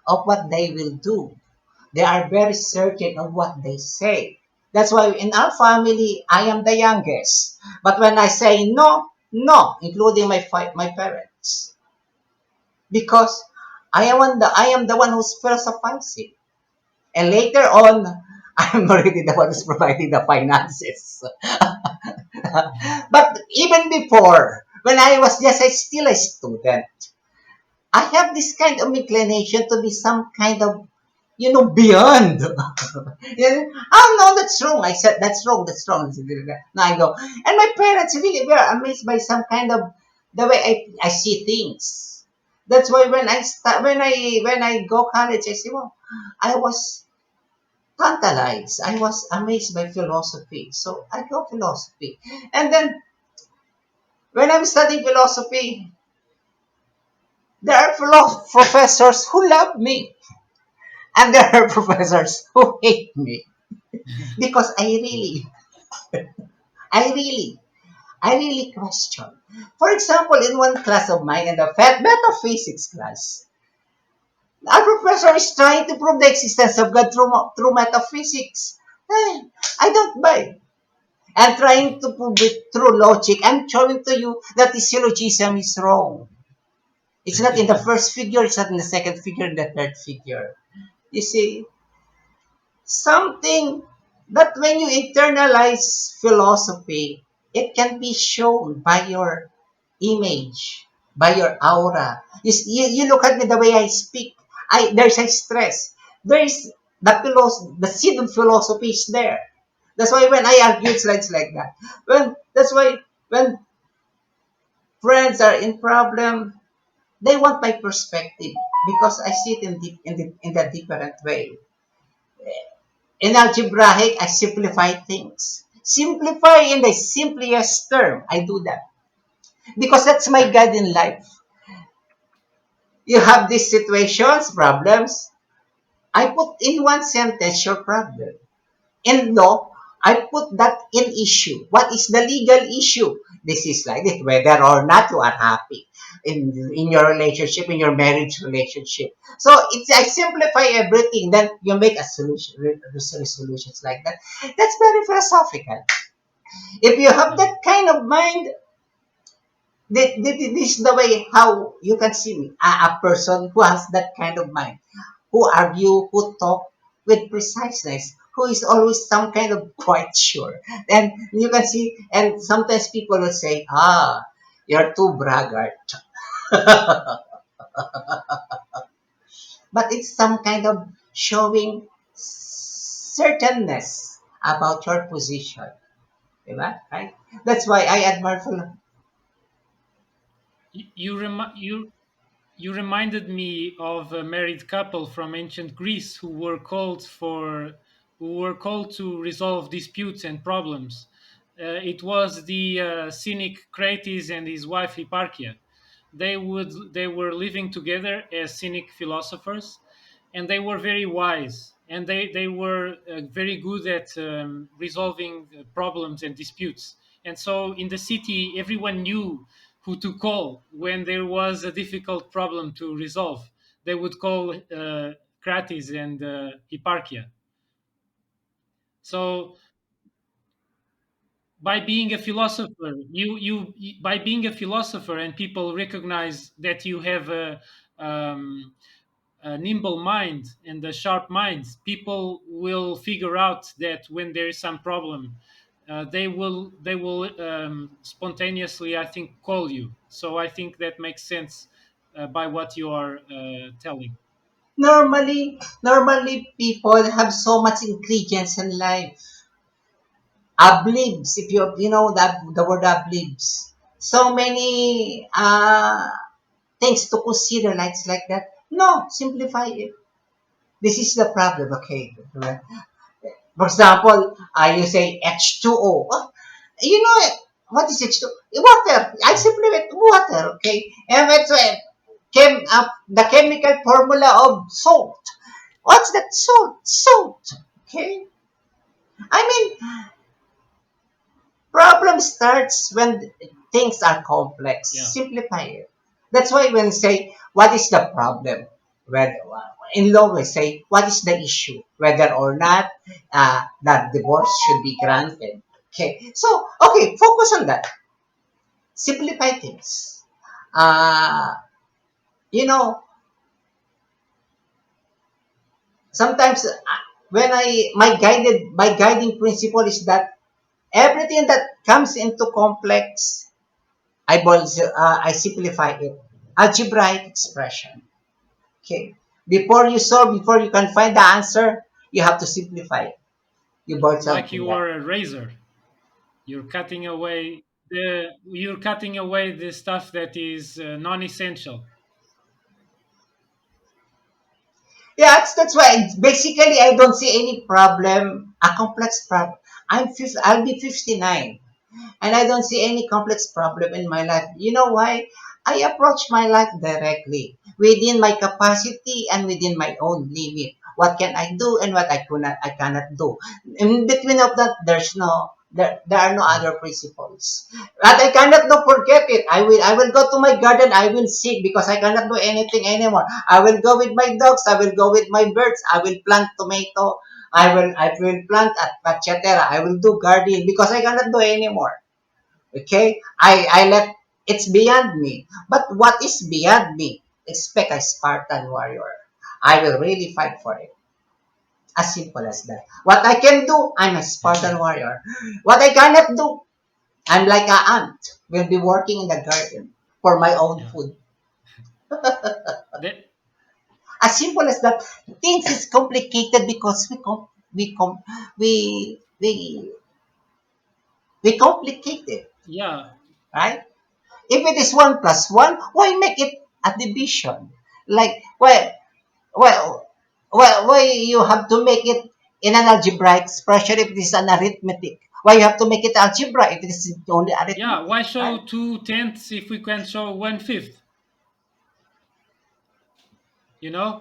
of what they will do. They are very certain of what they say. That's why in our family, I am the youngest. But when I say no, no, including my parents, because I am the one who's philosophizing. And later on, I'm already the one who's providing the finances. But even before, when I was just still a student, I have this kind of inclination to be some kind of, beyond. Yeah. Oh no, that's wrong. I said that's wrong. That's wrong. Now I go, and my parents really were amazed by some kind of the way I see things. That's why when I go college, I say, well, I was tantalized. I was amazed by philosophy. So I go philosophy. And then when I'm studying philosophy, there are professors who love me. And there are professors who hate me. Because I really, I really question. For example, in one class of mine, in the metaphysics class, our professor is trying to prove the existence of God through metaphysics. Hey, I don't buy. I'm trying to prove it through logic. I'm showing to you that the syllogism is wrong. It's not in the first figure, it's not in the second figure, in the third figure. You see, something that when you internalize philosophy, it can be shown by your image, by your aura. You look at me the way I speak. There's a stress. There is the seed of philosophy is there. That's why when I argue, it's like that. That's why when friends are in problem, they want my perspective because I see it in the different way. In algebraic, I simplify things. Simplify in the simplest term. I do that because that's my guide in life. You have these situations, problems. I put in one sentence your problem. In law, I put that in issue. What is the legal issue? This is like this, whether or not you are happy in your relationship, in your marriage relationship. So I simplify everything, then you make a resolutions like that. That's very philosophical. If you have Yeah. that kind of mind, this is the way how you can see me, a person who has that kind of mind, who argue, who talk with preciseness, who is always some kind of quite sure. And you can see, and sometimes people will say, you're too braggart. But it's some kind of showing certainness about your position. Diba? Right? That's why I admire philosophy. You reminded me of a married couple from ancient Greece who were called to resolve disputes and problems. It was the cynic Crates and his wife Hipparchia. They were living together as cynic philosophers, and they were very wise, and they were very good at resolving problems and disputes. And so in the city, everyone knew who to call when there was a difficult problem to resolve. They would call Crates and Hipparchia. So by being a philosopher, by being a philosopher, and people recognize that you have um, a nimble mind and a sharp mind, people will figure out that when there is some problem, they will spontaneously, I think, call you. So I think that makes sense by what you are telling. Normally people have so much ingredients in life. Ablibs, if you know that the word ablibs. So many things to consider, like that. No, simplify it. This is the problem, okay? Right? For example, you say H2O. You know it. What is H2O? Water. I simply went water, okay? And it's came up the chemical formula of salt. What's that salt? Salt. Okay? I mean, problem starts when things are complex. Yeah. Simplify it. That's why when say, what is the problem? Well, in law, we say, what is the issue? Whether or not that divorce should be granted. Okay. So, okay, focus on that. Simplify things. Uh, you know, sometimes when my guiding principle is that everything that comes into complex I simplify it. Algebraic expression. Okay. Before you can find the answer, you have to simplify it. You boil Like something you that. are a razor. You're cutting away the stuff that is non-essential. Yeah, that's why basically I don't see any problem, a complex problem. I'll be 59. And I don't see any complex problem in my life. You know why? I approach my life directly within my capacity and within my own limit. What can I do and what I cannot do. In between of that, there are no Yeah. other principles. What I cannot do, forget it. I will go to my garden. I will seek because I cannot do anything anymore. I will go with my dogs. I will go with my birds. I will plant tomato. I will plant at etc. I will do gardening because I cannot do anymore. Okay? I let it's beyond me. But what is beyond me? Expect a Spartan warrior. I will really fight for it. As simple as that. What I can do, I'm a Spartan warrior. What I cannot do, I'm like an ant. Will be working in the garden for my own Yeah. food. That, As simple as that. Things is complicated because we we complicate it, yeah. right? If it is 1 plus 1, why make it a division? Like, well, why you have to make it in an algebraic expression if it is an arithmetic? Why you have to make it algebra if it is only Yeah. arithmetic, Why right? show 2/10 if we can show 1/5?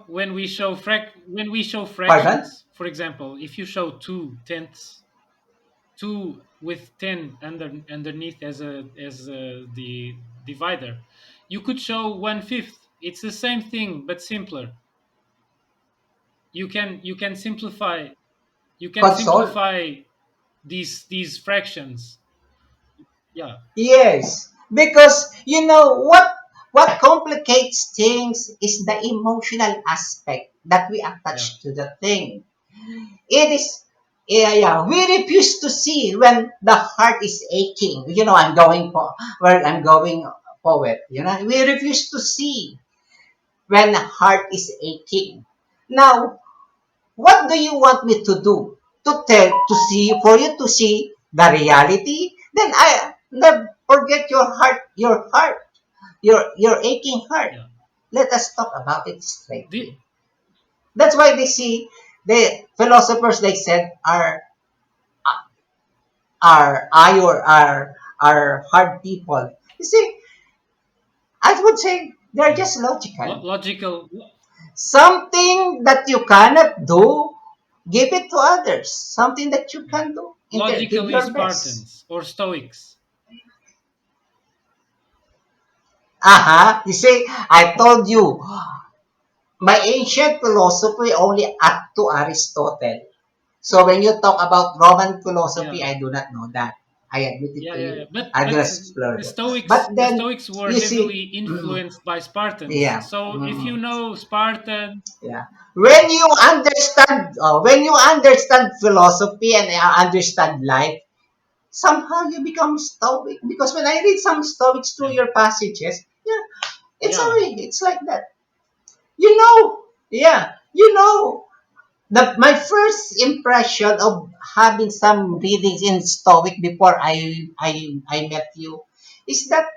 When we show Pardon? fractions, for example, if you show 2/10, two with 10 underneath as the divider, you could show 1/5. It's the same thing but simpler. You can simplify. You can Console? simplify these fractions. Yeah. Yes. Because you know what complicates things is the emotional aspect that we Yeah. attach to the thing. It is, yeah. We refuse to see when the heart is aching. You know, I'm going poet. You know, we refuse to see when the heart is aching. Now, what do you want me to do? To tell, to see, for you to see the reality, then I never forget your aching heart. yeah. Let us talk about it The, straightly. That's why they see the philosophers they said are hard people. You see, I would say they're yeah. just logical. Logical, Something that you cannot do, give it to others. Something that you can do, give logically your best. Spartans or Stoics. Aha, you see, I told you, my ancient philosophy only up to Aristotle. So when you talk about Roman philosophy, Yeah, I do not know that. I admit it yeah, to yeah, yeah. you. I do not explore that. But The then, Stoics were you see, heavily influenced by Spartans. yeah, So if you know Spartan, yeah. When you understand philosophy and understand life, somehow you become stoic. Because when I read some stoics through yeah, your passages, yeah, yeah, it's like that. You know, yeah, you know. My first impression of having some readings in Stoic before I met you is that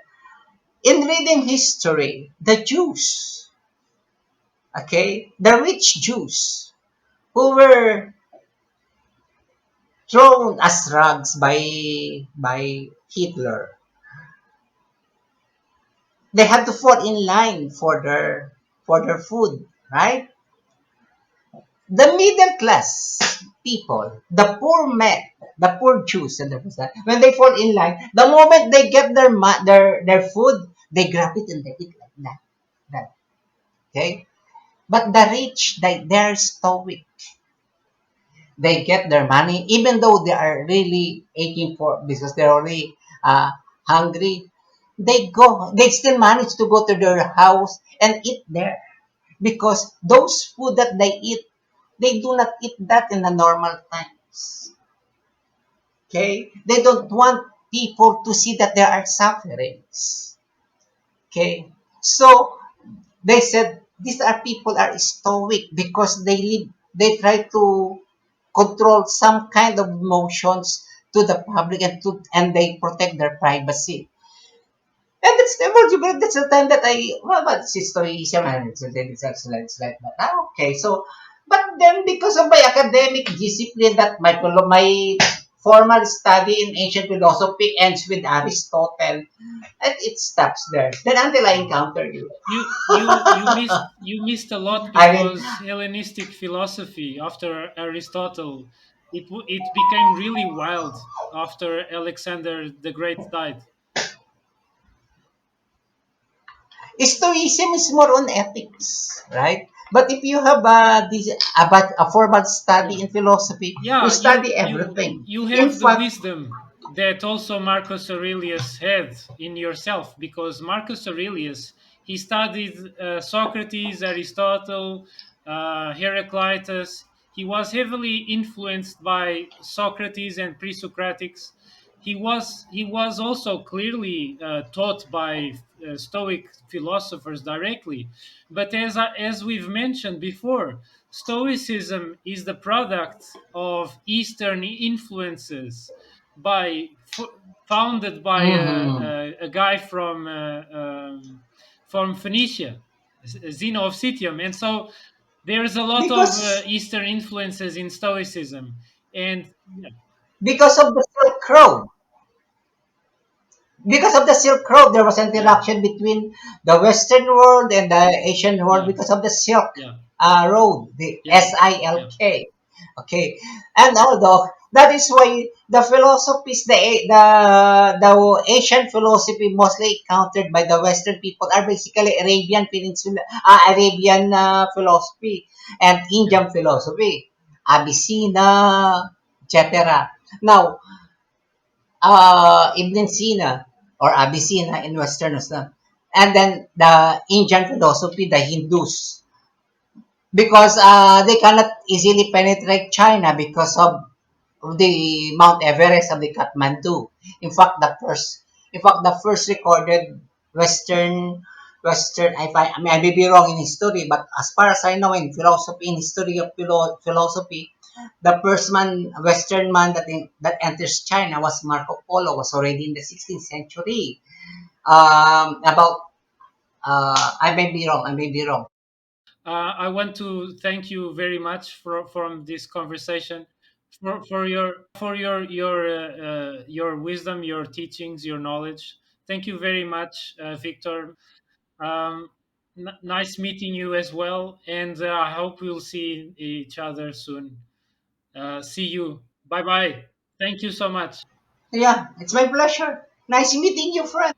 in reading history, the Jews, okay, the rich Jews who were thrown as rags by Hitler, they had to fall in line for their food, right? The middle class people, the poor men, the poor Jews, and when they fall in line, the moment they get their food, they grab it and they eat like that. That okay. But the rich, they're stoic. They get their money, even though they are really aching for because they're already hungry. They still manage to go to their house and eat there because those food that they eat, they do not eat that in the normal times. Okay? They don't want people to see that there are sufferings. Okay? So they said these are people are stoic because they try to control some kind of emotions to the public and they protect their privacy. And that's the but that's the time that but it's historism and it's like that. Okay, so but then because of my academic discipline that my formal study in ancient philosophy ends with Aristotle and it stops there. Then until I encounter you. you missed a lot I mean because Hellenistic philosophy after Aristotle, it became really wild after Alexander the Great died. Stoicism is more on ethics, right? But if you have about a formal study Yeah. in philosophy, you Yeah, study everything. you In have the fact, wisdom that also Marcus Aurelius had in yourself, because Marcus Aurelius, he studied Socrates, Aristotle, Heraclitus. He was heavily influenced by Socrates and pre-Socratics. He was also clearly taught by Stoic philosophers directly. But as we've mentioned before, Stoicism is the product of Eastern influences by founded by mhm, a guy from Phoenicia, Zeno of Citium, and so there's a lot of because Eastern influences in Stoicism, and yeah, because of the Silk Road, because of the Silk Road, there was yeah, interaction between the Western world and the Asian world yeah, because of the Silk yeah, Road, the yeah, yeah, SILK. Okay, and although that is why the philosophies, the Asian philosophy mostly countered by the Western people are basically Arabian Peninsula, Arabian philosophy and yeah, Indian philosophy, Abyssinia, etc. Now, Ibn Sina or Abyssinia in Western Islam. And then the Indian philosophy, the Hindus, because they cannot easily penetrate China because of the Mount Everest of the Kathmandu. In fact, the first recorded Western, I may be wrong in history, but as far as I know in philosophy, in history of philosophy, The first man, Western man that enters China was Marco Polo, was already in the 16th century. About I may be wrong. I may be wrong. I want to thank you very much for from this conversation, for your wisdom, your teachings, your knowledge. Thank you very much, Victor. Um, Nice meeting you as well, and I hope we'll see each other soon. See you. Bye bye. Thank you so much. Yeah, it's my pleasure. Nice meeting you, friend.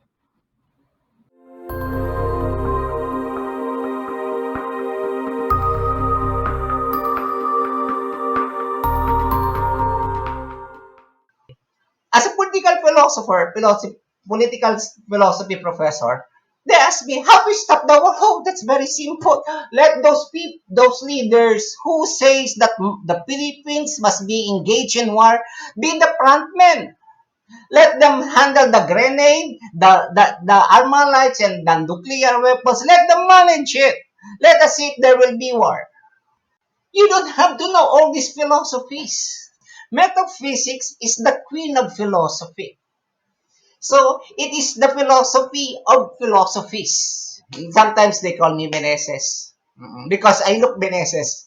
As a political philosophy professor, they asked me how we stop the war. Oh, that's very simple. Let those people, those leaders who says that the Philippines must be engaged in war, be the frontmen. Let them handle the grenade, the armalites, and the nuclear weapons. Let them manage it. Let us see if there will be war. You don't have to know all these philosophies. Metaphysics is the queen of philosophy. So it is the philosophy of philosophies. Sometimes they call me Meneses. Because I look Meneses.